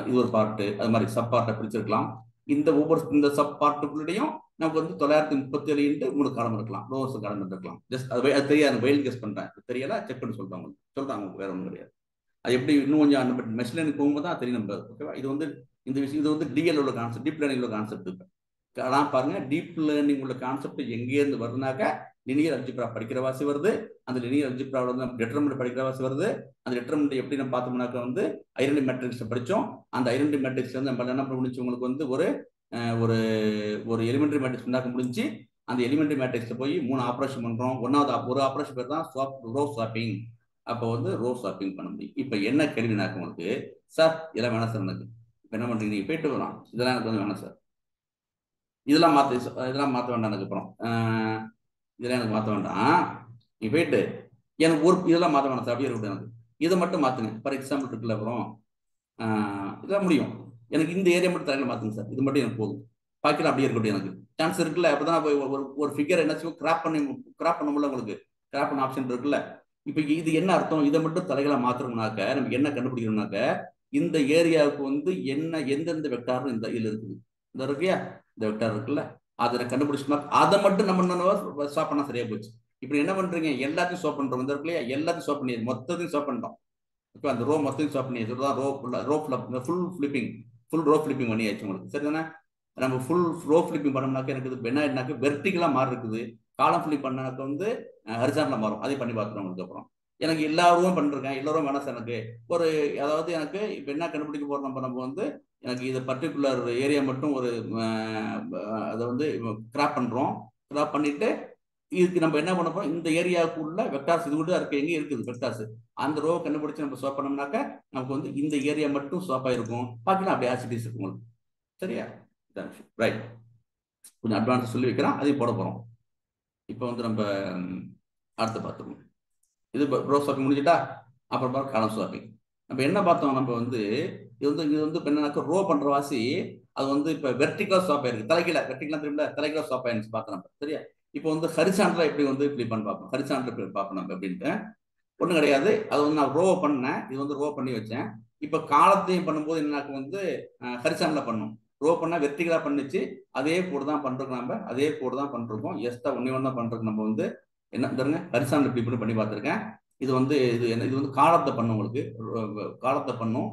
Speaker 1: இது ஒரு பார்ட்டு, அது மாதிரி சப் பார்ட்டை பிரிச்சிருக்கலாம். இந்த சப் பார்ட்டுக்குள்ளேயும் நமக்கு வந்து 937 × 3 காலம் இருக்கலாம், ரோஸ் காலம் இருக்கலாம். ஜஸ்ட் அது தெரியாது, வெயில் கெஸ் பண்றேன், தெரியல, செக் பண்ணி சொல்றாங்க வேற ஒன்றும் கிடையாது. அது எப்படி இன்னும் கொஞ்சம் அந்த மெஷின் லேர்னிங் போகும்போது தான் தெரியும் நம்ம. ஓகேவா, இது வந்து இந்த விஷயம், இது வந்து டிஎல் உள்ள கான்செப்ட், டீப் லேர்னிங் உள்ள கான்செப்ட் இருக்கு. ஆனால் பாருங்க, டீப் லேர்னிங் உள்ள கான்செப்ட் எங்கேருந்து வருதுனாக்க லினியர் அல்ஜிப்ரா படிக்கிற வாசி வருது. அந்த லினியர் அல்ஜிப்ராவோட வந்து டெட்டர்மினன்ட் படிக்கிற வாசி வருது. அந்த டெட்டர்மினன்ட் எப்படி நம்ம பார்த்தோம்னாக்க வந்து ஐடென்டி மேட்ரிக்ஸ் படித்தோம். அந்த ஐடென்டி மேட்ரிக்ஸ் வந்து நம்ம என்ன பண்ண முடிஞ்சு உங்களுக்கு வந்து ஒரு எலிமெண்டரி மேட்ரிக்ஸ் உண்டாக்க முடிஞ்சு. அந்த எலிமெண்டரி மேட்ரிக்ஸ்ல போய் 3 ஆப்ரேஷன் பண்றோம். ஒரு ஆப்ரேஷன் பேர் தான் ரோ ஸ்வாப்பிங். அப்போ வந்து ரோ ஸ்வாப்பிங் பண்ண முடியும். இப்போ என்ன கேள்வினாக்க உங்களுக்கு, சார் இதெல்லாம் வேணாம் சார், எனக்கு இப்போ என்ன பண்றீங்க, நீங்க போயிட்டு வரோம், இதெல்லாம் எனக்கு வந்து வேணாம் சார், இதெல்லாம் மாற்ற வேண்டாம். எனக்கு அப்புறம் இதெல்லாம் எனக்கு மாற்ற வேண்டாம், நீ போயிட்டு எனக்கு இதெல்லாம் மாற்ற வேணாம் சார், அப்படியே இருக்கட்டும், எனக்கு இதை மட்டும் மாற்றுங்க. ஃபார் எக்ஸாம்பிள் இருக்குல்ல, அப்புறம் இதெல்லாம் முடியும், எனக்கு இந்த ஏரியா மட்டும் தலையில மாற்றுங்க சார், இது மட்டும் எனக்கு போதும், பாக்கிலாம் அப்படியே இருக்கட்டும், எனக்கு சான்ஸ் இருக்குல்ல. அப்போதான் ஒரு ஃபிகர் என்ன செய்வோம், கிராப் பண்ண முடியல உங்களுக்கு, கிராப் பண்ண ஆப்ஷன் இருக்குல்ல. இப்போ இது என்ன அர்த்தம், இதை மட்டும் தலைகளை மாற்றணும்னாக்க நமக்கு என்ன கண்டுபிடிக்கணும்னாக்க இந்த ஏரியாவுக்கு வந்து எந்தெந்த வெக்டார் இந்த இதில் இருக்குது, இந்த இருக்கியா, இந்த வெக்டார் இருக்குல்ல, அதை கண்டுபிடிச்சோம்னா அதை மட்டும் நம்ம ஸ்டாப் பண்ணா சரியா போச்சு. இப்படி என்ன பண்றீங்க, எல்லாத்தையும் ஸ்டாப் பண்றோம், இந்த இருக்குல்லையா, எல்லாத்தையும் ஸ்டாப் பண்ணி மொத்தத்தையும் ஸ்டாப் பண்ணிட்டோம். இப்போ அந்த ரோ மொத்தத்தையும் ஸ்டாப் பண்ணி ஃபுல் ரோ ஃபிளிப்பிங் பண்ணியாச்சு உங்களுக்கு. சரிதானே, நம்ம ஃபுல் ரோ ஃபிளிப்பிங் பண்ணோம்னாக்க எனக்கு இது என்ன ஆயிடுனாக்க வெர்டிகலா மாறி இருக்குது. காலம் ஃபிளிப் பண்ணாக்க வந்து ஹரிசான்ல மாறும். அதையும் பண்ணி பார்த்துறோம் உங்களுக்கு. அப்புறம் எனக்கு எல்லா ரூவும் பண்ணிருக்கேன், எல்லாரும் வேணாம் சார் எனக்கு அதாவது எனக்கு இப்போ என்ன கண்டுபிடிக்க போறோம் நம்ம வந்து எனக்கு இது பர்டிகுலர் ஏரியா மட்டும் அதை வந்து கிராப் பண்றோம். கிராப் பண்ணிட்டு இதுக்கு நம்ம என்ன பண்ண போறோம், இந்த ஏரியாவுக்குள்ள வெக்டார்ஸ் இது கூட இருக்கு, எங்கே இருக்குது வெக்டார்ஸ், அந்த ரோ கண்டுபிடிச்சு நம்ம ஸ்வாப் பண்ணோம்னாக்க நமக்கு வந்து இந்த ஏரியா மட்டும் ஸ்வாப் ஆயிருக்கும், பாக்கலாம் அப்படியே ஆசிட்டிஸ் இருக்கும் உங்களுக்கு. சரியா, ரைட். கொஞ்சம் அட்வான்ஸ் சொல்லி வைக்கிறோம், அதையும் போட போறோம். இப்போ வந்து நம்ம அடுத்து பார்த்துக்கணும். இது ரோ ஸ்வாப்பிங் முடிஞ்சுட்டா, அப்புறம் காலம் ஸ்வாப்பிங். நம்ம என்ன பார்த்தோம், நம்ம வந்து இது வந்து என்னன்னாக்க ரோ பண்ற வாசி அது வந்து இப்போ வெர்டிகலா ஸ்வாப் ஆயிருக்கு, தலைகீழ வெர்டிகலா திரும்ப தலைகீழா ஸ்வாப் ஆயிருச்சு பார்த்தோம் நம்ம. சரியா, இப்போ வந்து ஹரிசாண்டலா எப்படி வந்து ஃபிளிப் பண்ணி பார்ப்போம், ஹரிசாண்டல் பார்ப்போம் நம்ம அப்படின்ட்டு. ஒன்றும் கிடையாது, அது வந்து நான் ரோ பண்ணேன், இது வந்து ரோ பண்ணி வச்சேன். இப்போ காலத்தையும் பண்ணும்போது என்னன்னாக்க வந்து ஹரிசாண்டலா பண்ணும், ரோ பண்ணா வெர்டிகலா பண்ணிச்சு. அதே போடு தான் பண்றோம் நம்ம, அதே போடு தான் பண்றோம். எஸ்டா ஒன்னே தான் பண்றோம் நம்ம வந்து. என்ன தருங்க, ஹரிசாண்டல் ஃபிளிப் பண்ணி பார்த்துருக்கேன். இது வந்து இது வந்து காலத்தை பண்ணும் உங்களுக்கு, காலத்தை பண்ணும்.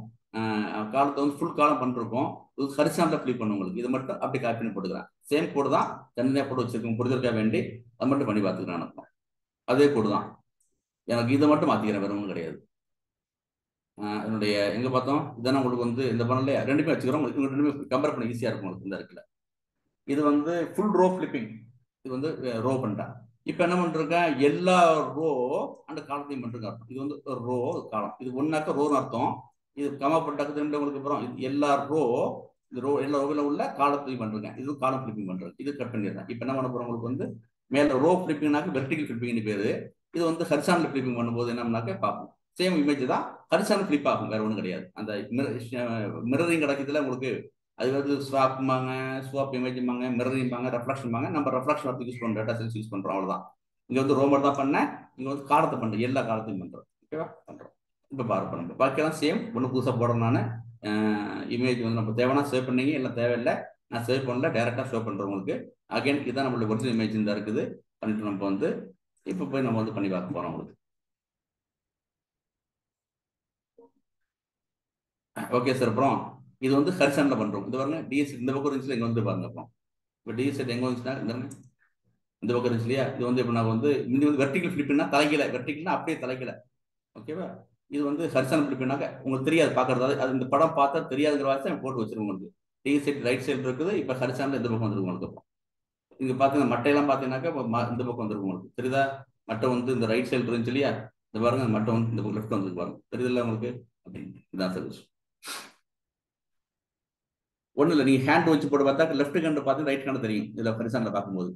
Speaker 1: காலத்தை வந்து ஃபுல் காலம் பண்ணிருக்கோம், இது ஹரிசாண்டல் ஃபிளிப் பண்ணும் உங்களுக்கு. இது மட்டும் அப்படி காப்பி பண்ணி போட்டுக்கிறேன். சேம் கோடு தான், தனியாக போட்டு வச்சிருக்கோம், புரிதலுக்காக வேண்டி அது மட்டும் பண்ணி பார்த்துக்கிறேன். அனுப்போம் அதே கோடு தான், எனக்கு இதை மட்டும் மாற்றிக்கிறேன், வேற ஒன்றும் கிடையாது. என்னுடைய எங்கே பார்த்தோம், இதெல்லாம் உங்களுக்கு வந்து இந்த பண்ணலையா, ரெண்டுமே வச்சுக்கிறோம். உங்களுக்கு ரெண்டுமே கம்பேர் பண்ண ஈஸியாக இருக்கும் உங்களுக்கு. இந்த இருக்குல்ல, இது வந்து ஃபுல் ரோ ஃபிளிப்பிங், இது வந்து ரோ பண்ணிட்டேன். இப்போ என்ன பண்ணிருக்கேன், எல்லா ரோ அந்த காலத்தையும் பண்ணிருக்கேன். இது வந்து ரோ காலம், இது ஒன்னாக்க ரோன்னு அர்த்தம். இது கமா போட்டாக்கு உங்களுக்கு அப்புறம் எல்லா ரோ இந்த எல்லா ரோவில் உள்ள காலத்தையும் பண்றேன். இது காலம் ஃபிளிப்பிங் பண்றேன். இது கட் பண்ணிடுறேன். இப்போ என்ன பண்ண போறோம் உங்களுக்கு வந்து மேல ரோ ஃபிளிப்பிங்னாக்க வெர்டிகல் ஃபிளிப்பிங்னு பேரு. இது வந்து ஹரிசாண்டல் ஃபிளிப்பிங் பண்ணும்போது என்னன்னாக்க பார்ப்போம் சேம் இமேஜ் தான் ஹரிசாண்டல் ஃபிளிப் ஆகும், வேற ஒன்றும் கிடையாது. அந்த மிரரிங் கிடைக்கிறதுல உங்களுக்கு அது வந்து ஸ்வாப்மாங்க, ஸ்வாப் இமேஜ்மாங்க, மிரரிங்பாங்க, ரெஃப்ளெக்ஷன்பாங்க. நம்ம ரெஃப்ளெக்ஷன் வார்த்தை யூஸ் பண்ணுறோம், டேட்டா சயின்ஸ் யூஸ் பண்ணுறோம், அவ்வளோதான். இங்கே வந்து ரோமர் தான் பண்ணேன், இங்கே வந்து காலத்தை பண்ணுறேன், எல்லா காலத்தையும் பண்ணுறோம். ஓகேவா பண்ணுறோம். இப்போ பாரு நம்ம பாக்கியெல்லாம் சேம். ஒன்று புதுசாக போடுறேன் நான். இமேஜ் வந்து நம்ம தேவைன்னா சேவ் பண்ணீங்க, இல்லை தேவையில்லை நான் சேவ் பண்ணல, டேரெக்டாக ஷோ பண்ணுறேன் உங்களுக்கு. அகைன் இதுதான் நம்மளுடைய ஒரிஜினல் இமேஜ் தான் இருக்குது. பண்ணிட்டு நம்ம வந்து இப்போ போய் நம்ம வந்து பண்ணி பார்க்க போகிறோம் உங்களுக்கு. Okay sir. அப்புறம் இது வந்து ஹரிசாண்டல் பண்ணுறோம். இது பாருங்க டிஎஸ் இந்த பக்கம் இருந்துச்சு, இங்கே வந்து பாருங்க. அப்புறம் இப்போ டிஎஸ் எங்கே வந்துச்சுன்னா இந்த பக்கம் இருந்துச்சு இல்லையா? இது வந்து இப்போ நான் வந்து இது வந்து வெர்டிகல் ஃபிளிப்னா தலைக்கல, வெர்டிகல்னா அப்படியே தலைக்கல. ஓகேவா? இது வந்து ஹரிசாண்டல் ஃபிளிப்னாக்க உங்களுக்கு தெரியாது பார்க்கறது. அது இந்த படம் பார்த்தா தெரியாதுங்கிற வாசி போட்டு வச்சிருக்கோம் உங்களுக்கு. டிஎஸ் ரைட் சைடு இருக்குது, இப்போ ஹரிசாண்டல் இந்த பக்கம் வந்துருக்கும் உங்களுக்கு. அப்புறம் இங்கே பார்த்தீங்கன்னா மட்டையெல்லாம் பார்த்தீங்கன்னாக்கா இந்த பக்கம் வந்துருக்கும் உங்களுக்கு. தெரியுதா? மட்டை வந்து இந்த ரைட் சைடு இருந்துச்சு இல்லையா? இந்த பாருங்க மட்டை வந்து இந்த பக்கம் லெஃப்ட் வந்துருக்கு பாருங்க. தெரியுதுல்ல உங்களுக்கு? அப்படின்னு இதுதான் சர்வீஸ். ஒன்றும் இல்லை, நீங்கள் ஹேண்ட் வச்சு போட்டு பார்த்தா லெஃப்ட் ஹேண்ட் பார்த்து ரைட் ஹேண்ட் தெரியும் இதில் ஹரிசாண்டல் பார்க்கும்போது.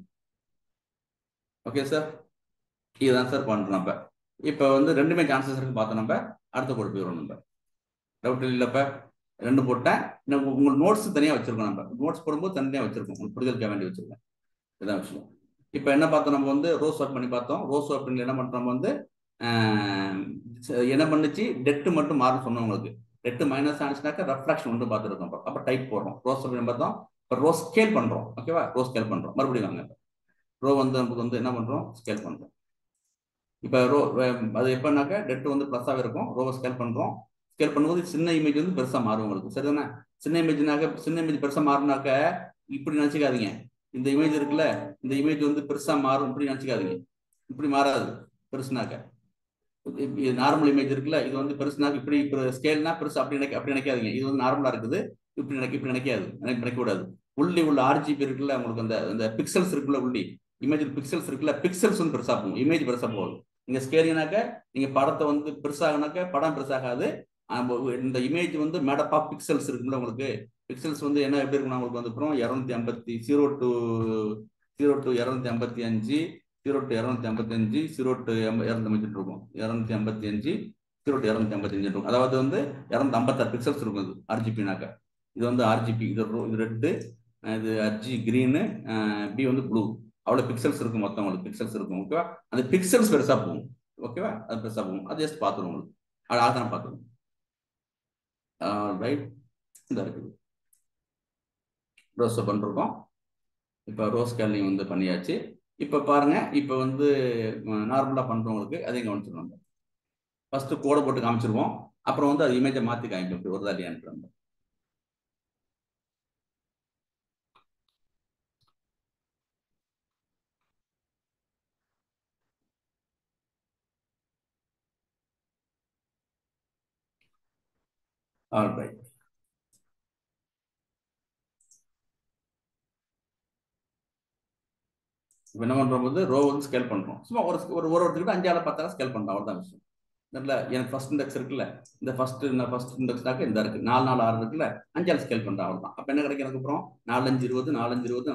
Speaker 1: ஓகே சார், இதுதான் சார் பண்ணுறோம். நம்ம இப்போ வந்து ரெண்டுமே சான்சஸ் இருக்கு பார்த்தோம். நம்ம அடுத்த போட்டு போயிடுவோம். நம்ம டவுட் இல்லைப்ப ரெண்டு போட்டேன். உங்களுக்கு நோட்ஸ் தனியாக வச்சிருக்கோம். நம்ம நோட்ஸ் போடும்போது தனியாக வச்சிருக்கோம், உங்களுக்கு புரிதலுக்காக வேண்டி வச்சிருக்கேன். இதுதான் விஷயம். இப்போ என்ன பார்த்தோம், நம்ம வந்து ரோஸ் ஒர்க் பண்ணி பார்த்தோம். ரோஸ் ஒர்க் பண்ணி என்ன பண்ணுறோம், நம்ம வந்து என்ன பண்ணுச்சு, டெட்டு மட்டும் மாறும் சொன்னோம் உங்களுக்கு. டெட்டு மைனஸ் ஆனிச்சுனாக்கா ரெஃப்ளெக்ஷன் வந்து பார்த்துருக்கோம். அப்போ டைப் போடுறோம். ரோஸ் ஒர்க் பார்த்தோம். இப்போ ரோ ஸ்கேல் பண்ணுறோம். ஓகேவா? ரோ ஸ்கேல் பண்ணுறோம். மறுபடியும் வாங்க. ரோ வந்து நமக்கு வந்து என்ன பண்ணுறோம், ஸ்கேல் பண்ணுறோம். இப்போ ரோ அது எப்போனாக்கா டெட்டு வந்து ப்ளஸ்ஸாகவே இருக்கும். ரோவை ஸ்கேல் பண்ணுறோம். ஸ்கேல் பண்ணும்போது சின்ன இமேஜ் வந்து பெருசாக மாறும் உங்களுக்கு. சரிதானே? சின்ன இமேஜ் பெருசாக மாறினாக்க இப்படி நினச்சிக்காதீங்க. இந்த இமேஜ் இருக்குல்ல, இந்த இமேஜ் வந்து பெருசாக மாறும் இப்படி நினச்சிக்காதீங்க. இப்படி மாறாது. பெருசுனாக்க நார்மல் இமேஜ் இருக்குல்ல, இது வந்து பெருசுனாக்க இப்படி ஸ்கேல்னா பெருசு அப்படி நினைக்காதீங்க. இது வந்து நார்மலாக இருக்குது, இப்படி நினைக்காது, நினைக்கக்கூடாது. உள்ளி உள்ள ஆர்ஜிபி இருக்குல்ல, உங்களுக்கு அந்த பிக்சல்ஸ் இருக்குல்ல, உள்ளி இமேஜ் பிக்சல்ஸ் இருக்குல்ல, பிக்சல்ஸ் வந்து பெருசாக போகும், இமேஜ் பெருசாக போகும். நீங்கள் ஸ்கேலினாக்க நீங்கள் படத்தை வந்து பெருசாகனாக்க படம் பெருசாகாது. இந்த இமேஜ் வந்து மேடப் ஆஃப் பிக்சல்ஸ் இருக்குல்ல, உங்களுக்கு பிக்சல்ஸ் வந்து என்ன எப்படி இருக்குன்னா உங்களுக்கு வந்து அப்புறம் 250 0 to 255 0 to 255 0 to 255 இருக்கும். 255 0 to 255 இருக்கும். அதாவது வந்து 256 பிக்சல்ஸ் இருக்கும். இது ஆர்ஜிபினாக்க இது வந்து ஆர்ஜிபி. இது ரெட்டு, இது அர்ஜி கிரீனு, பி வந்து ப்ளூ. அவ்வளோ பிக்சல்ஸ் இருக்கும் மொத்தம். உங்களுக்கு பிக்சல்ஸ் இருக்கும். ஓகேவா? அந்த பிக்சல்ஸ் பெருசாக போகும். ஓகேவா? அது பெருசாக போகும். அது ஜஸ்ட் பார்த்துருவோம் உங்களுக்கு. அது ஆதாரம் பார்த்துருவோம். ரைட், இந்த இருக்குது ரோஸை பண்ணிருக்கோம். இப்போ ரோஸ் கேலிங் வந்து பண்ணியாச்சு. இப்போ பாருங்க, இப்போ வந்து நார்மலாக பண்ணுறவங்களுக்கு அதையும் கவனிச்சிருவாங்க. ஃபர்ஸ்ட் கோடை போட்டு காமிச்சிருவோம். அப்புறம் வந்து அது இமேஜை மாற்றி காமிப்போம். ஒரு தாட்டி அனுப்புறாங்க. All right. இப்போ என்ன பண்ணுறோம் போது ரோ வந்து ஸ்கேல் பண்ணுறோம். சும்மா ஒருத்தருக்கு 5 ஆள் 10 ஸ்கேல் பண்ணுறோம். அவ்வளோதான் விஷயம். இல்லை எனக்கு ஃபர்ஸ்ட் இண்டெக்ஸ் இருக்குல்ல, இந்த ஃபர்ஸ்ட் இண்டெக்ஸ்னாக்க இந்த இருக்கு 4 4 6 இருக்குல்ல, 5 ஆள் ஸ்கேல் பண்ணுறோம். அவ்வளோதான். அப்போ என்ன கிடைக்கும் எனக்கு? அப்புறம் 4 5 20 4 5 20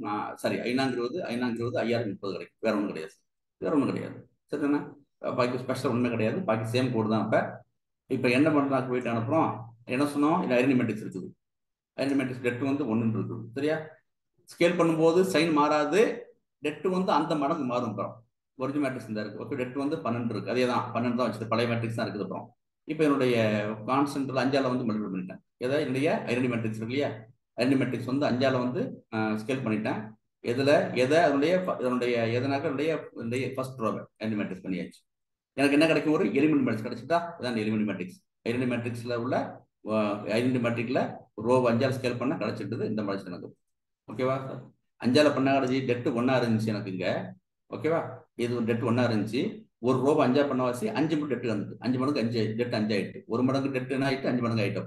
Speaker 1: 4 சாரி 5 20 5 20 5030 கிடைக்கும். வேற ஒன்றும் கிடையாது. வேற ஒன்றும் கிடையாது. சரிண்ணா? பாக்கி ஸ்பெஷல் ஒன்றுமே கிடையாது. பாக்கி சேம் கோடு தான். இப்போ என்ன பண்ணுறாங்க, போயிட்டு அனுப்புகிறோம். என்ன சொன்னோம், இல்லை ஐடென்டி மேட்ரிக்ஸ் இருக்குது. ஐடென்டி மேட்ரிக்ஸ் டெட்டு வந்து 1 இருக்குது. சரியா? ஸ்கேல் பண்ணும்போது சைன் மாறாது, டெட்டு வந்து அந்த மடங்கு மாறும். அப்புறம் ஒரிஜினல் மேட்ரிக்ஸ் தான் இருக்கு. ஓகே, டெட் வந்து 12 இருக்கு. அதே தான் 12 தான் வச்சுட்டு பழைய மேட்ரிக்ஸ் தான் இருக்குது. அப்புறம் இப்போ என்னுடைய கான்ஸ்டன்ட்ல 5 வந்து மல்டிபிள் பண்ணிட்டேன். ஏதாவது என்னுடைய ஐடென்டி மேட்ரிக்ஸ் இருக்கு இல்லையா, ஐடென்டி மேட்ரிக்ஸ் வந்து 5 வந்து ஸ்கேல் பண்ணிட்டேன். அதனுடைய எதனாக்க என்னுடைய ஃபர்ஸ்ட் ரோவை ஐடென்டி மேட்ரிக்ஸ் பண்ணியாச்சு. எனக்கு என்ன கிடைக்கும்? ஒரு எலிமெண்ட் மேட்ரிக்ஸ் கிடைச்சிட்டா அதான் எலிமெண்ட் மேட்ரிக்ஸ். ஐடென்டி மேட்ரிக்ஸ்ல உள்ள ஐடென்டி மேட்ரிக்ல ரோவை 5 ஸ்கேல் பண்ண கிடைச்சிட்டு இந்த மாதிரி எனக்கு. ஓகேவா சார்? 5 பண்ண கிடைச்சி டெட்டு 1 இருந்துச்சு எனக்கு இங்க. ஓகேவா? இது ஒரு டெட் 1 இருந்துச்சு. ஒரு ரோவை 5 பண்ண வாசி 5 மடங்கு டெட்டு வந்துட்டு 5 மடங்கு 5 டெட் 5 ஆயிட்டு. 1 மடங்கு டெட்டு என்ன ஆயிட்டு 5 மடங்கு ஆயிட்டு.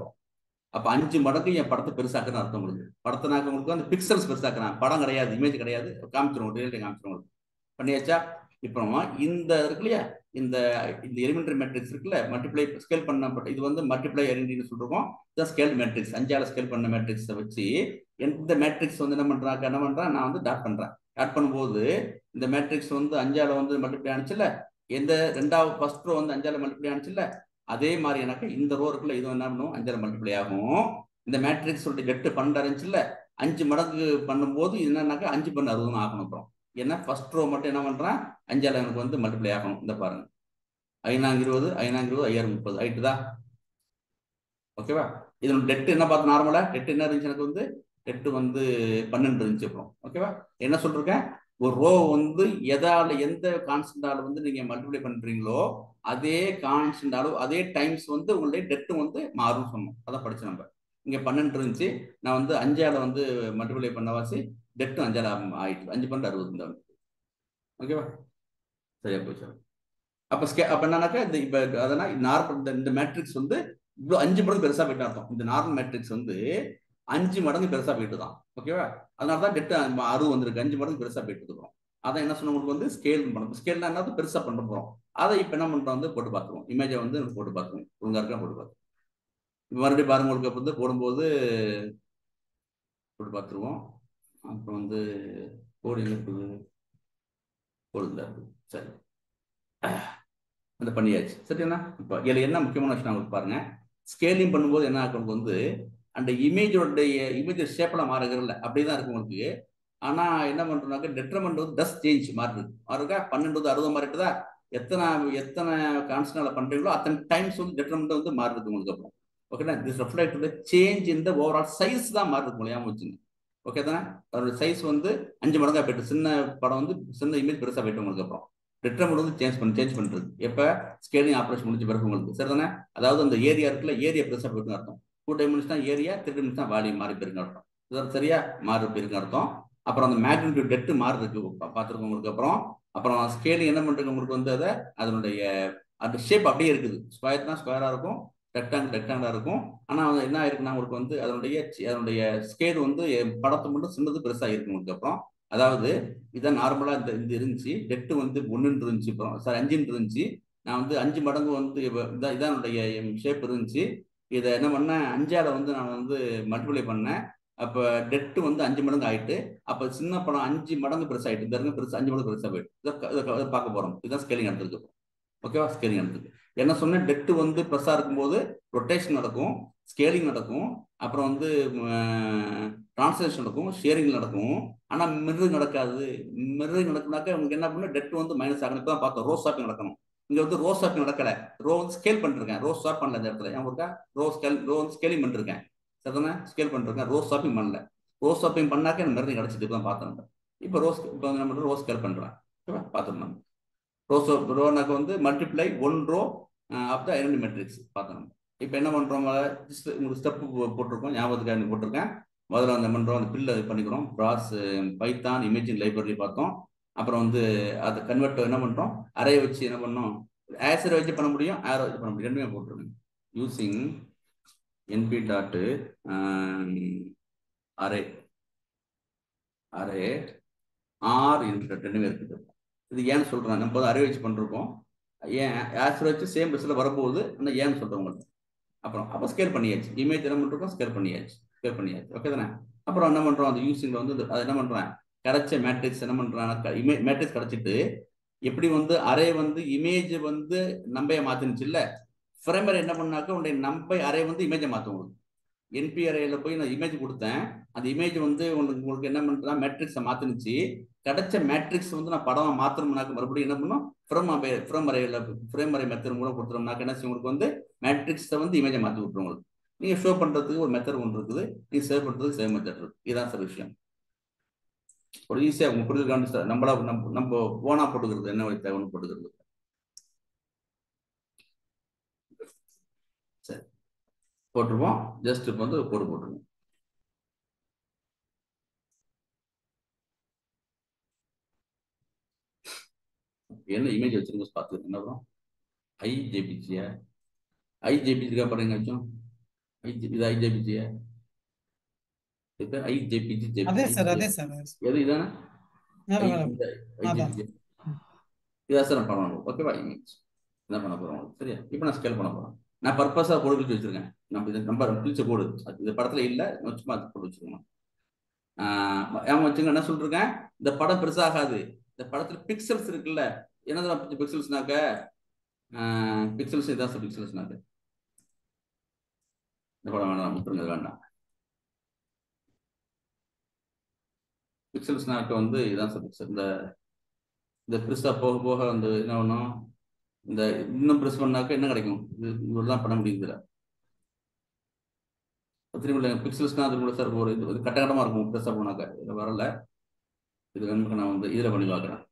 Speaker 1: அப்போ 5 மடங்கு என் படத்தை பெருசாக்குன்னு அர்த்தம். உங்களுக்கு படத்தை நாக்க உங்களுக்கு அந்த பிக்சல்ஸ் பெருசாக்குறான். படம் கிடையாது, இமேஜ் கிடையாது. காமிச்சிரும், ரியல்டி காமிச்சிரும். பண்ணியாச்சா? இப்போ இந்த இருக்கு இல்லையா, இந்த இந்த எலிமெண்டரி மேட்ரிக்ஸ் இருக்குல்ல, மல்டிப்ளை ஸ்கேல் பண்ணப்பட்ட இது வந்து மல்டிப்ளை ஐடென்டிட்டின்னு சொல்றோம். இதான் ஸ்கேல் மேட்ரிக்ஸ், 5ஆல ஸ்கேல் பண்ண மேட்ரிக்ஸை வச்சு எந்த மேட்ரிக்ஸ் வந்து என்ன பண்றேன், நான் வந்து டாட் பண்றேன். டாட் பண்ணும்போது இந்த மேட்ரிக்ஸ் வந்து 5ஆல வந்து மல்டிப்ளை ஆனிச்சுல்ல, எந்த ரெண்டாவது ஃபர்ஸ்ட் ரோ வந்து 5ஆல மல்டிப்ளை ஆனிச்சுல்ல, அதே மாதிரி எனக்கு இந்த ரோ இருக்குல்ல, இது என்ன பண்ணும், 5ஆல மல்டிப்ளை ஆகும். இந்த மேட்ரிக்ஸ் டெட்டு 12 இருந்துச்சுல்ல, 5 மடங்கு பண்ணும்போது என்னன்னாக்கா 5 பண்ணு 60 ஆகணும். அப்புறம் ஏன்னா ஃபர்ஸ்ட் ரோ மட்டும் என்ன பண்றேன், 5ஆல எனக்கு வந்து மல்டிப்ளை ஆகணும். இந்த பாருங்க, 5×20 5×20 5030 ஆயிட்டுதா? ஓகேவா? இதோட டெட் என்ன பார்த்து நார்மலா டெட் என்ன இருந்துச்சு, எனக்கு வந்து டெட் வந்து 12 இருந்துச்சு. அப்புறம் ஓகேவா, என்ன சொல்றேன், ஒரு ரோ வந்து எந்த கான்ஸ்டன்டால வந்து நீங்க மல்டிப்ளை பண்றீங்களோ அதே கான்ஸ்டன்ட் அளவு அதே டைம்ஸ் வந்து உங்களுடைய டெட் வந்து மாறும் சொன்னோம். அதான் படிச்சு நம்ம இங்க 12 இருந்துச்சு, நான் வந்து 5ஆல வந்து மல்டிப்ளை பண்ணவாசி டெட் 5ஆல ஆயிட்டு 5 பண்ண 60. ஓகேவா, சரியா போச்சு. அப்ப என்னன்னாக்கா இப்ப அதனா நார்மல் இந்த மேட்ரிக்ஸ் வந்து இவ்வளவு 5 மடங்கு பெருசா போயிட்டு அர்த்தம். இந்த நார்மல் மேட்ரிக்ஸ் வந்து 5 மடங்கு பெருசா போயிட்டு தான். ஓகேவா, அதனாலதான் டெட் 60 வந்திருக்கு, 5 மடங்கு பெருசா போயிட்டு இருக்கிறோம். அதான் என்ன சொன்ன, உங்களுக்கு வந்து ஸ்கேல் பண்ணணும். ஸ்கேல்னா என்ன, பெருசா பண்ண போறோம். அதை இப்ப என்ன பண்றோம், வந்து போட்டு பார்த்துருவோம். இமேஜை வந்து போட்டு பார்த்துருவோம், ஒழுங்கா இருக்கா போட்டு பார்த்துருவோம். மறுபடியும் பாருங்க, உங்களுக்கு வந்து போடும்போது போட்டு பார்த்துருவோம். அப்புறம் வந்து கோடு இருக்குது, கோடுல இருக்கு. சரி, அந்த பண்ணியாச்சு. சரிண்ணா, இப்போ இதில் என்ன முக்கியமான விஷயம் உங்களுக்கு பாருங்க, ஸ்கேலிங் பண்ணும்போது என்ன ஆகும், வந்து அந்த இமேஜ் ஷேப்லாம் மாறுகிறல்ல, அப்படிதான் இருக்கு உங்களுக்கு. ஆனா என்ன பண்றோம்னாக்க டெட்ரமெண்ட் வந்து டஸ் சேஞ்ச் மாறுக்கா. 12 60 மாறிட்டுதா, எத்தனை கான்ஸ்டன்ட்ல பண்றீங்களோ அத்தனை டைம்ஸ் வந்து டெட்ரமெண்ட் வந்து மாறுது உங்களுக்கு. அப்புறம் ஓகேண்ணா, this reflect the change in the overall size தான் மாறுது மூலியமா வச்சுங்க. ஓகே தானே, அதோட சைஸ் வந்து 5 மடங்கா போயிட்டு, சின்ன படம் வந்து சின்ன இமேஜ் பெருசா போயிட்டு உங்களுக்கு. அப்புறம் டெட்ரமெண்ட் வந்து சேஞ்ச் பண்றது எப்ப ஸ்கேலிங் ஆப்ரேஷன் முடிஞ்ச பிறகு உங்களுக்கு. சரிதானே, அதாவது அந்த ஏரியா இருக்குல்ல, ஏரியா பெருசா போயிட்டு அர்த்தம். 2 டைமென்ஷன் ஏரியா, 3 டைமென்ஷன் வால்யூம் மாறி போயிருக்கு அர்த்தம். சரியா, மாறி போயிருக்கு அர்த்தம். அப்புறம் அந்த மேக்னிடியூட் டெட் மாறி இருக்கு பார்த்துருக்கோம் உங்களுக்கு. அப்புறம் ஸ்கேலிங் என்ன பண்றீங்க, உங்களுக்கு வந்து அதனுடைய அந்த ஷேப் அப்படியே இருக்குது. ஸ்கொயர்னா ஸ்கொயரா இருக்கும், ரெக்டாங்கிளா இருக்கும். ஆனா என்ன ஆயிருக்குன்னா உங்களுக்கு வந்து அதனுடைய ஸ்கேல் வந்து படத்தை மட்டும் சின்னது பெருசா இருக்கு உங்களுக்கு. அப்புறம் அதாவது இதான் நார்மலா இந்த இருந்துச்சு, டெட் வந்து 1 இருந்துச்சு, அப்புறம் சாரி 5 இருந்துச்சு. நான் வந்து 5 மடங்கு வந்து இதான் ஷேப் இருந்துச்சு. இதை என்ன பண்ணேன், 5ஆல வந்து நான் வந்து மல்டிப்ளை பண்ணேன். அப்ப டெட் வந்து 5 மடங்கு ஆயிட்டு, அப்ப சின்ன படம் 5 மடங்கு பெருசா ஆயிட்டு, இந்த பெருசா 5 மடங்கு பெருசா போயிட்டு இதை பார்க்க போறோம். இதுதான் ஸ்கேலிங் எடுத்துருக்கு. ஓகேவா, ஸ்கேலிங் எடுத்துருக்கு. என்ன சொன்னேன், டெட் வந்து ப்ளஸ்ஸா இருக்கும்போது ரொட்டேஷன் நடக்கும், ஸ்கேலிங் நடக்கும், அப்புறம் வந்து டிரான்ஸ்லேஷன் நடக்கும், ஷேரிங் நடக்கும். ஆனா மிரரிங் நடக்காது. மிரரிங் நடக்குனாக்க உங்களுக்கு என்ன பண்ணணும், டெட் வந்து மைனஸ் ஆகணும். இப்பதான் பார்த்தோம், ரோ ஸ்வாப்பிங் நடக்கணும். இங்க வந்து ரோ ஸ்வாப்பிங் நடக்கல, ரோ வந்து ஸ்கேல் பண்ணிருக்கேன், ரோ ஸ்வாப் பண்ணல இந்த இடத்துல. ஏன் இருக்கா, ரோ வந்து ஸ்கேலிங் பண்ணிருக்கேன். சரிதானே, ஸ்கேல் பண்ணிருக்கேன், ரோ ஸ்வாப்பிங் பண்ணல. ரோ ஸ்வாப்பிங் பண்ணாக்க எனக்கு மிரரிங் கிடைச்சிட்டு தான் பார்த்தோம். இப்போ இப்போ நம்ம ரோ ஸ்கேல் பண்றேன். ஓகேவா, பார்த்துருந்தோம். ரோனாக்க வந்து multiply 1 row of the identity matrix பார்த்தோம். இப்போ என்ன பண்றோம், உங்களுக்கு ஸ்டெப் போட்டிருக்கோம், ஞாபகத்துக்காக போட்டிருக்கேன். முதல்ல அந்த பண்றோம், அந்த பில்ல பண்ணிக்கிறோம். ப்ராஸ் பைத்தான் இமேஜிங் லைப்ரரி பார்த்தோம். அப்புறம் வந்து அதை கன்வெர்ட் என்ன பண்றோம், அரே வச்சு என்ன பண்ணோம், ஆசரை வச்சு பண்ண முடியும், ஆரோ வச்சு பண்ண முடியும், ரெண்டுமே போட்டுருங்க. Using np dot array or ரெண்டுமே இருக்குது. இது ஏன்னு சொல்றேன், நம்ம அரே வச்சு பண்ணிருக்கோம், ஏன் ஆசரை வச்சு சேம் ரிசல்ட் வரப்போகுது, ஆனால் ஏன்னு சொல்றேன் உங்களுக்கு. அப்போ ஸ்கேல் பண்ணியாச்சு, இமேஜ் என்ன பண்ணிருக்கோம், ஸ்கேல் பண்ணியாச்சு. ஓகே தானே. அப்புறம் என்ன பண்றோம், அந்த யூசிங்ல வந்து அதை என்ன பண்றேன், கிடைச்ச மேட்ரிக்ஸ் என்ன பண்றான், மேட்ரிக்ஸ் கிடைச்சிட்டு எப்படி வந்து அரே வந்து இமேஜ் வந்து நம்பைய மாத்தினுச்சு இல்ல, ஃப்ரேமர் என்ன பண்ணாக்க உடைய நம்பை அரே வந்து இமேஜை மாற்றும். உங்களுக்கு என்பி அரேல போய் நான் இமேஜ் கொடுத்தேன், அந்த இமேஜ் வந்து உங்களுக்கு என்ன பண்றேன், மேட்ரிக்ஸை மாத்தினுச்சு. கிடைச்ச மேட்ரிக்ஸ் வந்து நான் படமா மாத்திரம்னாக்க மறுபடியும் என்ன பண்ணும், ஃப்ரேம் அரே மெத்தட் மூலம் கொடுத்துறோம்னாக்க என்ன செய்யும், உங்களுக்கு வந்து மேட்ரிக்ஸை வந்து இமேஜை மாற்றி விட்டுரும். உங்களுக்கு நீங்க ஷோ பண்றதுக்கு ஒரு மெத்தட் ஒன்று இருக்குது, நீங்க சேவ் பண்றதுக்கு சேவ் மெத்தட் இருக்கு. இதுதான் சார் விஷயம். ஒரு ஈஸியா உங்களுக்கு புரிஞ்சுக்கான்னு சார், நம்ம ஓனா போட்டுக்கிறது என்ன வழி தேவைன்னு போட்டுக்கிறது. சரி, போட்டுருவோம். ஜஸ்ட் இப்போ வந்து கோடு போட்டுருவோம். என்ன இமேஜ் வச்சிருங்க பார்த்து என்ன வரும், ஐஜேபிஜியா, ஐஜேபிஜிக்கா பாருங்க வச்சோம், இது ஐஜேபிஜியா, இது ஐஜேபிஜி
Speaker 5: அதே சார்
Speaker 1: எது இதானே, இதான் சார் நான் பண்ணணும். ஓகேவா, இமேஜ் இதான் பண்ண போகிறோம் உங்களுக்கு. சரியா? இப்போ நான் ஸ்கேல் பண்ண போகிறேன். நான் பர்பஸாக கோடு கிழிச்சு வச்சிருக்கேன். நம்ம இது நம்பர் கிழிச்ச கோடு இந்த படத்தில் இல்லை, சும்மா அது போட்டு வச்சுருக்கோம். ஏன் வச்சுங்க என்ன சொல்லிருக்கேன், இந்த படம் பெருசாகாது. இந்த படத்தில் பிக்சல்ஸ் இருக்குல்ல, என்னதான் பிக்சல்ஸ்னாக்க பிக்சல்ஸ் இதான் சார் பிக்சல்ஸ்னாக்க. இந்த படம் வேண்டாம், முட்டுருங்க, வேண்டாம். பிக்சல்ஸ்னாக்க வந்து இதான் சார் பிக்சல். இந்த பெருசா போக போக வந்து என்ன பண்ணும், இந்த இன்னும் ப்ரெஸ் பண்ணாக்க என்ன கிடைக்கும், இது இவ்வளோதான் பண்ண முடியுது. திரும்ப பிக்சல்ஸ்னா அது கூட சார் ஒரு இது கட்டகட்டமாக இருக்கும் பெருசாக போனாக்க. இதில் வரல, இது வேணுமுக்கு நான் வந்து இதில் பண்ணி பார்க்குறேன்.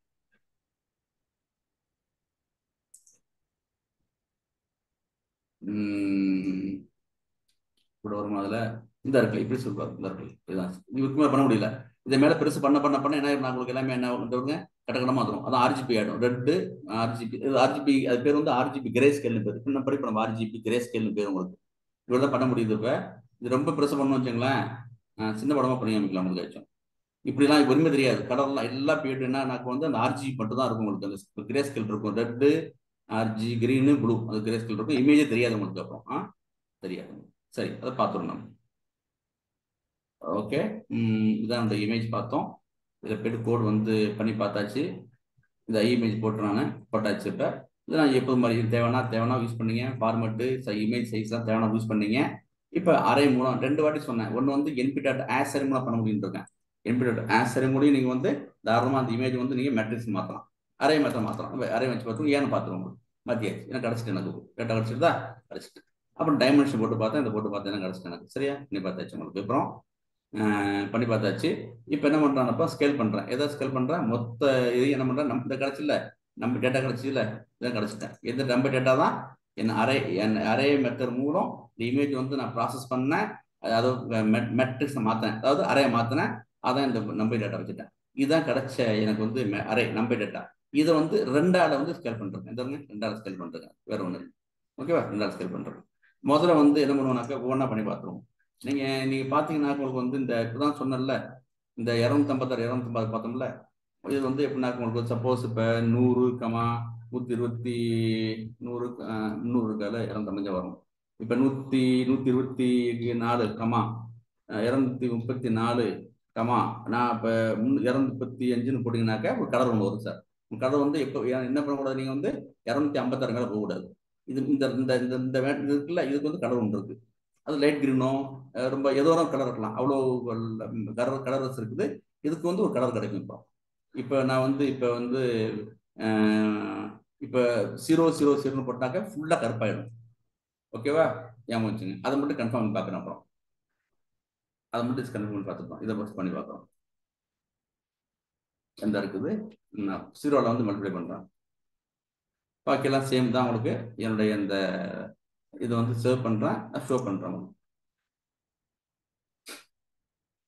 Speaker 1: கூட வருமா அதில் இந்த இருக்கு, இப்படி சொல்லுவாங்க, இந்த இருக்கு. இதுதான் இதுக்குமே பண்ண முடியல. இதை மேலே பெருசு பண்ண பண்ண பண்ண என்ன நான் உங்களுக்கு எல்லாமே என்ன பண்ணுறவங்க கட்டகட்டமாக வந்துடும். அதான் ஆர்ஜிபி ஆகிடும். ரெட்டு ஆர்ஜிபி, ஆர்ஜிபி அது பேர் வந்து ஆர்ஜிபி கிரே ஸ்கேல்னு பேர். இன்னும் படி நம்ம ஆர்ஜிபி கிரே ஸ்கேல்னு பேர் உங்களுக்கு. இவ்வளோ தான் பண்ண முடியுது. இப்போ இது ரொம்ப பெருசாக பண்ணணும் வச்சுங்களேன், சின்ன படமாக பண்ணி அமைக்கலாம் உங்களுக்கு ஆச்சும். இப்படிலாம் ஒருமே தெரியாது. கடல்லாம் எல்லாம் போயிட்டு எனக்கு வந்து அந்த ஆர்ஜி மட்டும் தான் இருக்கும் உங்களுக்கு. அந்த கிரே ஸ்கேல் இருக்கும், ரெட்டு ஆர்ஜி கிரீனு ப்ளூ, அது கிரே ஸ்கேல் இருக்கும். இமேஜே தெரியாது உங்களுக்கு. அப்புறம் தெரியாது. சரி, அதை பார்த்துருவோம் நம்ம. ஓகே, இதான் அந்த இமேஜ் பார்த்தோம். இதில் போய்ட்டு கோட் வந்து பண்ணி பார்த்தாச்சு. இந்த இமேஜ் போட்டு நான் போட்டாச்சு. இப்போ இதை நான் எப்போது மாதிரி தேவைன்னா யூஸ் பண்ணிங்க. ஃபார்மெட்டு இமேஜ் சைஸ்லாம் தேவைன்னா யூஸ் பண்ணிங்க. இப்போ அரே மூலம் 2 வாட்டி சொன்னேன். ஒன்று வந்து np.as மூலம் பண்ண முடியும்னு இருக்கேன். np.as மூலியம் நீங்கள் வந்து தாராளமாக அந்த இமேஜ் வந்து நீங்கள் மேட்ரிக்ஸ் மாற்றலாம், அரே மெத்தட் மாற்றலாம். அரே வச்சு பார்த்து ஏன்னு பார்த்துருவோம். மாற்றியாச்சு, எனக்கு கிடச்சிட்டு, எனக்கு டேட்டா கிடச்சிட்டு தான் கிடச்சிட்டு. அப்புறம் டைமென்ஷன் போட்டு பார்த்தேன், இந்த போட்டு பார்த்தேன் கிடச்சிட்டு எனக்கு. சரியா? பண்ணி பார்த்தாச்சு உங்களுக்கு. அப்புறம் பண்ணி பார்த்தாச்சு. இப்போ என்ன பண்ணுறானப்போ ஸ்கேல் பண்ணுறேன். எதாவது ஸ்கேல் பண்ணுறேன். மொத்த இது என்ன பண்ணுறேன், நம்ம இந்த கிடச்சில்ல, நம்ம டேட்டா கிடச்சில்ல, இதான் கிடச்சிட்டேன். எந்த நம்ம டேட்டா தான் என் அரே மெத்தட் மூலம் இந்த இமேஜ் வந்து நான் ப்ராசஸ் பண்ணேன். அதாவது மெட்ரிக்ஸை மாற்றினேன், அதாவது அரே மாற்றினேன். அதான் இந்த நம்பர் டேட்டா வச்சுட்டேன். இதுதான் கிடைச்ச எனக்கு வந்து அரே நம்பர் டேட்டா. இதை வந்து 2ஆல் வந்து ஸ்கேல் பண்ணுறேன். இந்த 2ஆல் ஸ்கேல் பண்ணுறேன், வேற ஒன்று. ஓகேவா? 2ஆல் ஸ்கேல் பண்ணுறேன். முதல்ல வந்து என்ன பண்ணுவோம்னாக்கா ஒவ்வொன்றா பண்ணி பார்த்துருவோம். நீங்கள் பார்த்தீங்கன்னா உங்களுக்கு வந்து இந்த இப்போதான் சொன்னல, இந்த 256 250 பார்த்தோம்ல, இது வந்து எப்படின்னா உங்களுக்கு சப்போஸ் இப்போ 100, 120 100 200 255 வரும். இப்போ 124, 234, நான் இப்போ 235ன்னு போட்டிங்கனாக்கா ஒரு கலர் ஒன்று வரும் சார். கலர் வந்து எப்போ என்ன பண்ணக்கூடாது, நீங்கள் வந்து 256 மேலே போகக்கூடாது. இது இந்த இந்த இந்த இருக்குல்ல, இதுக்கு வந்து கலர் ஒன்று இருக்குது. அது லைட் கிரீனோ ரொம்ப ஏதோ கலர் இருக்கலாம், அவ்வளோ கலர்ஸ் இருக்குது. இதுக்கு வந்து ஒரு கலர் கிடைக்கும். இப்போ நான் வந்து இப்போ 000 போட்டாக்க ஃபுல்லாக கருப்பாயிடும். ஓகேவா? ஏன் வச்சுங்க, அதை மட்டும் கன்ஃபார்ம் பண்ணி பார்க்குறேன். அப்புறம் அதை மட்டும் கன்ஃபார்ம் பண்ணி பார்த்துப்போம். இதை ஃபஸ்ட் பண்ணி பார்க்குறோம். எந்த இருக்குது, நான் 0ல் வந்து மல்டிப்ளை பண்ணுறேன். பாக்கியெல்லாம் சேம் தான் உங்களுக்கு. என்னுடைய இந்த இதை வந்து சேவ் பண்ணுறேன், ஷோ பண்ணுறேன்.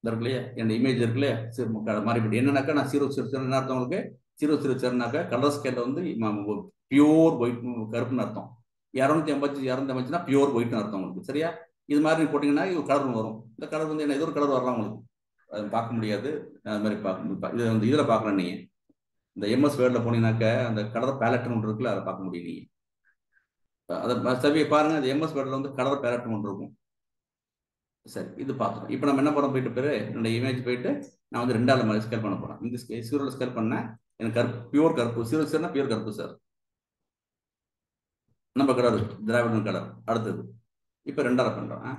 Speaker 1: இருக்கு இல்லையா, என் இமேஜ் இருக்கு இல்லையா, மாறிப்பட்டு என்னன்னாக்கா நான் 000 என்ன அர்த்தம் உங்களுக்கு, 000 கலர் ஸ்கேல்ல வந்து பியூர் ஒயிட் கருப்புன்னு அர்த்தம். 250 பியூர் ஒயிட்னு அர்த்தம் உங்களுக்கு. சரியா? இது மாதிரி நீங்க போட்டீங்கன்னா இது கலர் வரும். இந்த கலர் வந்து என்ன, ஏதோ ஒரு கலர் வரலாம் உங்களுக்கு, அதை பார்க்க முடியாது. அது மாதிரி இது வந்து இதில் பார்க்கலாம். நீங்கள் இந்த எம்எஸ் வேர்டில் போனீங்கன்னாக்க அந்த கலர் பேலட்னு ஒன்று இருக்குல்ல, அதை பார்க்க முடியும். நீங்கள் அதை சவியை பாருங்க. அந்த எம்எஸ் வேர்டில் வந்து கலர் பேலட்னு ஒன்று இருக்கும். சரி, இது பார்த்துட்டோம். இப்போ நம்ம என்ன பண்ண போயிட்டு பேர் என்னோட இமேஜ் போயிட்டு நான் வந்து 2ஆல் மாதிரி ஸ்கேல் பண்ண போகிறேன். இந்த 0ல் ஸ்கேல் பண்ணேன். எனக்கு பியூர் கருப்பு, 0 பியூர் கருப்பு சார். நம்ம கலர் திராவிடன் கலர். அடுத்தது இப்போ 2ஆல் பண்ணுறேன்.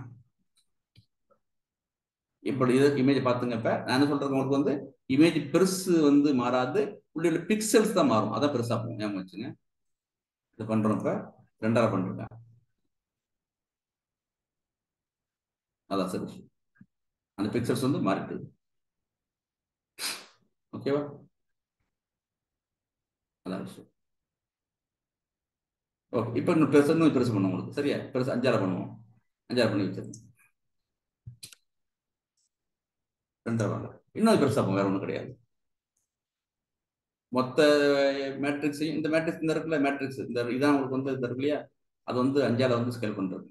Speaker 1: இப்படி இது இமேஜ் பார்த்துங்க. இப்போ நான் என்ன சொல்கிறேன், உங்களுக்கு வந்து இமேஜ் பெருசு வந்து மாறாது, உள்ள பிக்சல்ஸ் தான் மாறும். அதான் பெருசாக போகும். ஏன் வச்சுங்க, இது பண்ணுறோம். இப்போ 2ஆல் பண்ணுறேன். அதான் சரி, அந்த பிக்சல்ஸ் வந்து மாறிட்டு. ஓகேவா? அதான் விஷயம். ஓகே, இப்போ இன்னும் பெருசு பண்ணுவோம் உங்களுக்கு. சரியா? பெருசு 5ஆல் பண்ணுவோம். 5ஆல் பண்ணி வச்சிருக்கோம். 2ஆல் வாங்க, இன்னும் பெருசாக போகும். வேற ஒன்றும் கிடையாது. மொத்த மேட்ரிக்ஸையும் இந்த மேட்ரிக்ஸ் இந்த இருக்குல்ல, மேட்ரிக்ஸ் இந்த இதான் உங்களுக்கு வந்து இந்த இருக்கு இல்லையா, அது வந்து 5ஆல் வந்து ஸ்கேல் பண்ணுறது.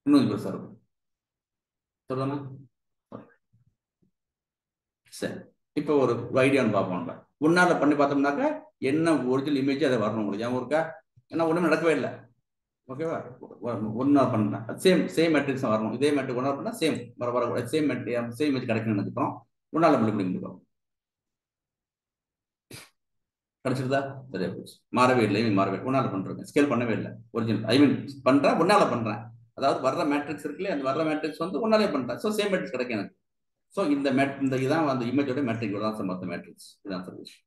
Speaker 1: இன்னும் பெருசாக இருக்கும். சொல்லணும். சரி, இப்போ ஒரு ஐடியான்னு பார்ப்போம். ஒன்னால பண்ணி பார்த்தோம்னாக்கா என்ன ஒரிஜினல் இமேஜ் அதை வரணும் உங்களுக்கு ஞாபகம் இருக்கா? ஏன்னா ஒண்ணுமே நடக்கவே இல்லை. ஓகேவா? ஒன்னா பண்ணேன் சேம் மேட்ரிக்ஸ் வரணும். இதே மேட்ரிக் ஒன்னா பண்ணா சேம் வர சேம் இமேஜ் கிடைக்கணும்னு அப்புறம் ஒன்னால பண்ணி முடியும். கிடைச்சிருதா? சரியா போச்சு. மாறவே இல்லை, மாறவே ஒன்னால பண்றேன், ஸ்கேல் பண்ணவே இல்லை. ஒரிஜினல் ஐ மீன் பண்றேன், ஒன்னால பண்றேன். அதாவது வர்ற மேட்ரிக்ஸ் இருக்குல்ல, அந்த வர்ற மேட்ரிக்ஸ் வந்து ஒன்னாலே பண்றேன். ஸோ சேம் மேட்ரிக்ஸ் கிடைக்கும் எனக்கு. ஸோ இந்த இதான் அந்த இமேஜோட மேட்ரிக் தான் சார் மொத்த மேட்ரிக்ஸ். இதுதான் சார் விஷயம்.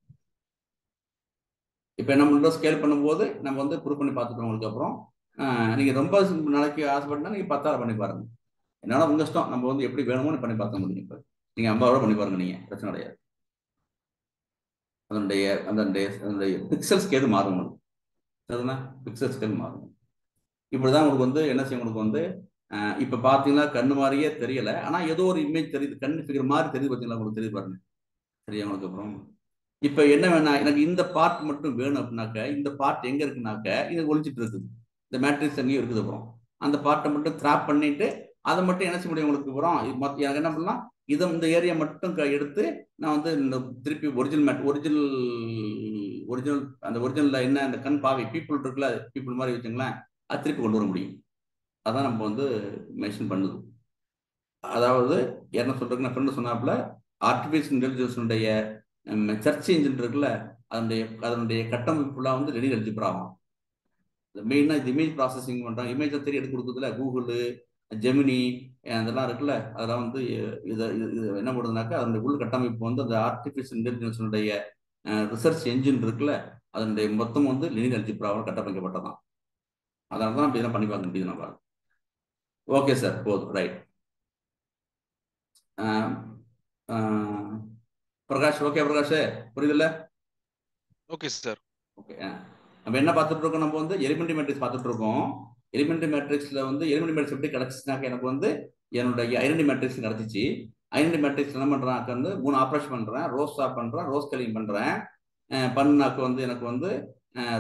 Speaker 1: இப்போ என்ன பண்ணுறோம், ஸ்கேல் பண்ணும்போது நம்ம வந்து ப்ரூவ் பண்ணி பார்த்துட்டோம். அப்புறம் நீங்கள் ரொம்ப நாளைக்கு ஆசைப்பட்டா நீங்கள் 10,000 பண்ணி பாருங்க. என்னால் உங்கள் இஷ்டம், நம்ம வந்து எப்படி வேணுமோ பண்ணி பார்க்க முடியும். இப்போ நீங்கள் 50 ரூபா பண்ணி பாருங்க, நீங்கள் பிரச்சனை கிடையாது. அதனுடைய பிக்சல் ஸ்கேல் மாறும் உங்களுக்கு. சரிண்ணா? பிக்சல் ஸ்கேல் மாறும். இப்படிதான் உங்களுக்கு வந்து என்ன செய்யும், உங்களுக்கு வந்து இப்போ பார்த்தீங்கன்னா கண்ணு மாதிரியே தெரியல, ஆனால் ஏதோ ஒரு இமேஜ் தெரியுது, கண்ணு ஃபிகர் மாதிரி தெரியுது. பார்த்தீங்களா? உங்களுக்கு தெரியுது பாருங்க. சரியா? உங்களுக்கு அப்புறம் இப்போ என்ன வேணா, எனக்கு இந்த பார்ட் மட்டும் வேணும் அப்படின்னாக்க, இந்த பார்ட் எங்கே இருக்குனாக்க இது ஒழிச்சிட்டு இருக்குது, இந்த மேட்ரிக்ஸ் எங்கேயும் இருக்குது. அப்புறம் அந்த பார்ட்டை மட்டும் கிராப் பண்ணிட்டு அதை மட்டும் என்ன செய்ய முடியும் உங்களுக்கு. அப்புறம் எனக்கு என்ன பண்ணலாம், இதை இந்த ஏரியா மட்டும் எடுத்து நான் வந்து இந்த திருப்பி ஒரிஜினல் அந்த ஒரிஜினல் என்ன அந்த கண் பாவை பீப்புள் இருக்குல்ல, பீப்புள் மாதிரி வச்சுங்களேன், அது திருப்பி கொண்டு வர முடியும். அதான் நம்ம வந்து மென்ஷன் பண்ணுது. அதாவது என்ன சொல்றதுக்கு, நான் ஃப்ரெண்டு சொன்னாப்புல ஆர்டிஃபிஷியல் இன்டெலிஜென்ஸுடைய சர்ச் இன்ஜின் இருக்குல்ல, அதனுடைய கட்டமைப்புலாம் வந்து ரெடி அல்ஜிப்ரா ஆகும். மெயினாக இது இமேஜ் ப்ராசஸிங் பண்ணுறாங்க. இமேஜை தெரிய எடுத்து கொடுக்குறதுல கூகுள், ஜெமினி அதெல்லாம் இருக்குல்ல, அதெல்லாம் வந்து இதை என்ன பண்ணுறதுனாக்கா அதனுடைய உள் கட்டமைப்பு வந்து அந்த ஆர்டிஃபிஷியல் இன்டெலிஜென்ஸுடைய ரிசர்ச் என்ஜின் இருக்குல்ல, அதனுடைய மொத்தம் வந்து லினியர் அல்ஜிப்ராவால் கட்டமைக்கப்பட்டதான். அதனால தான் அப்படி பண்ணி பார்க்க முடியுது நம்ம. ஓகே சார், போதும். ரைட். பிரகாஷ், ஓகே பிரகாஷ், புரியுதுல்ல?
Speaker 4: Okay sir.
Speaker 1: ஓகே. நம்ம என்ன பார்த்துட்டு இருக்கோம், நம்ம வந்து எலிமெண்ட்ரி மேட்ரிக்ஸ் பார்த்துட்டு இருக்கோம். எலிமெண்ட்ரி மேட்ரிக்ஸ்ல வந்து எலிமெண்ட்ரி மேட்ரிக்ஸ் எப்படி கிடைச்சிச்சுனாக்க, எனக்கு வந்து என்னுடைய ஐடென்டி மேட்ரிக்ஸ் கிடைச்சிச்சு. ஐடென்டி மேட்ரிக்ஸ் என்ன பண்றாங்க வந்து 3 ஆப்ரேஷன் பண்றேன். ரோஸ் ஸ்வாப் பண்றேன், ரோஸ் ஸ்கேலிங் பண்றேன். பண்ணாக்க வந்து எனக்கு வந்து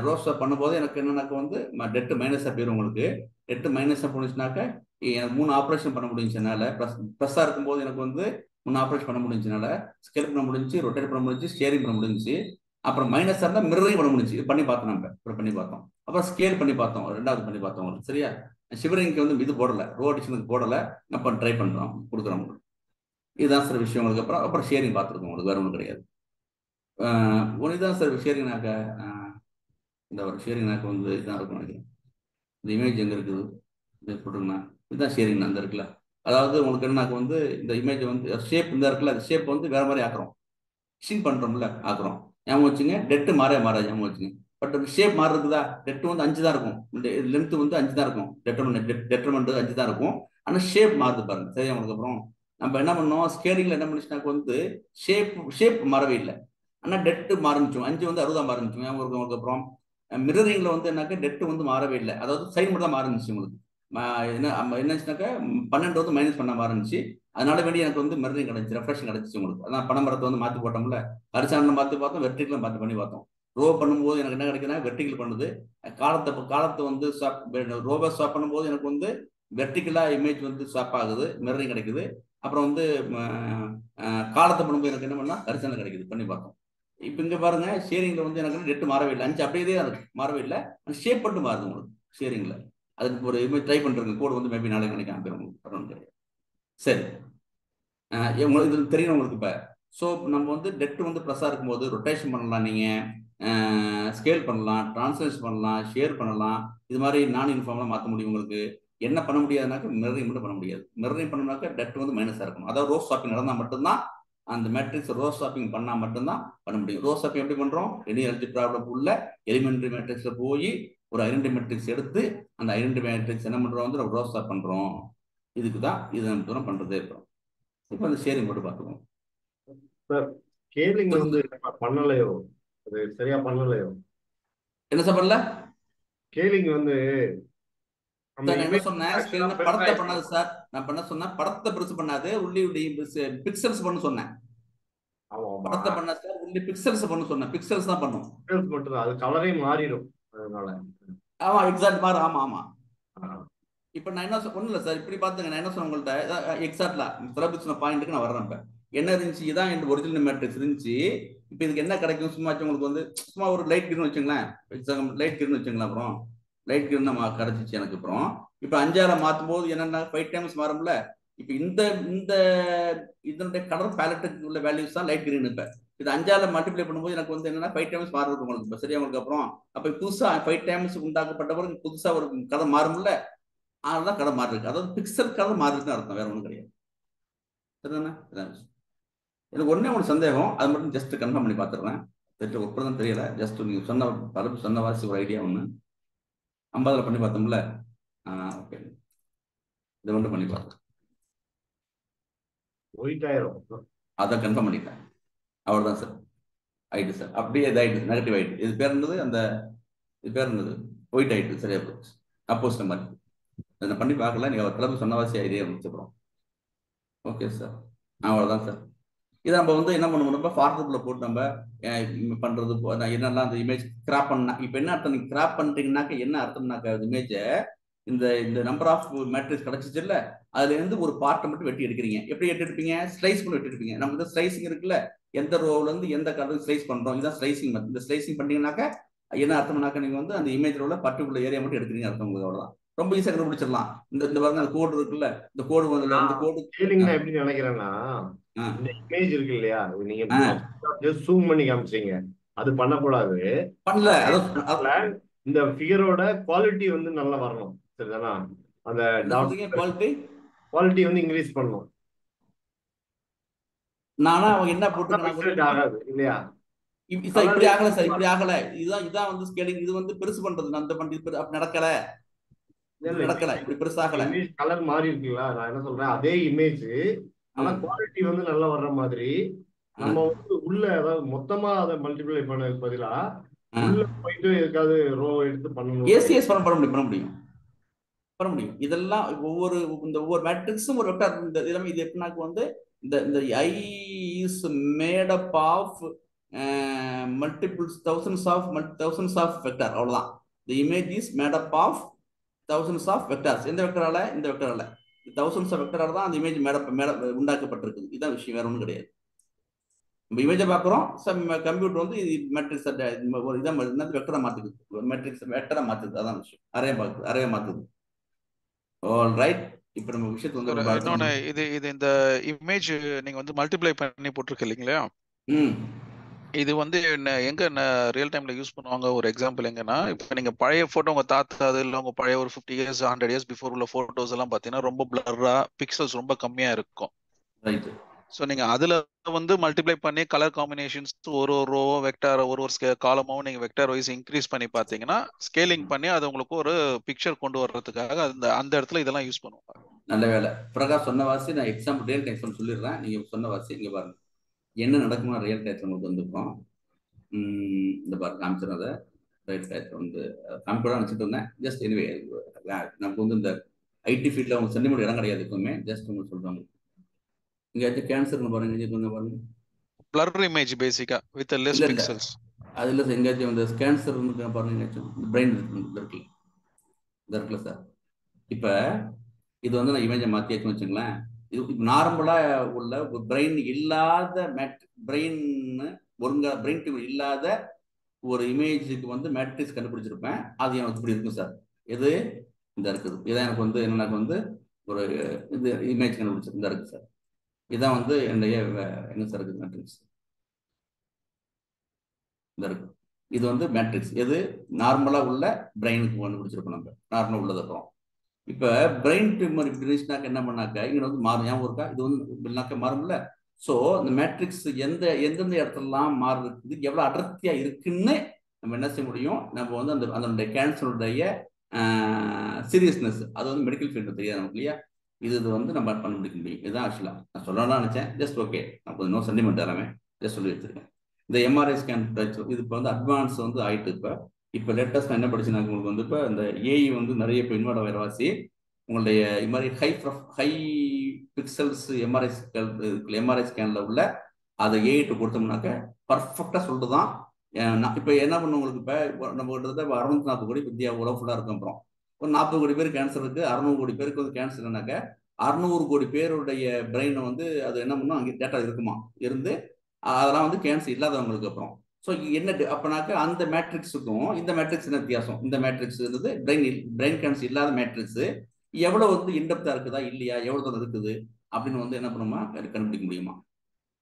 Speaker 1: ரோஸ் ஸ்வாப் பண்ணும்போது எனக்கு என்னன்னாக்க வந்து டெட்டு மைனஸாக போயிடும். உங்களுக்கு டெட்டு மைனஸாக போணுச்சுனாக்க எனக்கு 3 ஆப்ரேஷன் பண்ண முடிஞ்சுனால, ப்ளஸ்ஸாக இருக்கும்போது எனக்கு வந்து 3 ஆப்ரேஷன் பண்ண முடிஞ்சுனால, ஸ்கேல் பண்ண முடிஞ்சு, ரொட்டேட் பண்ண முடிஞ்சு, ஸ்டேரிங் பண்ண முடிஞ்சு. அப்புறம் மைனஸாக இருந்தால் மிரரிங் பண்ண முடிஞ்சு. இது பண்ணி பார்த்தோம், நம்ம இப்போ பண்ணி பார்த்தோம். அப்புறம் ஸ்கேல் பண்ணி பார்த்தோம், 2வது பண்ணி பார்த்தோம் உங்களுக்கு. சரியா? ஷிவரிங்க்கு வந்து இது போடலை, ரோ அடிஷனுக்கு போடலை. நம்ம ட்ரை பண்ணுறோம், கொடுக்குறோம் உங்களுக்கு. இதுதான் சார் விஷயம் உங்களுக்கு. அப்புறம் ஷேரிங் பார்த்துருக்கோம் உங்களுக்கு, வேற ஒன்றும் கிடையாது. இதுதான் சார் ஷேரிங்னாக்க, இந்த ஒரு ஷேரிங்னாக்க வந்து இதுதான் இருக்கும் நினைக்கிறேன். இந்த இமேஜ் எங்கே இருக்குது இது போட்டுருங்கண்ணா, இதுதான் ஷேரிங் அந்த இருக்குல்ல. அதாவது உங்களுக்கு என்னன்னாக்க வந்து இந்த இமேஜ் வந்து ஷேப் இந்த இருக்குல்ல, அந்த ஷேப் வந்து வேற மாதிரி ஆக்குறோம், ஷிங் பண்ணுறோம்ல, ஆக்குறோம். ஞாபகம் வச்சுங்க, டெட்டு மாறாது, ஞாபகம் வச்சுங்க. பட் ஷேப் மாறி இருக்குதா, டெட்டு வந்து 5 தான் இருக்கும், லென்த் வந்து 5 தான் இருக்கும், டெட்டர்மெண்ட் 5 தான் இருக்கும். ஆனால் ஷேப் மாறுது பாருங்க. சரியா? உங்களுக்கு அப்புறம் நம்ம என்ன பண்ணோம், ஸ்கேலிங்ல என்ன பண்ணிச்சுனாக்க வந்து ஷேப் மாறவே இல்லை, ஆனால் டெட்டு மாறிச்சோம். 5 வந்து 60 மாறிச்சு. உங்களுக்கு அப்புறம் மிரரிங்ல வந்து என்னக்கா டெட்டு வந்து மாறவே இல்லை, அதாவது சைன் மட்டும் தான் மாறிச்சு உங்களுக்கு. என்னச்சுனாக்கா 12 வந்து மைனஸ் பண்ண மாறிச்சு. அதனால வேண்டி எனக்கு வந்து மிரரிங் கிடைச்சி, ரெஃப்ரெஷன் கிடைச்சிச்சு உங்களுக்கு. அதான் பனமரத்தை வந்து மாற்றி போட்டோம்ல, ஹரிசாண்டை மாற்றி பார்த்தோம், வெர்டிகலும் மாற்றி பண்ணி பார்த்தோம். ரோ பண்ணும்போது எனக்கு என்ன கிடைக்குதுன்னா வெர்டிகல் பண்ணுது. காலத்தை வந்து ரோவை ஸ்வாப் பண்ணும்போது எனக்கு வந்து வெர்டிகலா இமேஜ் வந்து ஸ்வாப் ஆகுது, மிரரிங் கிடைக்குது. அப்புறம் வந்து காலத்தை பண்ணும்போது எனக்கு என்ன பண்ணா ஹரிசாண்டை கிடைக்குது, பண்ணி பார்த்தோம். இப்போ இங்கே பாருங்க, ஷேரிங்ல வந்து எனக்கு டெட்டு மாறவே இல்லை, 5 அப்படியே தான் இருக்கு, மாறவே இல்லை. ஷேப் மட்டும் மாறுது உங்களுக்கு ஷேரிங்ல. அதுக்கு ஒரு இமேஜ் ட்ரை பண்ணுறேங்க, கோடு வந்து மேபி நாளைக்கு நினைக்காம உங்களுக்கு. சரி, உங்களுக்கு இது தெரியும் உங்களுக்கு. இப்போ ஸோ நம்ம வந்து டெட்டு வந்து ப்ளஸ்ஸாக இருக்கும்போது ரொட்டேஷன் பண்ணலாம், நீங்கள் ஸ்கேல் பண்ணலாம், டிரான்ஸ்லேஷன் பண்ணலாம், ஷேர் பண்ணலாம். இது மாதிரி நான் யூனிஃபார்ம்லாம் மாற்ற முடியும். உங்களுக்கு என்ன பண்ண முடியாதுனாக்கா மிரரிங் மட்டும் பண்ண முடியாது. மிரரிங் பண்ணணும்னாக்கா டெட் வந்து மைனஸாக இருக்கணும். அதாவது ரோஸ் ஸ்வாப்பிங் நடந்தால் மட்டும்தான் அந்த மேட்ரிக்ஸ் ரோஸ் ஸ்வாப்பிங் பண்ணால் மட்டும்தான் பண்ண முடியும். ரோஸ் ஸ்வாப்பிங் எப்படி பண்ணுறோம், லினியர் அல்ஜிப்ரால உள்ள எலிமெண்ட்ரி மேட்ரிக்ஸில் போய் ஒரு ஐடென்டி மேட்ரிக்ஸ் எடுத்து அந்த ஐடென்டி மேட்ரிக்ஸ் என்ன பண்ணுறோம் வந்து நம்ம ரோஸ் ஸ்வாப் பண்ணுறோம். இதுக்கு தான் இது நம்ம தூரம் பண்ணுறதே இருக்கிறோம். இப்போ அந்த ஷேரிங் மட்டும் பார்த்துக்கோங்க
Speaker 2: சார். ஸ்கேலிங் வந்து பண்ணலையோ, அது சரியா பண்ணலையோ?
Speaker 1: என்ன சார் பண்ணல?
Speaker 2: ஸ்கேலிங் வந்து
Speaker 1: என்ன சொன்னேன், படத்தை பண்ணாது சார். நான் பண்ண சொன்னேன் படத்தை பெருசு பண்ணாது, உள்ளி பிக்சல்ஸ் பண்ணு சொன்னேன். படத்தை பண்ண சார், உள்ளி பிக்சல்ஸ் பண்ணு சொன்னேன். பிக்சல்ஸ் தான் பண்ணும்,
Speaker 2: பிக்சல்ஸ் மட்டும் தான், அது கலரே மாறிடும் அதனால.
Speaker 1: ஆமா, எக்ஸாக்ட் மாறு. ஆமா ஆமா. இப்ப நான் என்ன ஒண்ணும் இல்லை சார், இப்படி பாத்துங்க. நான் என்ன சொன்னேன் உங்கள்கிட்ட எக்ஸாக்ட்லா சிலபஸ் பாயிண்ட்டுக்கு நான் வர்றேன். இப்ப என்ன இருந்துச்சு, இதான் என் ஒரிஜினல் மேட்ரிக்ஸ் இருந்துச்சு. இப்ப இப்போ இதுக்கு என்ன கிடைக்கும்? சும்மா உங்களுக்கு வந்து சும்மா ஒரு லைட் கிரீன் வச்சுங்களேன், லைட் கிரீன் வச்சுங்களேன். அப்புறம் லைட் கிரீன் நம்ம கிடைச்சிச்சு எனக்கு. அப்புறம் இப்போ 5ஆல மாற்றும் போது என்னென்னா 5 டைம்ஸ் மாறும்ல. இப்போ இந்த இந்த இதனுடைய கலர் பேலட்டுக்கு உள்ள வேல்யூஸ் தான் லைட் கிரீன். இப்போ இது 5ஆல மல்டிப்ளை பண்ணும்போது எனக்கு வந்து என்னன்னா 5 டைம்ஸ் மாறும் உங்களுக்கு. இப்போ சரியா உங்களுக்கு? அப்புறம் அப்போ புதுசாக 5 டைம்ஸ் உண்டாக்கப்பட்ட பிறகு புதுசாக ஒரு கலர் மாறும்ல, அதுதான் கலர் மாறி இருக்கு. அதாவது பிக்சல் கலர் மாறி இருக்குன்னு அர்த்தம், வேற ஒன்றும் கிடையாது. சரிதானே? எனக்கு ஒன்னே ஒரு சந்தேகம், அது மட்டும் ஜஸ்ட் கன்ஃபார்ம் பண்ணி பார்த்துடுறேன். ஒப்பதான் தெரியல, ஜஸ்ட் நீங்க சொன்ன பலப்பு சொன்ன வாசி ஒரு ஐடியா ஒன்று 50ல் பண்ணி பார்த்தோம்ல. ஓகே, இதை மட்டும் பண்ணி பார்த்தேன். அதை கன்ஃபார்ம் பண்ணிட்டேன். அவ்வளோதான் சார். ஆயிட்டு சார். அப்படியே இதாயிட்டு, நெகட்டிவ் ஆயிட்டு. இது பேர் இருந்தது, அந்த இது பேர் இருந்தது ஒயிட் ஆயிட்டு. சரியா போச்சு. அப்போசிட் மாதிரி அதை பண்ணி பார்க்கல. நீங்க அவர் கிளம்பி சொன்னவாசி ஐடியா முடிச்சுக்கிறோம். ஓகே சார், அவ்வளோதான் சார். இதை நம்ம வந்து என்ன பண்ணுவோம், ஃபார்வர்ட்ல போட்டு நம்ம பண்றது என்னெல்லாம் அந்த இமேஜ் கிராப் பண்ணா. இப்போ என்ன அர்த்தம், நீங்க கிராப் பண்ணிட்டீங்கன்னாக்க என்ன அர்த்தம்னாக்க இமேஜை இந்த நம்பர் ஆஃப் மேட்ரிக்ஸ் கிடைச்சிச்சு இல்லை, அதுல இருந்து ஒரு பார்ட்டை மட்டும் வெட்டி எடுக்கிறீங்க. எப்படி வெட்டி எடுப்பீங்க? ஸ்லைஸ் பண்ணி வெட்டி எடுப்பீங்க. நம்ம வந்து ஸ்லைசிங் இருக்குல்ல, எந்த ரோல இருந்து எந்த கலருக்கு ஸ்லைஸ் பண்றோம், இதுதான் ஸ்லைசிங். இந்த ஸ்லைசிங் பண்ணீங்கன்னாக்க என்ன அர்த்தம்னாக்க நீங்க வந்து அந்த இமேஜ்ல உள்ள பர்டிகுலர் ஏரியா மட்டும் எடுக்கிறீங்க அர்த்தம். உங்களுக்கு அவ்வளவுதான். ரொம்ப ஈஸியாக கண்டுபிடிச்சிடலாம். இந்த பாருங்க, அந்த கோடு இருக்குல்ல, இந்த கோடு வந்து இந்த கோடு
Speaker 2: எப்படி நினைக்கிறேன்னா, இந்த இமேஜ் இருக்கு இல்லையா, நீங்க ஜூம் பண்ணி காமிச்சீங்க, அது பண்ணக்கூடாது. பண்ணல. இந்த ஃபிகரோட குவாலிட்டி வந்து நல்லா வரணும். சரிதானா? அந்த குவாலிட்டி வந்து இன்க்ரீஸ் பண்ணணும். நானா அவங்க என்ன போட்டு ஆகாது இல்லையா?
Speaker 1: இப்படி ஆகல சார், இப்படி ஆகல. இதான் வந்து ஸ்கேலிங். இது வந்து பெருசு பண்றது, அந்த பண்ணி நடக்கல, நடக்கல, இப்படி பெருசாகல.
Speaker 2: கலர் மாறி இருக்குங்களா? நான் என்ன சொல்றேன், அதே இமேஜ் ஆனா குவாலிட்டி வந்து நல்லா வர்ற மாதிரி நம்ம வந்து உள்ள, அதாவது மொத்தமா அதை மல்டிப்ளை பண்ணதுக்கு பதிலா உள்ள போயிட்டு எதுக்காவது ரோ எடுத்து பண்ணணும்.
Speaker 1: ஏசிஎஸ் பண்ண முடியும். இதெல்லாம் ஒவ்வொரு மேட்ரிக்ஸும் ஒரு வெக்டர். இந்த இதெல்லாம் இது எப்படின்னாக்க வந்து இந்த I is made up of multiples thousands of vector. அவ்வளவுதான். the image is made up of thousands of vectors. எந்த வெக்டரால? இந்த வெக்டரால. thousands of வெக்டரால தான் அந்த இமேஜ் உண்டாக்கப்பட்டிருக்கு. இதான் விஷயம், வேற ஒன்றும் கிடையாது. நம்ம இமேஜை பார்க்குறோம், கம்ப்யூட்டர் வந்து மேட்ரிக்ஸ் இதான் வெக்டரா மாத்துது, மேட்ரிக்ஸ் வெக்டரா மாத்துது. அதான் விஷயம். அரையா மாத்துது. All right. இப்போ நம்ம விஷயத்தை வந்து
Speaker 4: இன்னொன்னு, இது இந்த இமேஜ் நீங்க வந்து மல்டிப்ளை பண்ணி போட்டிருக்கு இல்லைங்களா? இது வந்து எங்க ரியல் டைம்ல யூஸ் பண்ணுவாங்க? ஒரு எக்ஸாம்பிள் எங்கன்னா, இப்போ நீங்க பழைய போட்டோ, உங்க தாத்தா அது இல்லை உங்க பழைய ஒரு 50 years 100 years பிஃபோர் உள்ள போட்டோஸ் எல்லாம் பாத்தீங்கன்னா ரொம்ப பிளர்ரா, பிக்சல்ஸ் ரொம்ப கம்மியா இருக்கும். ஸோ நீங்க அதுல வந்து மல்டிப்ளை பண்ணி கலர் காம்பினேஷன்ஸ் ஒரு ரோ வெக்டார் ஒரு காலமாவும் நீங்க வெக்டார் வைஸ் இன்க்ரீஸ் பண்ணி பாத்தீங்கன்னா, ஸ்கேலிங் பண்ணி அது உங்களுக்கு ஒரு பிக்சர் கொண்டு வர்றதுக்காக அந்த இடத்துல இதெல்லாம் யூஸ் பண்ணுவாங்க.
Speaker 1: நல்ல வேலை பிரகாஷ் சொன்ன வாசி. நான் எக்ஸாம்பிள் ரியல் டைம் சொல்லிடுறேன். நீங்க சொன்ன வாசி இங்க பாருங்க என்ன நடக்குமா. ரியல் டைம் உங்களுக்கு வந்துருக்கோம். இந்த பாரு காமிச்சிடும். ரியல் டைம் வந்து காமிக்கூட நினச்சிட்டு இருந்தேன். ஜஸ்ட் எனிவே நமக்கு வந்து இந்த ஐடி ஃபீல்ட்ல அவங்க சென்டிமீட்டர் இடம் கிடையாது எப்பவுமே. ஜஸ்ட் உங்களுக்கு சொல்றாங்க. இங்கேயாச்சும் கேன்சர்னு பாருங்க,
Speaker 4: பிளர் இமேஜ் பேசிக்கா வித் லெஸ் பிக்சல்ஸ்.
Speaker 1: அது இல்லை சார். எங்கேயாச்சும் இந்த கேன்சர் பாருங்க, எங்கேயாச்சும் பிரெயின் இருக்குல்ல சார். இப்போ இது வந்து நான் இமேஜை மாற்றியாச்சுன்னு வச்சுங்களேன். இது நார்மலா உள்ள ஒரு பிரெயின் இல்லாத பிரெயின் டியூமர் இல்லாத ஒரு இமேஜுக்கு வந்து மேட்ரிக்ஸ் கண்டுபிடிச்சிருப்பேன். அது எனக்கு இப்படி இருக்கும் சார். எது இந்த இருக்குது. இதான் எனக்கு வந்து எனக்கு வந்து ஒரு இது இமேஜ் கண்டுபிடிச்சி இந்த இருக்கு சார். இதான் வந்து என்னுடைய என்ன சார் இருக்குது மேட்ரிக்ஸ் இந்த இருக்கு. இது வந்து மேட்ரிக்ஸ் எது நார்மலா உள்ள பிரெயினுக்கு கண்டுபிடிச்சிருப்போம் நம்ம, நார்மலா உள்ளது. அப்புறம் இப்போ பிரெயின் டியூமர் இப்படி இருந்துச்சுனாக்க என்ன பண்ணாக்க இங்கே வந்து மாறும். ஞாபகம் இருக்கா? இது வந்து இப்படினாக்க மாறும்ல. ஸோ இந்த மேட்ரிக்ஸ் எந்தெந்த இடத்துலலாம் மாறுறது, எவ்வளோ அடர்த்தியா இருக்குன்னு நம்ம என்ன செய்ய முடியும்? நம்ம வந்து அதனுடைய கேன்சருடைய சீரியஸ்னஸ், அது வந்து மெடிக்கல் ஃபீல்டு தெரியாது நமக்கு இல்லையா? இது வந்து நம்ம பண்ண முடியும். இதுதான் ஆக்சுவலாக நான் சொல்லணும்னு நினச்சேன். ஜஸ்ட் ஓகே, நான் கொஞ்சம் நோ சென்டிமெண்ட் எல்லாமே ஜஸ்ட் சொல்லி வச்சிருக்கேன். இந்த எம்ஆர்ஐ ஸ்கேன் இது இப்போ வந்து அட்வான்ஸ் வந்து ஆயிட்டு. இப்போ லேட்டஸ்ட் என்ன படிச்சுனாக்க உங்களுக்கு வந்து இப்போ இந்த ஏஐ வந்து நிறைய இப்போ இன்வால்வ் ஆகிற உங்களுடைய இது மாதிரி ஹை பிக்சல்ஸ் எம்ஆர்ஐ ஸ்கேனில் உள்ள அதை ஏஐட்டு கொடுத்தோம்னாக்க பர்ஃபெக்டாக சொல்லிட்டு தான். இப்போ என்ன பண்ண உங்களுக்கு இப்போ நம்ம கிட்டத்தட்ட 640 கோடி இந்தியா உலகம் ஃபுல்லாக இருக்கும். அப்புறம் ஒரு 40 கோடி பேர் கேன்சர் இருக்குது, 600 கோடி பேருக்கு வந்து கேன்சர்னாக்க 600 கோடி பேருடைய பிரெயினை வந்து அது என்ன பண்ணும், அங்கே டேட்டா இருக்குமா, இருந்து அதெல்லாம் வந்து கேன்சர் இல்லாதவங்களுக்கு. அப்புறம் ஸோ என்ன அப்பனாக்கா அந்த மேட்ரிக்ஸுக்கும் இந்த மேட்ரிக்ஸ் என்ன வித்தியாசம்? இந்த மேட்ரிக்ஸ் வந்து பிரெயின் கேன்சர் இல்லாத மேட்ரிக்ஸ் எவ்வளவு வந்து இன்டெப்தா இருக்குதா இல்லையா, எவ்வளவு தூரம் இருக்குது அப்படின்னு வந்து என்ன பண்ணுமா கண்டுபிடிக்க முடியுமா?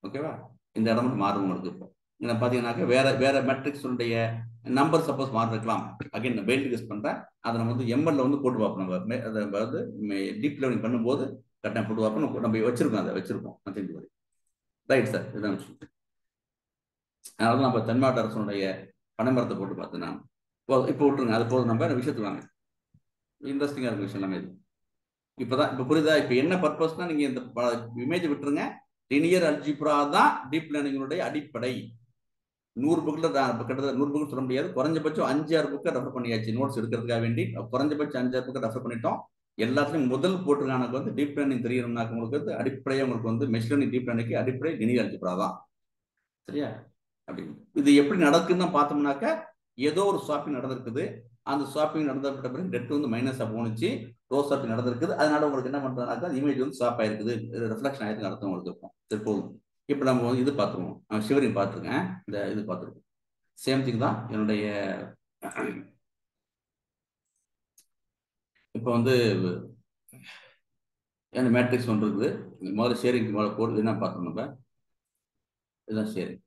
Speaker 1: ஓகேவா? இந்த இடம் மட்டும் மாறும் உங்களுக்கு. இப்போ இங்கே பார்த்தீங்கன்னாக்கா வேற மேட்ரிக்ஸுடைய நம்பர் சப்போஸ் மாறி இருக்கலாம். அகைன் பெயில்ட் யூஸ் பண்ணுறேன். அதை நம்ம வந்து எம்எல்ல வந்து போட்டு பார்ப்போம். நம்ம அதை வந்து டீப் லேர்னிங் பண்ணும்போது கரெக்டாக போட்டு பார்ப்போம். நம்ம வச்சிருக்கோம், அதை வச்சிருக்கோம். ரைட் சார், இதுதான் விஷயம். அதனால நம்ம தென்மாவட்ட அரசுடைய பனைமரத்தை போட்டு பார்த்தேன் நான். இப்போ விட்டுருங்க, அது போதும். நம்ம விஷயத்துக்கு வாங்க. இன்ட்ரெஸ்டிங்காக இருக்கும் விஷயம் எல்லாமே. இது இப்போதான் இப்போ புரியுதா? இப்போ என்ன பர்பஸ்னா நீங்க இந்த இமேஜ் விட்டுருங்க. லினியர் அல்ஜிப்ரா தான் டீப் லேர்னிங்களுடைய அடிப்படை. 100 புக்கில் கிட்டத்தட்ட 100 புக்கு சொல்ல முடியாது. குறைஞ்சபட்சம் 5-6 புக்கை ரெஃபர் பண்ணியாச்சு நோட்ஸ் எடுக்கிறதுக்காக வேண்டி. குறைஞ்சபட்சம் 5-6 புக்கை ரெஃபர் பண்ணிட்டோம். எல்லாத்துலையும் முதல் போட்டிருக்கானக்கு வந்து டீப் லேர்னிங் தெரியணும்னாக்க உங்களுக்கு வந்து அடிப்படையாக உங்களுக்கு வந்து மெஷின் லேர்னிங் டீப் லேர்னிங்க்கு அடிப்படை லினியர் அல்ஜிப்ரா தான். சரியா? அப்படி இது எப்படி நடக்குன்னு பார்த்தோம்னாக்க ஏதோ ஒரு ஸ்வாப்பிங் நடந்திருக்குது. அந்த ஸ்வாப்பிங் நடந்தப்பட்ட பிறகு டெட் வந்து மைனஸாக போணுச்சு, ரோ ஸ்வாப்பிங் நடந்திருக்குது. அதனால உங்களுக்கு என்ன பண்றாங்க, இமேஜ் வந்து ஸ்வாப் ஆயிருக்குது, ரிஃப்ளெக்ஷன் ஆயிருக்கு அர்த்தம் உங்களுக்கு இருக்கும். சரி, போதும். இப்போ நம்ம வந்து இது பார்த்துருவோம். ஷிவரிங் பார்த்துருக்கேன், இந்த இது பார்த்துருக்கோம். சேம் திங் தான் என்னுடைய. இப்போ வந்து என்ன மேட்ரிக்ஸ் ஒன்று இருக்குது. முதல்ல ஷேரிங் முதல்ல போட்டு என்ன பார்த்தோம் நம்ம. இதுதான் ஷேரிங்.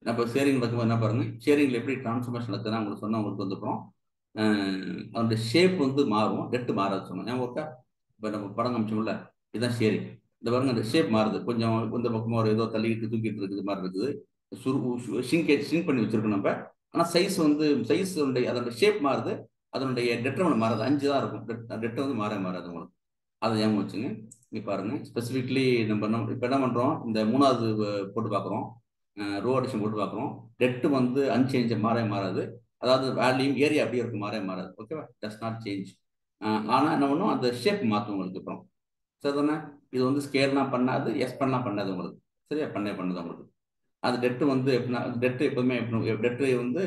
Speaker 1: நம்ம ஷேரிங் நடக்கும்போது என்ன பாருங்க, ஷேரிங்ல எப்படி டிரான்ஸ்ஃபர்மேஷன் நடக்குதுன்னா உங்களுக்கு சொன்னால் உங்களுக்கு வந்துப்போம். அதோட ஷேப் வந்து மாறும், டெட்டு மாறாது சொன்னோம். ஏன் ஓகே? இப்போ நம்ம படம் காமிச்சோம்ல, இதுதான் ஷேரிங். இந்த பாருங்க, அந்த ஷேப் மாறுது. கொஞ்சம் இந்த பக்கமாக ஒரு ஏதோ தள்ளிக்கிட்டு தூக்கிட்டு இருக்குது மாதிரி இருக்குது. ஷிங்க் பண்ணி வச்சிருக்கோம் நம்ம. ஆனால் சைஸ் வந்து அதோட ஷேப் மாறுது, அதனுடைய டெட்ரமெண்ட் மாறாது. 5 தான் இருக்கும். டெட் வந்து மாறாது உங்களுக்கு. அதை ஏன் வச்சுங்க. இங்கே பாருங்க, ஸ்பெசிஃபிக்லி நம்ம இப்போ என்ன பண்ணுறோம், இந்த 3வது போட்டு பார்க்குறோம், ரோ அடிஷன் போட்டு பார்க்குறோம். டெட்டு வந்து அன்சேஞ்ச் மாறாது. அதாவது வேல்யூம் ஏரியா அப்படியே இருக்கும், மாறாது. ஓகேவா? Does not change. ஆனால் என்ன பண்ணும், அந்த ஷேப் மாற்றும் உங்களுக்கு. அப்புறம் சரி தானே? இது வந்து ஸ்கேல்லாம் பண்ணாது, எக்ஸ்பெல்லாம் பண்ணாது உங்களுக்கு. சரியா? பண்ணுது உங்களுக்கு. அது டெட்டு வந்து எப்படின்னா, டெட்டு எப்போதுமே டெட்டு வந்து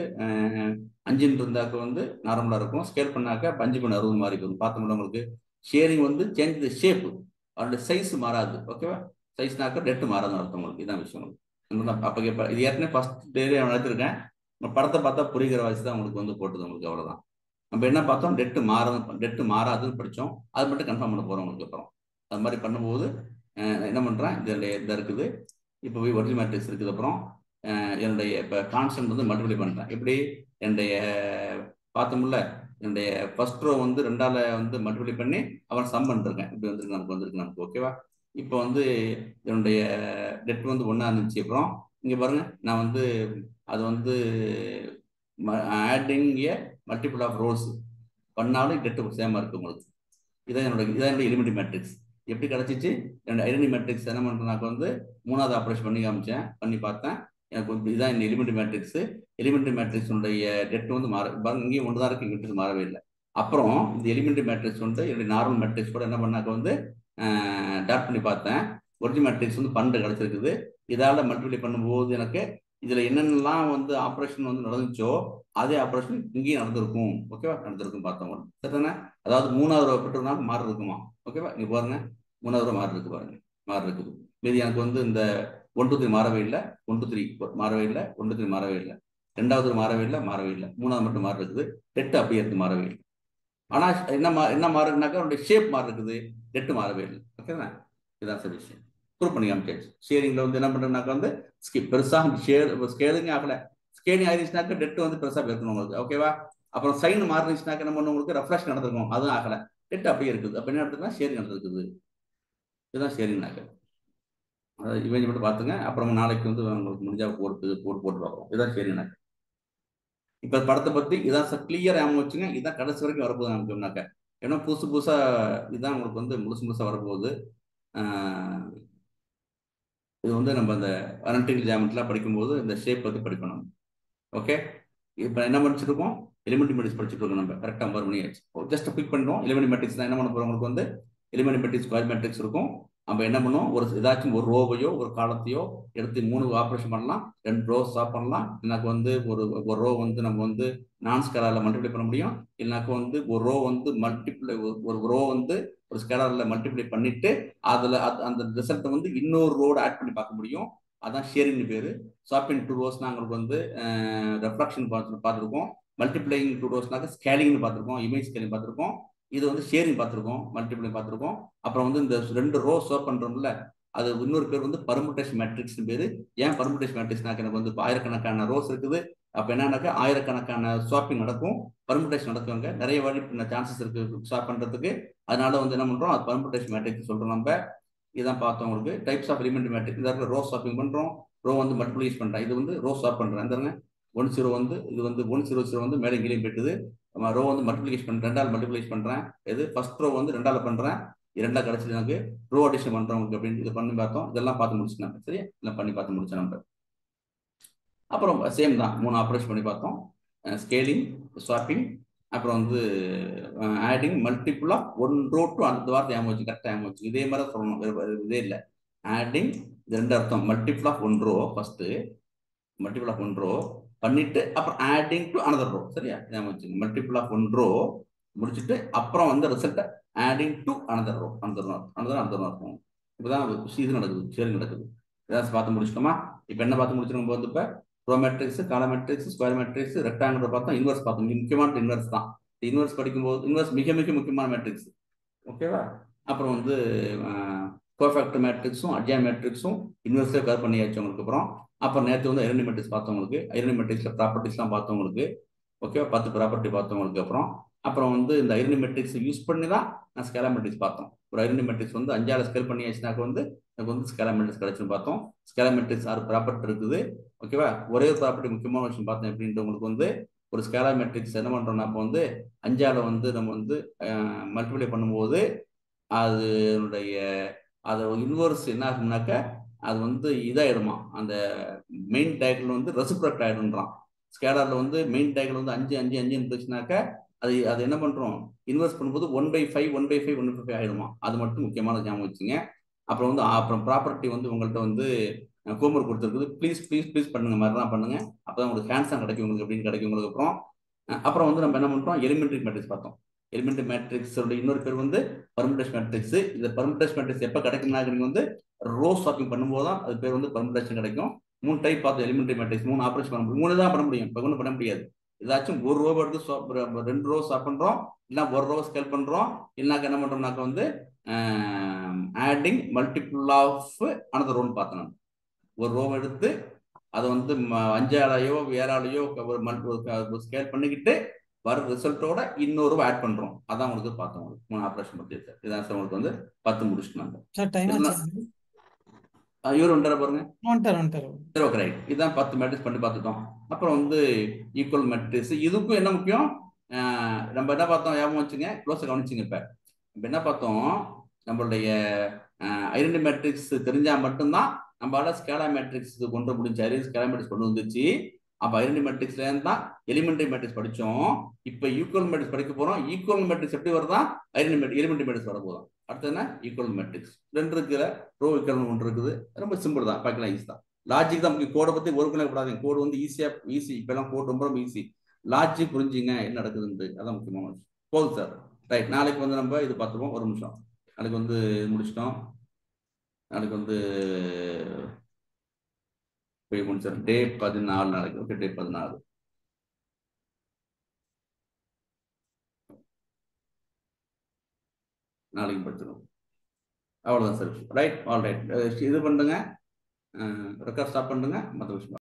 Speaker 1: 5 இருந்தாக்க வந்து நார்மலாக இருக்கும். ஸ்கேல் பண்ணாக்க 5×60 மாதிரி இருக்கும். பார்த்தோம்னா உங்களுக்கு ஷேரிங் வந்து சேஞ்ச் த ஷேப், அதோட சைஸ் மாறாது. ஓகேவா? சைஸ்னாக்க டெட்டு மாறாதுன்னு அர்த்தம் உங்களுக்கு. இதான் விஷயம் உங்களுக்கு. அப்போ இது ஏற்கனவே ஃபர்ஸ்ட் டேலே நடத்திருக்கேன். படத்தை பார்த்தா புரிகிற வயசு தான் உங்களுக்கு வந்து போட்டது உங்களுக்கு. அவ்வளோதான். நம்ம என்ன பார்த்தோம், டெட்டு மாறாதுன்னு படித்தோம். அது மட்டும் கன்ஃபார்ம் பண்ண போகிறோம் உங்களுக்கு. அப்புறம் அது மாதிரி பண்ணும்போது என்ன பண்ணுறேன், இதில் இருக்குது. இப்போ போய் ஒரிஜினல் மேட்ரிக்ஸ் இருக்குது. அப்புறம் என்னுடைய இப்போ கான்ஸ்டன்ட் வந்து மல்டிப்ளை பண்ணுறேன். எப்படி என்னுடைய பார்த்தோம்ல, என்னுடைய ஃபர்ஸ்ட் ரோ வந்து 2ஆல் வந்து மல்டிப்ளை பண்ணி அவன் சம் பண்ணிருக்கேன். இப்படி வந்திருக்கு நமக்கு. ஓகேவா? இப்போ வந்து என்னுடைய டெட் வந்து 1 இருந்துச்சு. அப்புறம் இங்கே பாருங்க, நான் வந்து அது வந்து adding a multiple of rows பண்ணாலும் டெட்டு சேமாக இருக்கு உங்களுக்கு. இதான் என்னுடைய எலிமெண்ட்ரி மேட்ரிக்ஸ். எப்படி கிடச்சிச்சு? என்னோட ஐடென்டி மேட்ரிக்ஸ் என்ன பண்ணுறேன்னாக்க வந்து 3வது ஆப்ரேஷன் பண்ணி பார்த்தேன். எனக்கு வந்து இதான் இந்த எலிமெண்ட்ரி மேட்ரிக்ஸ். எலிமெண்ட்ரி மேட்ரிக்ஸுடைய டெட் வந்து இங்கேயும் 1 தான் இருக்கு, இங்கிட்டு மாறவே இல்லை. அப்புறம் இந்த எலிமெண்ட்ரி மேட்ரிக்ஸ் வந்து என்னுடைய நார்மல் மேட்ரிக்ஸ் கூட என்ன பண்ணாக்க வந்து டாட் பண்ணி பார்த்தேன். ஒரிஜினல் மேட்ரிக்ஸ் வந்து 12 கிடச்சிருக்குது. இதால் மல்டிப்ளை பண்ணும்போது எனக்கு இதில் என்னென்னலாம் வந்து ஆப்ரேஷன் வந்து நடந்துச்சோ அதே ஆப்ரேஷன் இங்கேயும் நடந்திருக்கும். ஓகேவா? நடந்திருக்கும் பார்த்தோம். சரிதானே? அதாவது 3வது ரோ பெற்றதுனால மாறி இருக்குமா? ஓகேவா? இங்கே பாருங்க, 3வது ரோ மாறி இருக்கு பாருங்க, மாறி இருக்குது. மீதி எனக்கு வந்து இந்த 1 2 3 மாறவே இல்லை, 1 2 3 மாறவே இல்லை, 1 2 3 மாறவே இல்லை, 2வது மாறவே இல்லை, 3வது மட்டும் மாறி இருக்குது. டெட்டு அப்படியே இருக்கு, மாறவே இல்லை. ஆனால் என்ன மாறுனாக்கா அவனுடைய ஷேப் மாறி இருக்குது, டெட்டு மாறவே இல்லை. ஓகேவா? இதுதான் சார் விஷயம். ப்ரூவ் பண்ணி காமிச்சாச்சு. ஷேரிங்ல வந்து என்ன பண்றேன்னாக்கா வந்து பெருசாக ஸ்கேலிங் ஆகலை. ஸ்கேலிங் ஆகிடுச்சுனாக்கா டெட்டு வந்து பெருசாக இருக்கணும் உங்களுக்கு. ஓகேவா? அப்புறம் சைன் மாறிச்சுனாக்க என்ன பண்ணணும், உங்களுக்கு ரெஃப்ரெஷ் நடந்திருக்கும், அதுவும் ஆகலை. டெட்டு அப்படியே இருக்குது. அப்போ என்ன நடக்குதுன்னா ஷேரிங் நடந்திருக்குது. இதுதான் ஷேரிங்னாக்க. அதாவது இவங்க மட்டும் பார்த்துங்க. அப்புறம் நாளைக்கு வந்து உங்களுக்கு முடிஞ்சா போட்டு பார்க்குறோம். இதுதான் ஷேரிங்னாக்க. இப்போ படத்தை பற்றி இதான் சார் கிளியர் ஆகும் வச்சுங்க. இதுதான் கடைசி வரைக்கும் வரப்போகுது நமக்குனாக்க. ஏன்னா புதுசாக இதுதான் உங்களுக்கு வந்து முழுசாக வரப்போகுது. இது வந்து நம்ம அந்த அனலிட்டிக்கல் ஜியோமெட்ரிலாம் படிக்கும்போது இந்த ஷேப் பற்றி படிக்கணும். ஓகே? இப்போ என்ன படிச்சிருக்கோம், எலிமெண்ட்ரி மேட்ரிக்ஸ் படிச்சுட்டு இருக்கோம். நம்ம கரெக்டாக 9 மணி ஆயிடுச்சு. ஜஸ்ட் பிக் பண்ணுறோம். எலிமெண்ட்ரி மேட்ரிக்ஸ் தான் என்ன பண்ண போகிறோம், உங்களுக்கு வந்து எலிமெண்ட்ரி மேட்ரிக்ஸ், ஸ்கொயர் மேட்ரிக்ஸ் இருக்கும். நம்ம என்ன பண்ணுவோம், ஏதாச்சும் ஒரு ரோவையோ ஒரு காலத்தையோ எடுத்து 3 ஆப்ரேஷன் பண்ணலாம், 2 ரோ ஸ்டாப் பண்ணலாம். எனக்கு வந்து ஒரு ரோ வந்து நம்ம வந்து நான் ஸ்கேலரில் மல்டிப்ளை பண்ண முடியும். இல்லைனாக்க வந்து ஒரு ரோ வந்து ஒரு ரோ வந்து ஒரு ஸ்கேலரில் மல்டிப்ளை பண்ணிட்டு அந்த ரிசல்ட்டை வந்து இன்னொரு ரோடு ஆட் பண்ணி பார்க்க முடியும். அதான் ஷேரிங்னு பேர். ஸ்வாப்பிங் டூ ரோஸ்னா உங்களுக்கு வந்து ரெஃப்ராக்ஷன் பார்த்துருக்கோம். மல்டிப்ளைங் டூ ரோஸ்னாக்க ஸ்கேலிங்னு பார்த்துருக்கோம், இமேஜ் ஸ்கேலிங் பார்த்துருக்கோம். இது வந்து ஷேரிங் பார்த்துருக்கோம், மல்டிப்ளைங் பார்த்துருக்கோம். அப்புறம் வந்து இந்த 2 ரோ ஸ்வாப் பண்ணுறோம்ல, அது இன்னொரு பேர் வந்து பர்முடேஷன் மேட்ரிக்ஸ்னு பேர். ஏன் பர்முடேஷன் மேட்ரிக்ஸ்னாக்க எனக்கு வந்து ஆயிரக்கணக்கான ரோஸ் இருக்குது, அப்போ என்னன்னாக்கா ஆயிரக்கணக்கான ஸ்வாப்பிங் நடக்கும், பர்முடேஷன் நடக்குவாங்க, நிறைய வழி சான்சஸ் இருக்கு ஸ்வாப் பண்ணுறதுக்கு. அதனால வந்து என்ன பண்ணுறோம், அது பர்முடேஷன் மேட்ரிக்ஸ் சொல்கிறோம். நம்ம இதான் பார்த்தோம். உங்களுக்கு டைப்ஸ் ஆஃப் எலிமெண்ட் மேட்ரிக்ஸ் இதாக ரோ ஸ்வாப்பிங் பண்ணுறோம், ரோ வந்து மல்டிப்ளைஸ் பண்ணுறேன். இது வந்து ரோ ஸ்வாப் பண்ணுறேன். இந்த 10 வந்து இது வந்து 100 வந்து மேலே கீழே போயிட்டுது. ரோ வந்து மல்டிப்ளிகேஷன் பண்ணுறேன், 2ஆல் மல்டிப்ளைஸ் பண்ணுறேன். இது ஃபர்ஸ்ட் ரோ வந்து 2ஆல் பண்ணுறேன், 2ஆக கிடச்சிட்டு எனக்கு ரோ அடிஷன் பண்ணுறோம் உங்களுக்கு அப்படின்னு இது பண்ணி பார்த்தோம். இதெல்லாம் பார்த்து முடிச்சுட்டேன். சரியா, இதெல்லாம் பண்ணி பார்த்து முடிச்சேன் நம்ம. அப்புறம் சேம் தான் 3 ஆப்ரேஷன் பண்ணி பார்த்தோம். ஸ்கேலிங், ஸ்வாப்பிங், அப்புறம் வந்து adding multiple of 1 row to அந்த வார்த்தை ஞாபகம் வச்சு, கரெக்டாக ஞாபகம் வச்சு, இதே மாதிரி சொல்லணும், இதே இல்லை. ஆடிங் இது 2 அர்த்தம். Multiple of 1 row first, multiple of 1 row பண்ணிட்டு அப்புறம் ஆடிங் டு அனதர் ரோ. சரியா, ஞாபகம் வச்சுங்க. மல்டிபிள் ஆஃப் 1 ரோ முடிச்சுட்டு அப்புறம் வந்து ரிசல்ட்டை adding to another row, another அர்த்தம். இப்போதான் இது நடக்குது, ஷேரிங் நடக்குது. ஏதாச்சும் பார்த்து முடிச்சிட்டோமா? இப்போ என்ன பார்த்து முடிச்சிருக்கும் போது இப்போ row matrix, column matrix, square matrix, rectangle பார்த்தோம், இன்வெர்ஸ் பார்த்தோம். முக்கியமான இன்வெர்ஸ் தான். இன்வெர்ஸ் படிக்கும்போது இன்வெர்ஸ் மிக மிக முக்கியமான மேட்ரிக்ஸ். ஓகேவா? அப்புறம் வந்து கோஃபேக்டர் மேட்ரிக்ஸும் அட்ஜாயின் மேட்ரிக்ஸும் இன்வெர்ஸே கவர் பண்ணியாச்சு உங்களுக்கு. அப்புறம் நேற்று வந்து ஐடென்டி மேட்ரிக்ஸ் பார்த்தவங்களுக்கு, ஐடென்டி மேட்ரிக்ஸில் ப்ராப்பர்ட்டிஸ்லாம் பார்த்தவங்களுக்கு. ஓகேவா? 10 ப்ராப்பர்ட்டி பார்த்தவங்களுக்கு. அப்புறம் வந்து இந்த ஐடென்டி மேட்ரிக்ஸ் யூஸ் பண்ணி தான் நான் ஸ்கேலர் மேட்ரிக்ஸ் பார்த்தோம். ஒரு ஐடென்டி மேட்ரிக்ஸ் வந்து 5ஆல் ஸ்கேல் பண்ணியாச்சுனாக்க வந்து எனக்கு வந்து ஸ்கேலர் மேட்ரிக்ஸ் கிடைச்சுன்னு பார்த்தோம். ஸ்கேலர் மேட்ரிக்ஸ் 6 ப்ராப்பர்ட்டி இருக்குது. ஓகேவா? ஒரே ஒரு ப்ராப்பர்ட்டி முக்கியமான விஷயம் பார்த்தோம். எப்படின்ட்டு உங்களுக்கு வந்து ஒரு ஸ்கேலர் மேட்ரிக்ஸ் என்ன பண்ணுறோம்னா, அப்போ வந்து 5ஆல் வந்து நம்ம வந்து மல்டிப்ளை பண்ணும்போது அதனுடைய இன்வெர்ஸ் என்ன ஆகும்னாக்க அது வந்து இதாயிடுமா, அந்த மெயின் டயகனல் வந்து ரெசிப்ரோக்கல் ஆயிடும்ன்றான். ஸ்கேலர்ல வந்து மெயின் டயகனல் வந்து 5 5 5 இருந்துச்சுனாக்க அது என்ன பண்றோம், இன்வெர்ஸ் பண்ணும்போது 1/5 1/5 1/5 ஆயிடுமா. அது மட்டும் முக்கியமான ஞாபகம் வச்சுங்க. அப்புறம் ப்ராப்பர்ட்டி வந்து உங்கள்கிட்ட வந்து ஹோம்ஒர்க் கொடுத்துருக்குது. ப்ளீஸ் ப்ளீஸ் ப்ளீஸ் பண்ணுங்க, மாதிரி தான் பண்ணுங்க. அப்பதான் உங்களுக்கு ஹேண்ட்ஸாக கிடைக்கும் உங்களுக்கு அப்படின்னு கிடைக்கும் உங்களுக்கு. அப்புறம் வந்து நம்ம என்ன பண்றோம், எலிமெண்ட்ரி மேட்ரிக்ஸ் பார்த்தோம். எலிமெண்ட்ரி மேட்ரிக்ஸோட இன்னொரு பேர் வந்து பர்முடேஷன் மேட்ரிக்ஸ். இந்த பர்முடேஷன் மேட்ரிக்ஸ் எப்போ கிடைக்கும்னா, நீங்க வந்து ரோ ஸ்வாப்பிங் பண்ணும்போது தான் அது பேர் வந்து பர்முடேஷன் கிடைக்கும். 3 டைப் பார்த்து எலிமெண்ட்ரி மேட்ரிக்ஸ், 3 ஆப்ரேஷன் பண்ண முடியும். 3 தான் பண்ண முடியும், இப்போ ஒன்றும் பண்ண முடியாது. ஏதாச்சும் ஒரு ரோ எடுத்து 2 ரோ ஸ்வாப் பண்றோம், இல்லை ஒரு ரோ ஸ்கேல் பண்றோம், இல்லைனாக்க என்ன பண்றோம்னாக்க வந்து ஆடிங் மல்டிபிள் ஆஃப் அனதர் ரோன்னு பார்த்தோம். நான் ஒரு ரோ எடுத்து அதை வந்து 5ஆலையோ 7ஆலையோ ஒரு ஸ்கேல் பண்ணிக்கிட்டு வர ரிசல்ட்டோட இன்னொரு ஆட் பண்றோம். அதான் உங்களுக்கு பார்த்தோம். 3 ஆப்ரேஷன் பத்தி இதான் உங்களுக்கு வந்து 10 முடிச்சுட்டாங்க. இவர் வந்துட்டார பாருங்க. Okay, right. இதான் 10 மேட்ரிக்ஸ் பண்ணி பார்த்துட்டோம். அப்புறம் வந்து ஈக்குவல் மேட்ரிக்ஸ். இதுக்கும் என்ன முக்கியம், நம்ம என்ன பார்த்தோம் ஞாபகம் வச்சுங்க, க்ளோஸை கவனிச்சுங்க. இப்போ என்ன பார்த்தோம், நம்மளுடைய ஐடென்டி மேட்ரிக்ஸ் தெரிஞ்சா மட்டும்தான் நம்மளால ஸ்கேலர் மேட்ரிக்ஸ் கொண்டு முடிஞ்சாரு. ஸ்கேலர் மேட்ரிக்ஸ் கொண்டு வந்துச்சு. அப்போ ஐடென்டி மேட்ரிக்ஸ்ல இருந்தா எலிமெண்ட்ரி மேட்ரிக்ஸ் படிச்சோம். இப்போ ஈக்குவல் மேட்ரிக்ஸ் படிக்க போறோம். ஈக்குவல் மேட்ரிக்ஸ் எப்படி வருதா, எலிமெண்ட்ரி மேட்ரிக்ஸ் வர போதும். அடுத்து என்ன, ஈக்குவல் மேட்ரிக்ஸ் 2 இருக்குல்ல, ரோ ஈக்குவல் 1 இருக்குது. ரொம்ப சிம்பிள் தான், பார்க்கலாம், ஈஸி தான். லாஜிக் தான் முக்கியம். கோடை பத்தி ஒரு கிளை கூடாது. கோடு வந்து ஈஸி. இப்பெல்லாம் கோடு ரொம்ப ரொம்ப ஈஸி. லாஜிக் புரிஞ்சுங்க என்ன நடக்குதுன்னு, அதான் முக்கியமான விஷயம். போதும் சார், ரைட். நாளைக்கு வந்து நம்ம இது பார்த்துப்போம். ஒரு நிமிஷம். நாளைக்கு வந்து முடிச்சிட்டோம். நாளைக்கு வந்து முடிச்சார் டே 14 நாளைக்கு. ஓகே, டே 14 நாளைக்கு படிச்சிடும். அவ்வளோதான் சார். Right, all right. இது பண்ணுங்க, ரெக்கார்ட் ஸ்டாப் பண்ணுங்க, மற்ற விஷயம்.